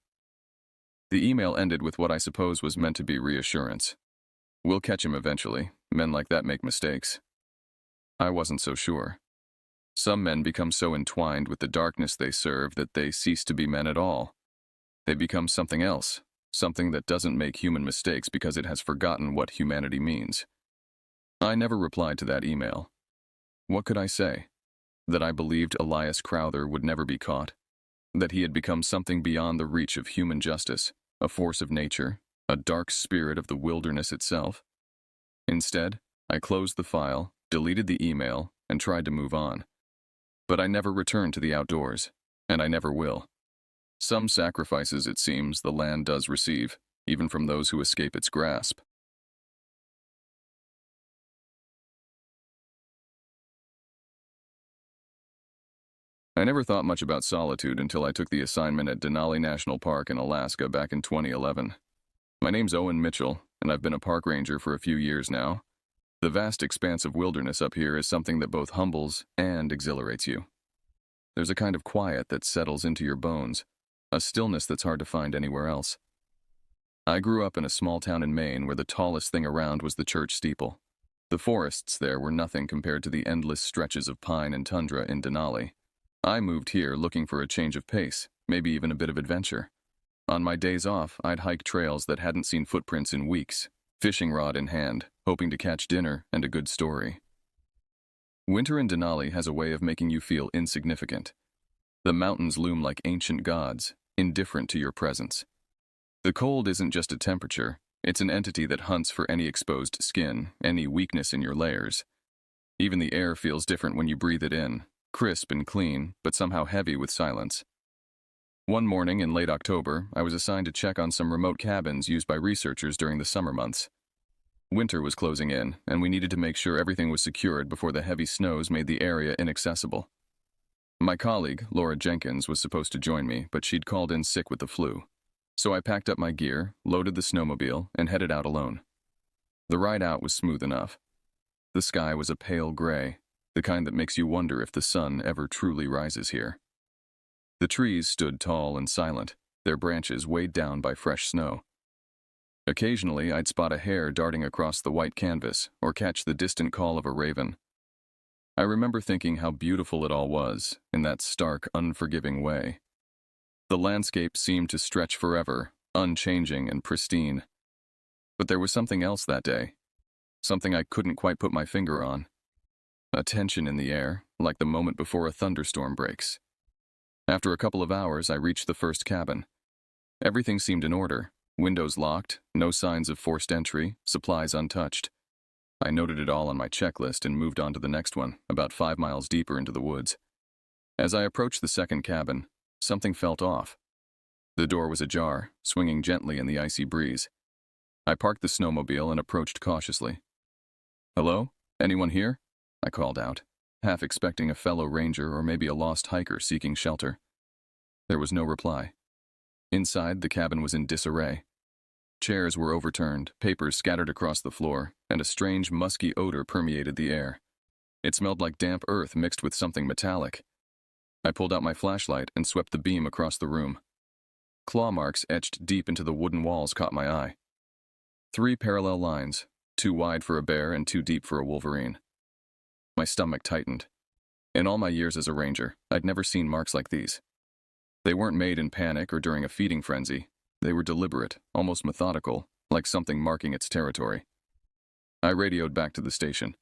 The email ended with what I suppose was meant to be reassurance. We'll catch him eventually. Men like that make mistakes. I wasn't so sure. Some men become so entwined with the darkness they serve that they cease to be men at all. They become something else, something that doesn't make human mistakes because it has forgotten what humanity means. I never replied to that email. What could I say? That I believed Elias Crowther would never be caught? That he had become something beyond the reach of human justice, a force of nature, a dark spirit of the wilderness itself? Instead, I closed the file, deleted the email, and tried to move on. But I never returned to the outdoors, and I never will. Some sacrifices, it seems, the land does receive, even from those who escape its grasp. I never thought much about solitude until I took the assignment at Denali National Park in Alaska back in 2011. My name's Owen Mitchell, and I've been a park ranger for a few years now. The vast expanse of wilderness up here is something that both humbles and exhilarates you. There's a kind of quiet that settles into your bones, a stillness that's hard to find anywhere else. I grew up in a small town in Maine where the tallest thing around was the church steeple. The forests there were nothing compared to the endless stretches of pine and tundra in Denali. I moved here looking for a change of pace, maybe even a bit of adventure. On my days off, I'd hike trails that hadn't seen footprints in weeks, fishing rod in hand, hoping to catch dinner and a good story. Winter in Denali has a way of making you feel insignificant. The mountains loom like ancient gods, indifferent to your presence. The cold isn't just a temperature, it's an entity that hunts for any exposed skin, any weakness in your layers. Even the air feels different when you breathe it in, crisp and clean, but somehow heavy with silence. One morning in late October, I was assigned to check on some remote cabins used by researchers during the summer months. Winter was closing in, and we needed to make sure everything was secured before the heavy snows made the area inaccessible. My colleague, Laura Jenkins, was supposed to join me, but she'd called in sick with the flu. So I packed up my gear, loaded the snowmobile, and headed out alone. The ride out was smooth enough. The sky was a pale gray, the kind that makes you wonder if the sun ever truly rises here. The trees stood tall and silent, their branches weighed down by fresh snow. Occasionally, I'd spot a hare darting across the white canvas or catch the distant call of a raven. I remember thinking how beautiful it all was, in that stark, unforgiving way. The landscape seemed to stretch forever, unchanging and pristine. But there was something else that day, something I couldn't quite put my finger on. A tension in the air, like the moment before a thunderstorm breaks. After a couple of hours, I reached the first cabin. Everything seemed in order. Windows locked, no signs of forced entry, supplies untouched. I noted it all on my checklist and moved on to the next one, about 5 miles deeper into the woods. As I approached the second cabin, something felt off. The door was ajar, swinging gently in the icy breeze. I parked the snowmobile and approached cautiously. "Hello? Anyone here?" I called out, half expecting a fellow ranger or maybe a lost hiker seeking shelter. There was no reply. Inside, the cabin was in disarray. Chairs were overturned, papers scattered across the floor, and a strange, musky odor permeated the air. It smelled like damp earth mixed with something metallic. I pulled out my flashlight and swept the beam across the room. Claw marks etched deep into the wooden walls caught my eye. 3 parallel lines, too wide for a bear and too deep for a wolverine. My stomach tightened. In all my years as a ranger, I'd never seen marks like these. They weren't made in panic or during a feeding frenzy. They were deliberate, almost methodical, like something marking its territory. I radioed back to the station.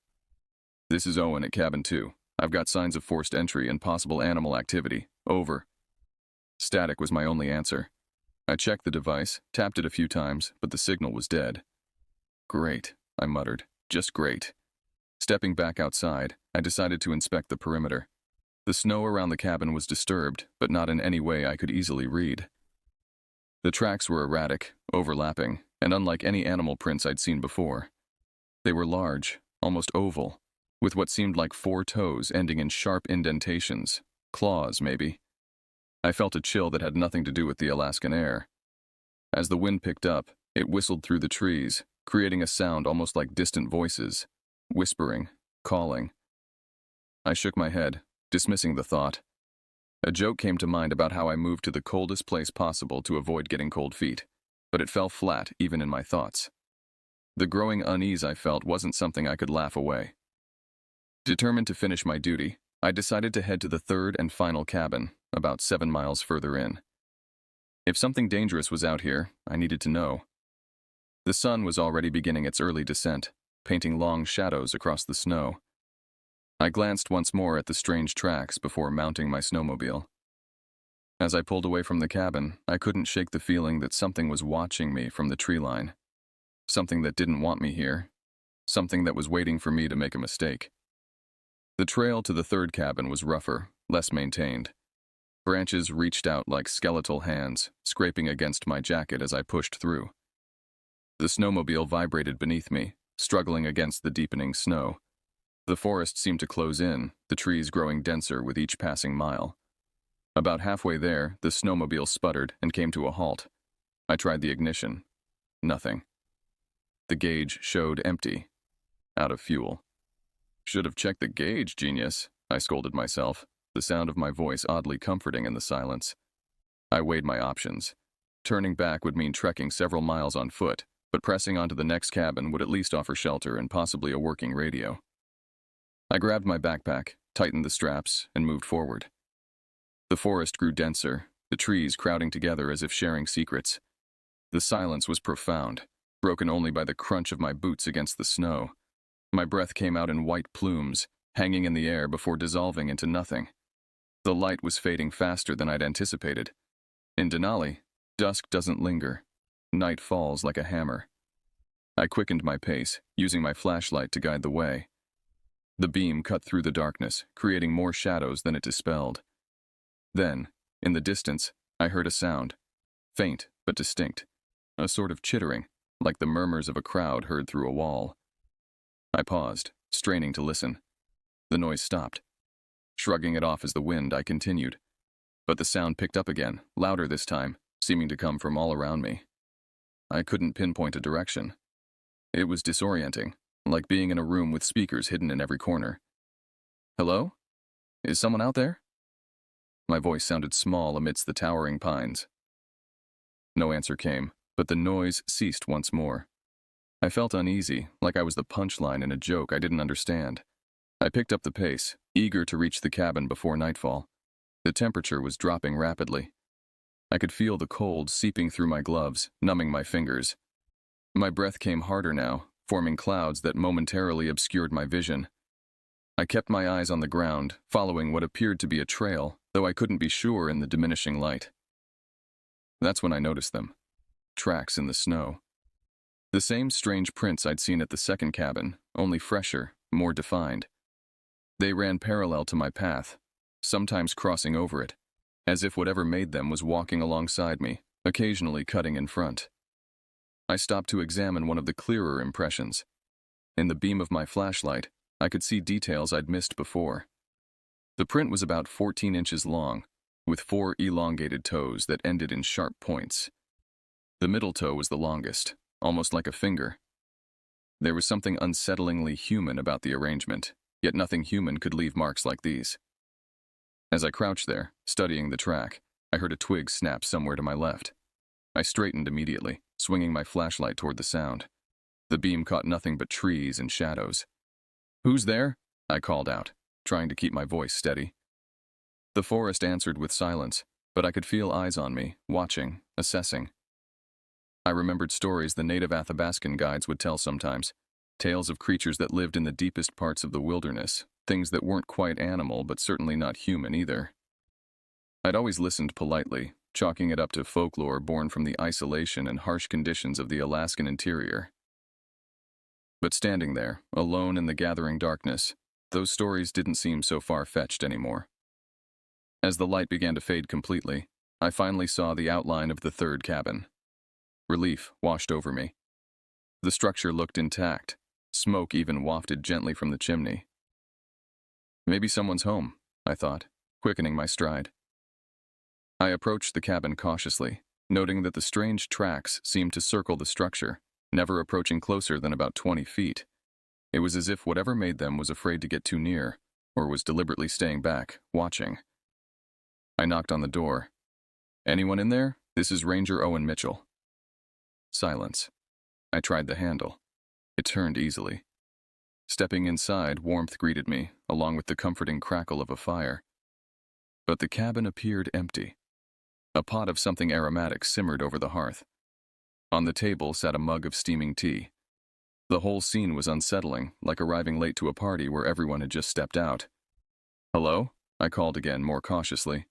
"This is Owen at Cabin 2. I've got signs of forced entry and possible animal activity. Over." Static was my only answer. I checked the device, tapped it a few times, but the signal was dead. "Great," I muttered. "Just great." Stepping back outside, I decided to inspect the perimeter. The snow around the cabin was disturbed, but not in any way I could easily read. The tracks were erratic, overlapping, and unlike any animal prints I'd seen before. They were large, almost oval, with what seemed like 4 toes ending in sharp indentations, claws maybe. I felt a chill that had nothing to do with the Alaskan air. As the wind picked up, it whistled through the trees, creating a sound almost like distant voices, whispering, calling. I shook my head, dismissing the thought. A joke came to mind about how I moved to the coldest place possible to avoid getting cold feet, but it fell flat even in my thoughts. The growing unease I felt wasn't something I could laugh away. Determined to finish my duty, I decided to head to the third and final cabin, about 7 miles further in. If something dangerous was out here, I needed to know. The sun was already beginning its early descent, painting long shadows across the snow. I glanced once more at the strange tracks before mounting my snowmobile. As I pulled away from the cabin, I couldn't shake the feeling that something was watching me from the tree line. Something that didn't want me here. Something that was waiting for me to make a mistake. The trail to the third cabin was rougher, less maintained. Branches reached out like skeletal hands, scraping against my jacket as I pushed through. The snowmobile vibrated beneath me, struggling against the deepening snow. The forest seemed to close in, the trees growing denser with each passing mile. About halfway there, the snowmobile sputtered and came to a halt. I tried the ignition. Nothing. The gauge showed empty. Out of fuel. Should have checked the gauge, genius, I scolded myself, the sound of my voice oddly comforting in the silence. I weighed my options. Turning back would mean trekking several miles on foot, but pressing onto the next cabin would at least offer shelter and possibly a working radio. I grabbed my backpack, tightened the straps, and moved forward. The forest grew denser, the trees crowding together as if sharing secrets. The silence was profound, broken only by the crunch of my boots against the snow. My breath came out in white plumes, hanging in the air before dissolving into nothing. The light was fading faster than I'd anticipated. In Denali, dusk doesn't linger. Night falls like a hammer. I quickened my pace, using my flashlight to guide the way. The beam cut through the darkness, creating more shadows than it dispelled. Then, in the distance, I heard a sound, faint but distinct, a sort of chittering, like the murmurs of a crowd heard through a wall. I paused, straining to listen. The noise stopped. Shrugging it off as the wind, I continued. But the sound picked up again, louder this time, seeming to come from all around me. I couldn't pinpoint a direction. It was disorienting, like being in a room with speakers hidden in every corner. Hello? Is someone out there? My voice sounded small amidst the towering pines. No answer came, but the noise ceased once more. I felt uneasy, like I was the punchline in a joke I didn't understand. I picked up the pace, eager to reach the cabin before nightfall. The temperature was dropping rapidly. I could feel the cold seeping through my gloves, numbing my fingers. My breath came harder now, forming clouds that momentarily obscured my vision. I kept my eyes on the ground, following what appeared to be a trail, though I couldn't be sure in the diminishing light. That's when I noticed them. Tracks in the snow. The same strange prints I'd seen at the second cabin, only fresher, more defined. They ran parallel to my path, sometimes crossing over it, as if whatever made them was walking alongside me, occasionally cutting in front. I stopped to examine one of the clearer impressions. In the beam of my flashlight, I could see details I'd missed before. The print was about 14 inches long, with 4 elongated toes that ended in sharp points. The middle toe was the longest, almost like a finger. There was something unsettlingly human about the arrangement, yet nothing human could leave marks like these. As I crouched there, studying the track, I heard a twig snap somewhere to my left. I straightened immediately, swinging my flashlight toward the sound. The beam caught nothing but trees and shadows. "Who's there?" I called out, trying to keep my voice steady. The forest answered with silence, but I could feel eyes on me, watching, assessing. I remembered stories the native Athabascan guides would tell sometimes, tales of creatures that lived in the deepest parts of the wilderness, things that weren't quite animal but certainly not human either. I'd always listened politely, chalking it up to folklore born from the isolation and harsh conditions of the Alaskan interior. But standing there, alone in the gathering darkness, those stories didn't seem so far-fetched anymore. As the light began to fade completely, I finally saw the outline of the third cabin. Relief washed over me. The structure looked intact, Smoke even wafted gently from the chimney. Maybe someone's home, I thought, quickening my stride. I approached the cabin cautiously, noting that the strange tracks seemed to circle the structure, never approaching closer than about 20 feet. It was as if whatever made them was afraid to get too near, or was deliberately staying back, watching. I knocked on the door. "Anyone in there? This is Ranger Owen Mitchell." Silence. I tried the handle. It turned easily. Stepping inside, warmth greeted me, along with the comforting crackle of a fire. But the cabin appeared empty. A pot of something aromatic simmered over the hearth. On the table sat a mug of steaming tea. The whole scene was unsettling, like arriving late to a party where everyone had just stepped out. "Hello?" I called again, more cautiously.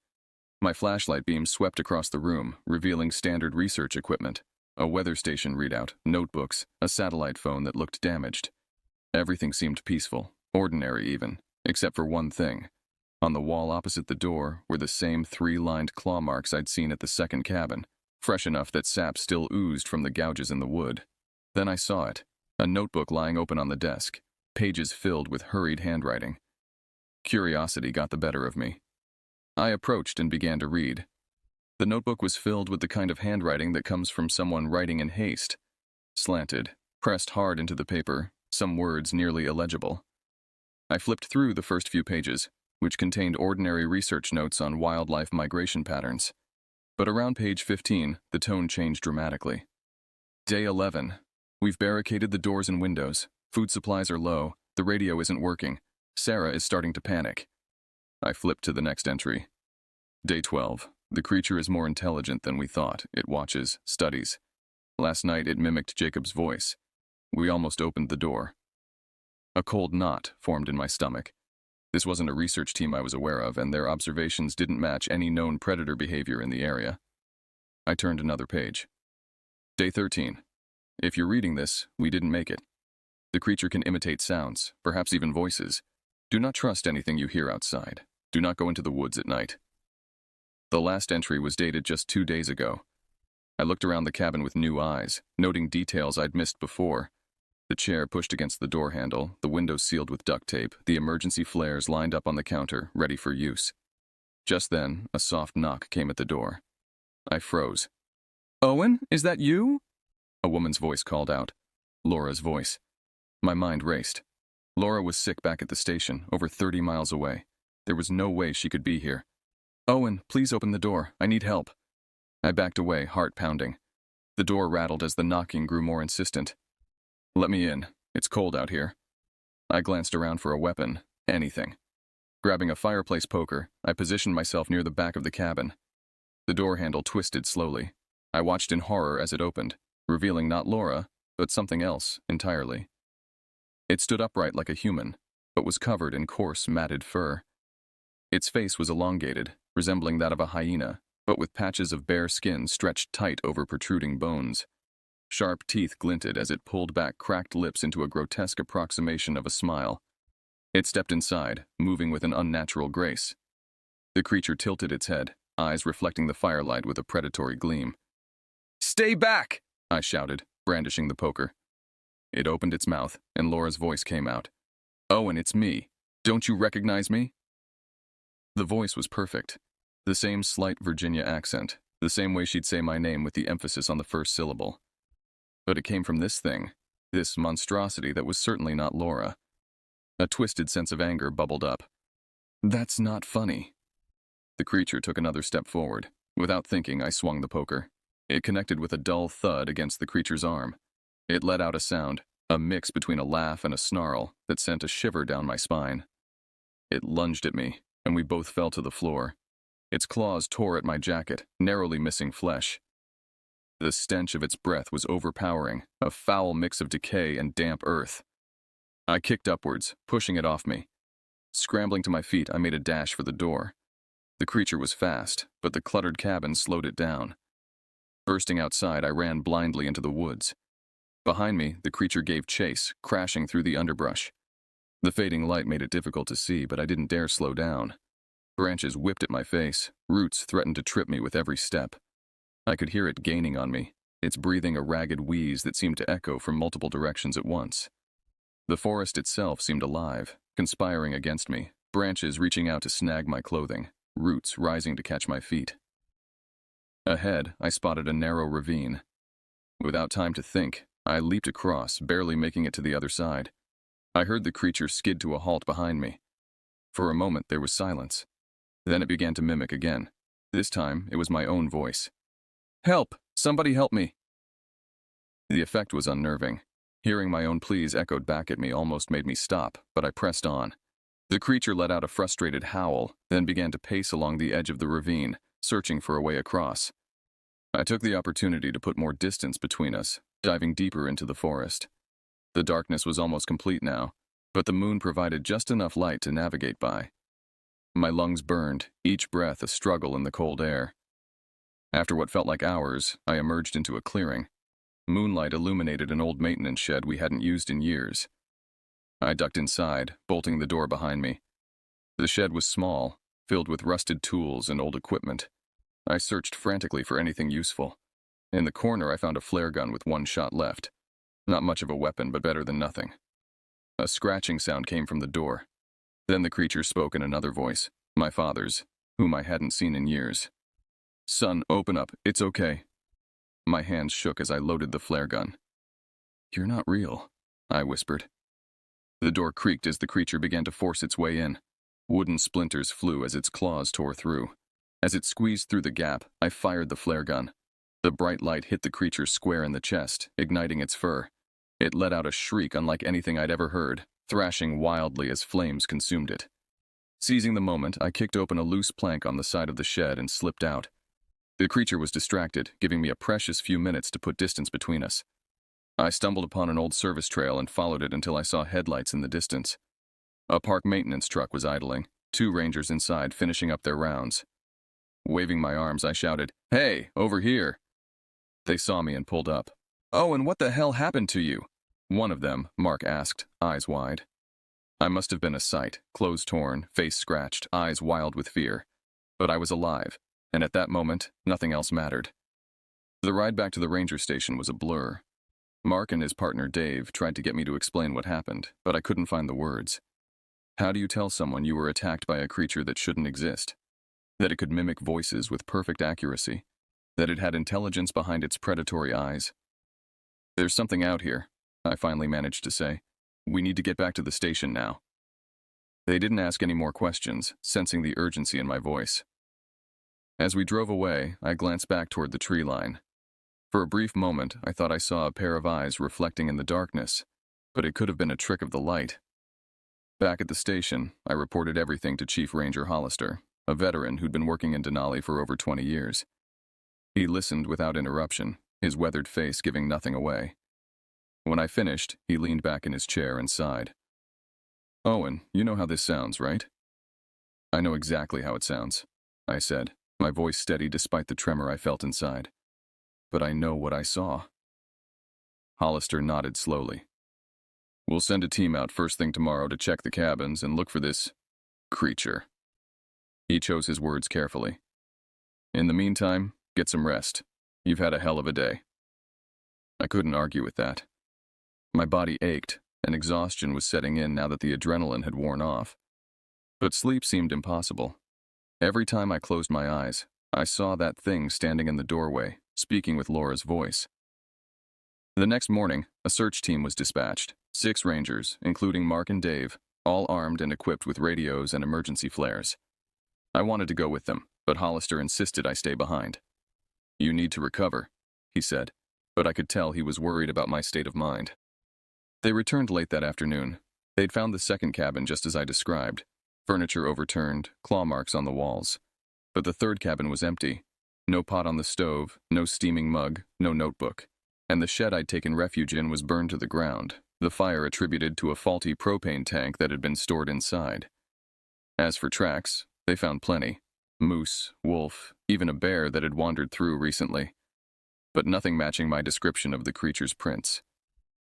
My flashlight beam swept across the room, revealing standard research equipment, a weather station readout, notebooks, a satellite phone that looked damaged. Everything seemed peaceful, ordinary even, except for one thing. On the wall opposite the door were the same 3-lined claw marks I'd seen at the second cabin, fresh enough that sap still oozed from the gouges in the wood. Then I saw it, a notebook lying open on the desk, pages filled with hurried handwriting. Curiosity got the better of me. I approached and began to read. The notebook was filled with the kind of handwriting that comes from someone writing in haste. Slanted, pressed hard into the paper, some words nearly illegible. I flipped through the first few pages, which contained ordinary research notes on wildlife migration patterns. But around page 15, the tone changed dramatically. Day 11. We've barricaded the doors and windows. Food supplies are low. The radio isn't working. Sarah is starting to panic. I flipped to the next entry. Day 12. The creature is more intelligent than we thought. It watches, studies. Last night it mimicked Jacob's voice. We almost opened the door. A cold knot formed in my stomach. This wasn't a research team I was aware of, and their observations didn't match any known predator behavior in the area. I turned another page. Day 13. If you're reading this, we didn't make it. The creature can imitate sounds, perhaps even voices. Do not trust anything you hear outside. Do not go into the woods at night. The last entry was dated just 2 days ago. I looked around the cabin with new eyes, noting details I'd missed before. The chair pushed against the door handle, the windows sealed with duct tape, the emergency flares lined up on the counter, ready for use. Just then, a soft knock came at the door. I froze. "Owen, is that you?" A woman's voice called out. Laura's voice. My mind raced. Laura was sick back at the station, over 30 miles away. There was no way she could be here. "Owen, please open the door. I need help." I backed away, heart pounding. The door rattled as the knocking grew more insistent. "Let me in. It's cold out here." I glanced around for a weapon, anything. Grabbing a fireplace poker, I positioned myself near the back of the cabin. The door handle twisted slowly. I watched in horror as it opened, revealing not Laura, but something else entirely. It stood upright like a human, but was covered in coarse, matted fur. Its face was elongated, resembling that of a hyena, but with patches of bare skin stretched tight over protruding bones. Sharp teeth glinted as it pulled back cracked lips into a grotesque approximation of a smile. It stepped inside, moving with an unnatural grace. The creature tilted its head, eyes reflecting the firelight with a predatory gleam. "Stay back!" I shouted, brandishing the poker. It opened its mouth, and Laura's voice came out. "Owen, it's me. Don't you recognize me?" The voice was perfect. The same slight Virginia accent, the same way she'd say my name with the emphasis on the first syllable. But it came from this thing, this monstrosity that was certainly not Laura. A twisted sense of anger bubbled up. "That's not funny." The creature took another step forward. Without thinking, I swung the poker. It connected with a dull thud against the creature's arm. It let out a sound, a mix between a laugh and a snarl, that sent a shiver down my spine. It lunged at me, and we both fell to the floor. Its claws tore at my jacket, narrowly missing flesh. The stench of its breath was overpowering, a foul mix of decay and damp earth. I kicked upwards, pushing it off me. Scrambling to my feet, I made a dash for the door. The creature was fast, but the cluttered cabin slowed it down. Bursting outside, I ran blindly into the woods. Behind me, the creature gave chase, crashing through the underbrush. The fading light made it difficult to see, but I didn't dare slow down. Branches whipped at my face, roots threatened to trip me with every step. I could hear it gaining on me, its breathing a ragged wheeze that seemed to echo from multiple directions at once. The forest itself seemed alive, conspiring against me, branches reaching out to snag my clothing, roots rising to catch my feet. Ahead, I spotted a narrow ravine. Without time to think, I leaped across, barely making it to the other side. I heard the creature skid to a halt behind me. For a moment, there was silence. Then it began to mimic again. This time, it was my own voice. "Help! Somebody help me!" The effect was unnerving. Hearing my own pleas echoed back at me almost made me stop, but I pressed on. The creature let out a frustrated howl, then began to pace along the edge of the ravine, searching for a way across. I took the opportunity to put more distance between us, diving deeper into the forest. The darkness was almost complete now, but the moon provided just enough light to navigate by. My lungs burned, each breath a struggle in the cold air. After what felt like hours, I emerged into a clearing. Moonlight illuminated an old maintenance shed we hadn't used in years. I ducked inside, bolting the door behind me. The shed was small, filled with rusted tools and old equipment. I searched frantically for anything useful. In the corner, I found a flare gun with one shot left. Not much of a weapon, but better than nothing. A scratching sound came from the door. Then the creature spoke in another voice, my father's, whom I hadn't seen in years. "Son, open up. It's okay." My hands shook as I loaded the flare gun. "You're not real," I whispered. The door creaked as the creature began to force its way in. Wooden splinters flew as its claws tore through. As it squeezed through the gap, I fired the flare gun. The bright light hit the creature square in the chest, igniting its fur. It let out a shriek unlike anything I'd ever heard, thrashing wildly as flames consumed it. Seizing the moment, I kicked open a loose plank on the side of the shed and slipped out. The creature was distracted, giving me a precious few minutes to put distance between us. I stumbled upon an old service trail and followed it until I saw headlights in the distance. A park maintenance truck was idling, 2 rangers inside finishing up their rounds. Waving my arms, I shouted, "Hey, over here!" They saw me and pulled up. "Oh, and what the hell happened to you?" One of them, Mark, asked, eyes wide. I must have been a sight, clothes torn, face scratched, eyes wild with fear. But I was alive, and at that moment, nothing else mattered. The ride back to the ranger station was a blur. Mark and his partner Dave tried to get me to explain what happened, but I couldn't find the words. How do you tell someone you were attacked by a creature that shouldn't exist? That it could mimic voices with perfect accuracy? That it had intelligence behind its predatory eyes? "There's something out here," I finally managed to say. "We need to get back to the station now." They didn't ask any more questions, sensing the urgency in my voice. As we drove away, I glanced back toward the tree line. For a brief moment, I thought I saw a pair of eyes reflecting in the darkness, but it could have been a trick of the light. Back at the station, I reported everything to Chief Ranger Hollister, a veteran who'd been working in Denali for over 20 years. He listened without interruption, his weathered face giving nothing away. When I finished, he leaned back in his chair and sighed. "Owen, you know how this sounds, right?" "I know exactly how it sounds," I said, my voice steady despite the tremor I felt inside. "But I know what I saw." Hollister nodded slowly. "We'll send a team out first thing tomorrow to check the cabins and look for this creature." He chose his words carefully. "In the meantime, get some rest. You've had a hell of a day." I couldn't argue with that. My body ached, and exhaustion was setting in now that the adrenaline had worn off. But sleep seemed impossible. Every time I closed my eyes, I saw that thing standing in the doorway, speaking with Laura's voice. The next morning, a search team was dispatched, 6 rangers, including Mark and Dave, all armed and equipped with radios and emergency flares. I wanted to go with them, but Hollister insisted I stay behind. "You need to recover," he said, but I could tell he was worried about my state of mind. They returned late that afternoon. They'd found the second cabin just as I described, furniture overturned, claw marks on the walls. But the third cabin was empty. No pot on the stove, no steaming mug, no notebook. And the shed I'd taken refuge in was burned to the ground, the fire attributed to a faulty propane tank that had been stored inside. As for tracks, they found plenty. Moose, wolf, even a bear that had wandered through recently. But nothing matching my description of the creature's prints.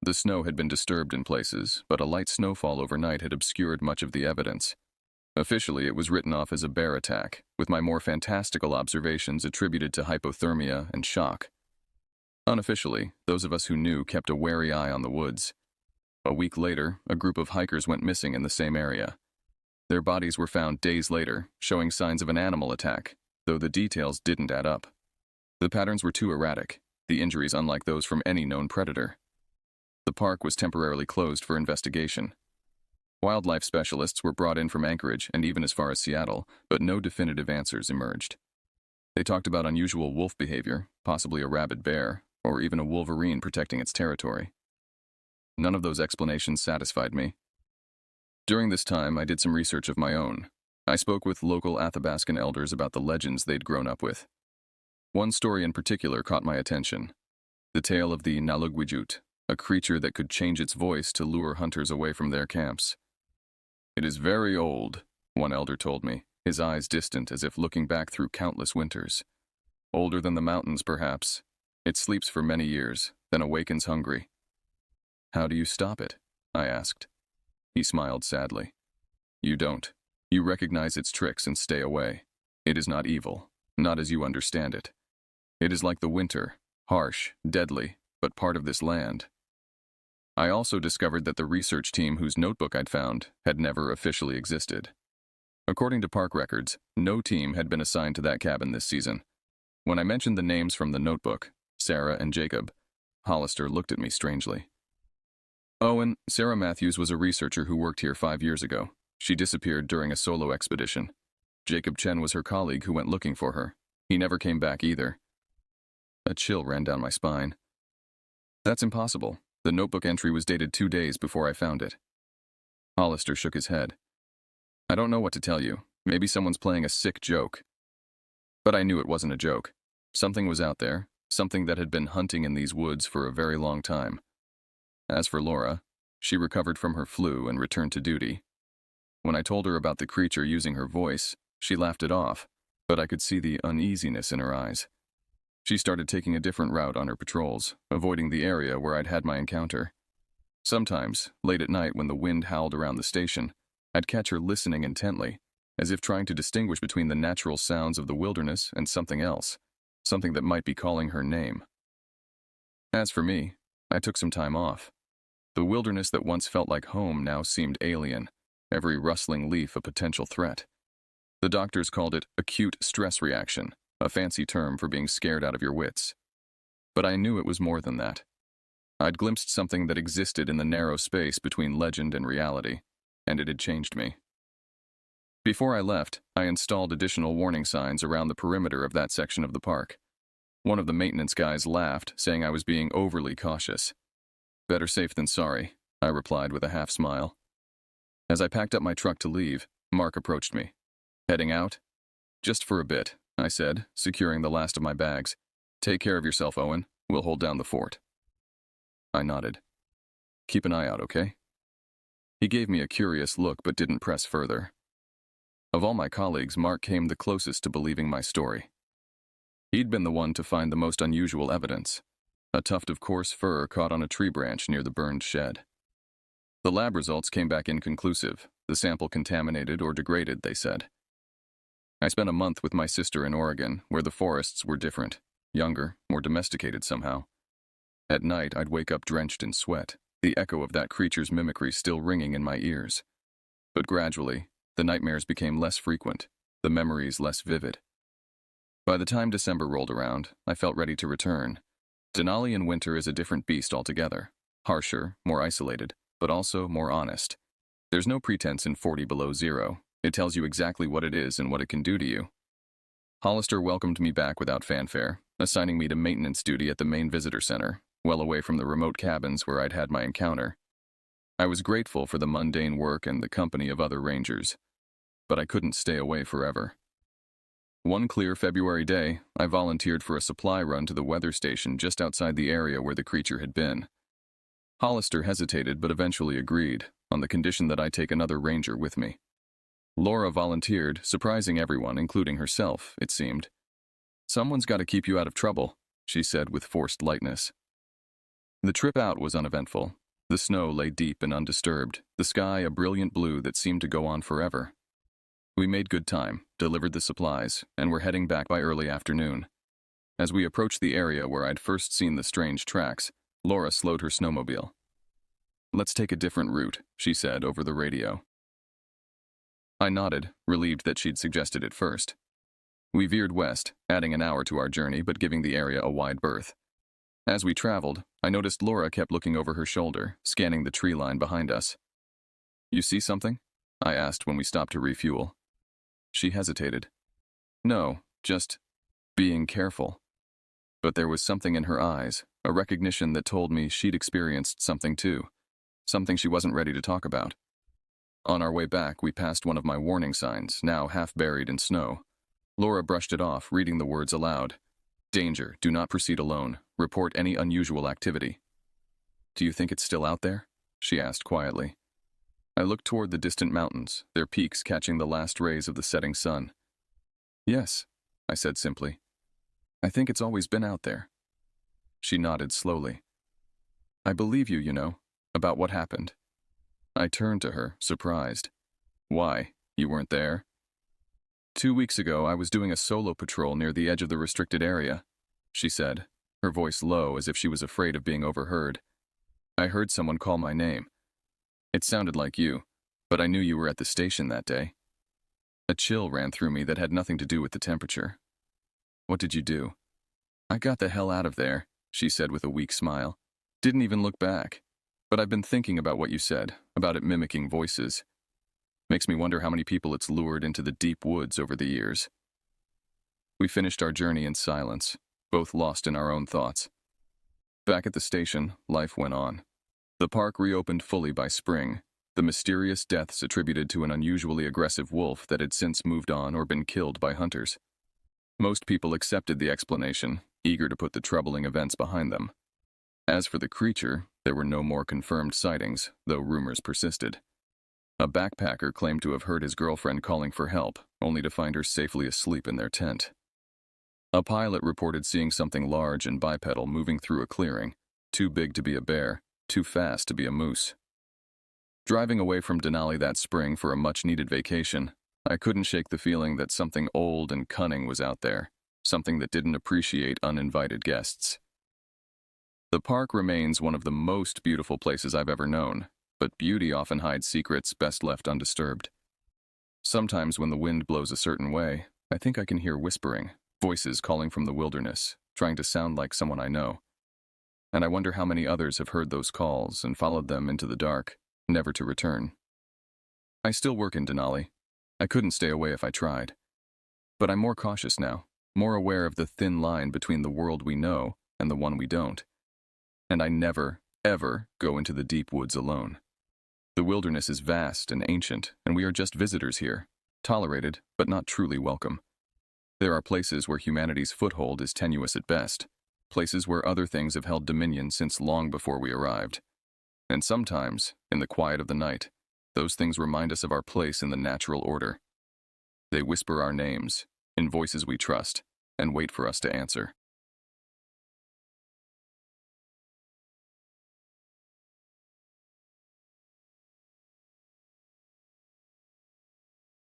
The snow had been disturbed in places, but a light snowfall overnight had obscured much of the evidence. Officially, it was written off as a bear attack, with my more fantastical observations attributed to hypothermia and shock. Unofficially, those of us who knew kept a wary eye on the woods. A week later, a group of hikers went missing in the same area. Their bodies were found days later, showing signs of an animal attack, though the details didn't add up. The patterns were too erratic, the injuries unlike those from any known predator. The park was temporarily closed for investigation. Wildlife specialists were brought in from Anchorage and even as far as Seattle, but no definitive answers emerged. They talked about unusual wolf behavior, possibly a rabid bear, or even a wolverine protecting its territory. None of those explanations satisfied me. During this time, I did some research of my own. I spoke with local Athabascan elders about the legends they'd grown up with. One story in particular caught my attention. The tale of the Nalugwijut, a creature that could change its voice to lure hunters away from their camps. "It is very old," one elder told me, his eyes distant as if looking back through countless winters. "Older than the mountains, perhaps. It sleeps for many years, then awakens hungry." "How do you stop it?" I asked. He smiled sadly. "You don't. You recognize its tricks and stay away. It is not evil, not as you understand it. It is like the winter, harsh, deadly, but part of this land." I also discovered that the research team whose notebook I'd found had never officially existed. According to park records, no team had been assigned to that cabin this season. When I mentioned the names from the notebook, Sarah and Jacob, Hollister looked at me strangely. "Owen, Sarah Matthews was a researcher who worked here 5 years ago. She disappeared during a solo expedition. Jacob Chen was her colleague who went looking for her. He never came back either." A chill ran down my spine. "That's impossible. The notebook entry was dated 2 days before I found it." Hollister shook his head. "I don't know what to tell you. Maybe someone's playing a sick joke." But I knew it wasn't a joke. Something was out there, something that had been hunting in these woods for a very long time. As for Laura, she recovered from her flu and returned to duty. When I told her about the creature using her voice, she laughed it off, but I could see the uneasiness in her eyes. She started taking a different route on her patrols, avoiding the area where I'd had my encounter. Sometimes, late at night when the wind howled around the station, I'd catch her listening intently, as if trying to distinguish between the natural sounds of the wilderness and something else, something that might be calling her name. As for me, I took some time off. The wilderness that once felt like home now seemed alien, every rustling leaf a potential threat. The doctors called it acute stress reaction, a fancy term for being scared out of your wits. But I knew it was more than that. I'd glimpsed something that existed in the narrow space between legend and reality, and it had changed me. Before I left, I installed additional warning signs around the perimeter of that section of the park. One of the maintenance guys laughed, saying I was being overly cautious. "Better safe than sorry," I replied with a half smile. As I packed up my truck to leave, Mark approached me. "Heading out?" "Just for a bit," I said, securing the last of my bags. "Take care of yourself, Owen. We'll hold down the fort." I nodded. "Keep an eye out, okay?" He gave me a curious look but didn't press further. Of all my colleagues, Mark came the closest to believing my story. He'd been the one to find the most unusual evidence, a tuft of coarse fur caught on a tree branch near the burned shed. The lab results came back inconclusive, the sample contaminated or degraded, they said. I spent a month with my sister in Oregon, where the forests were different, younger, more domesticated somehow. At night, I'd wake up drenched in sweat, the echo of that creature's mimicry still ringing in my ears. But gradually, the nightmares became less frequent, the memories less vivid. By the time December rolled around, I felt ready to return. Denali in winter is a different beast altogether, harsher, more isolated, but also more honest. There's no pretense in 40 below zero. It tells you exactly what it is and what it can do to you. Hollister welcomed me back without fanfare, assigning me to maintenance duty at the main visitor center, well away from the remote cabins where I'd had my encounter. I was grateful for the mundane work and the company of other rangers, but I couldn't stay away forever. One clear February day, I volunteered for a supply run to the weather station just outside the area where the creature had been. Hollister hesitated but eventually agreed, on the condition that I take another ranger with me. Laura volunteered, surprising everyone, including herself, it seemed. "Someone's got to keep you out of trouble," she said with forced lightness. The trip out was uneventful. The snow lay deep and undisturbed, the sky a brilliant blue that seemed to go on forever. We made good time, delivered the supplies, and were heading back by early afternoon. As we approached the area where I'd first seen the strange tracks, Laura slowed her snowmobile. Let's take a different route, she said over the radio. I nodded, relieved that she'd suggested it first. We veered west, adding an hour to our journey but giving the area a wide berth. As we traveled, I noticed Laura kept looking over her shoulder, scanning the tree line behind us. You see something? I asked when we stopped to refuel. She hesitated. No, just being careful. But there was something in her eyes, a recognition that told me she'd experienced something too, something she wasn't ready to talk about. On our way back, we passed one of my warning signs, now half buried in snow. Laura brushed it off, reading the words aloud. Danger, do not proceed alone. Report any unusual activity. Do you think it's still out there? She asked quietly. I looked toward the distant mountains, their peaks catching the last rays of the setting sun. Yes, I said simply. I think it's always been out there. She nodded slowly. I believe you, about what happened. I turned to her, surprised. Why? You weren't there? 2 weeks ago, I was doing a solo patrol near the edge of the restricted area, she said, her voice low as if she was afraid of being overheard. I heard someone call my name. It sounded like you, but I knew you were at the station that day. A chill ran through me that had nothing to do with the temperature. What did you do? I got the hell out of there, she said with a weak smile. Didn't even look back. But I've been thinking about what you said, about it mimicking voices. Makes me wonder how many people it's lured into the deep woods over the years. We finished our journey in silence, both lost in our own thoughts. Back at the station, life went on. The park reopened fully by spring, the mysterious deaths attributed to an unusually aggressive wolf that had since moved on or been killed by hunters. Most people accepted the explanation, eager to put the troubling events behind them. As for the creature, there were no more confirmed sightings, though rumors persisted. A backpacker claimed to have heard his girlfriend calling for help, only to find her safely asleep in their tent. A pilot reported seeing something large and bipedal moving through a clearing, too big to be a bear, too fast to be a moose. Driving away from Denali that spring for a much-needed vacation, I couldn't shake the feeling that something old and cunning was out there, something that didn't appreciate uninvited guests. The park remains one of the most beautiful places I've ever known, but beauty often hides secrets best left undisturbed. Sometimes when the wind blows a certain way, I think I can hear whispering, voices calling from the wilderness, trying to sound like someone I know. And I wonder how many others have heard those calls and followed them into the dark, never to return. I still work in Denali. I couldn't stay away if I tried. But I'm more cautious now, more aware of the thin line between the world we know and the one we don't. And I never, ever go into the deep woods alone. The wilderness is vast and ancient, and we are just visitors here, tolerated but not truly welcome. There are places where humanity's foothold is tenuous at best, places where other things have held dominion since long before we arrived. And sometimes, in the quiet of the night, those things remind us of our place in the natural order. They whisper our names, in voices we trust, and wait for us to answer.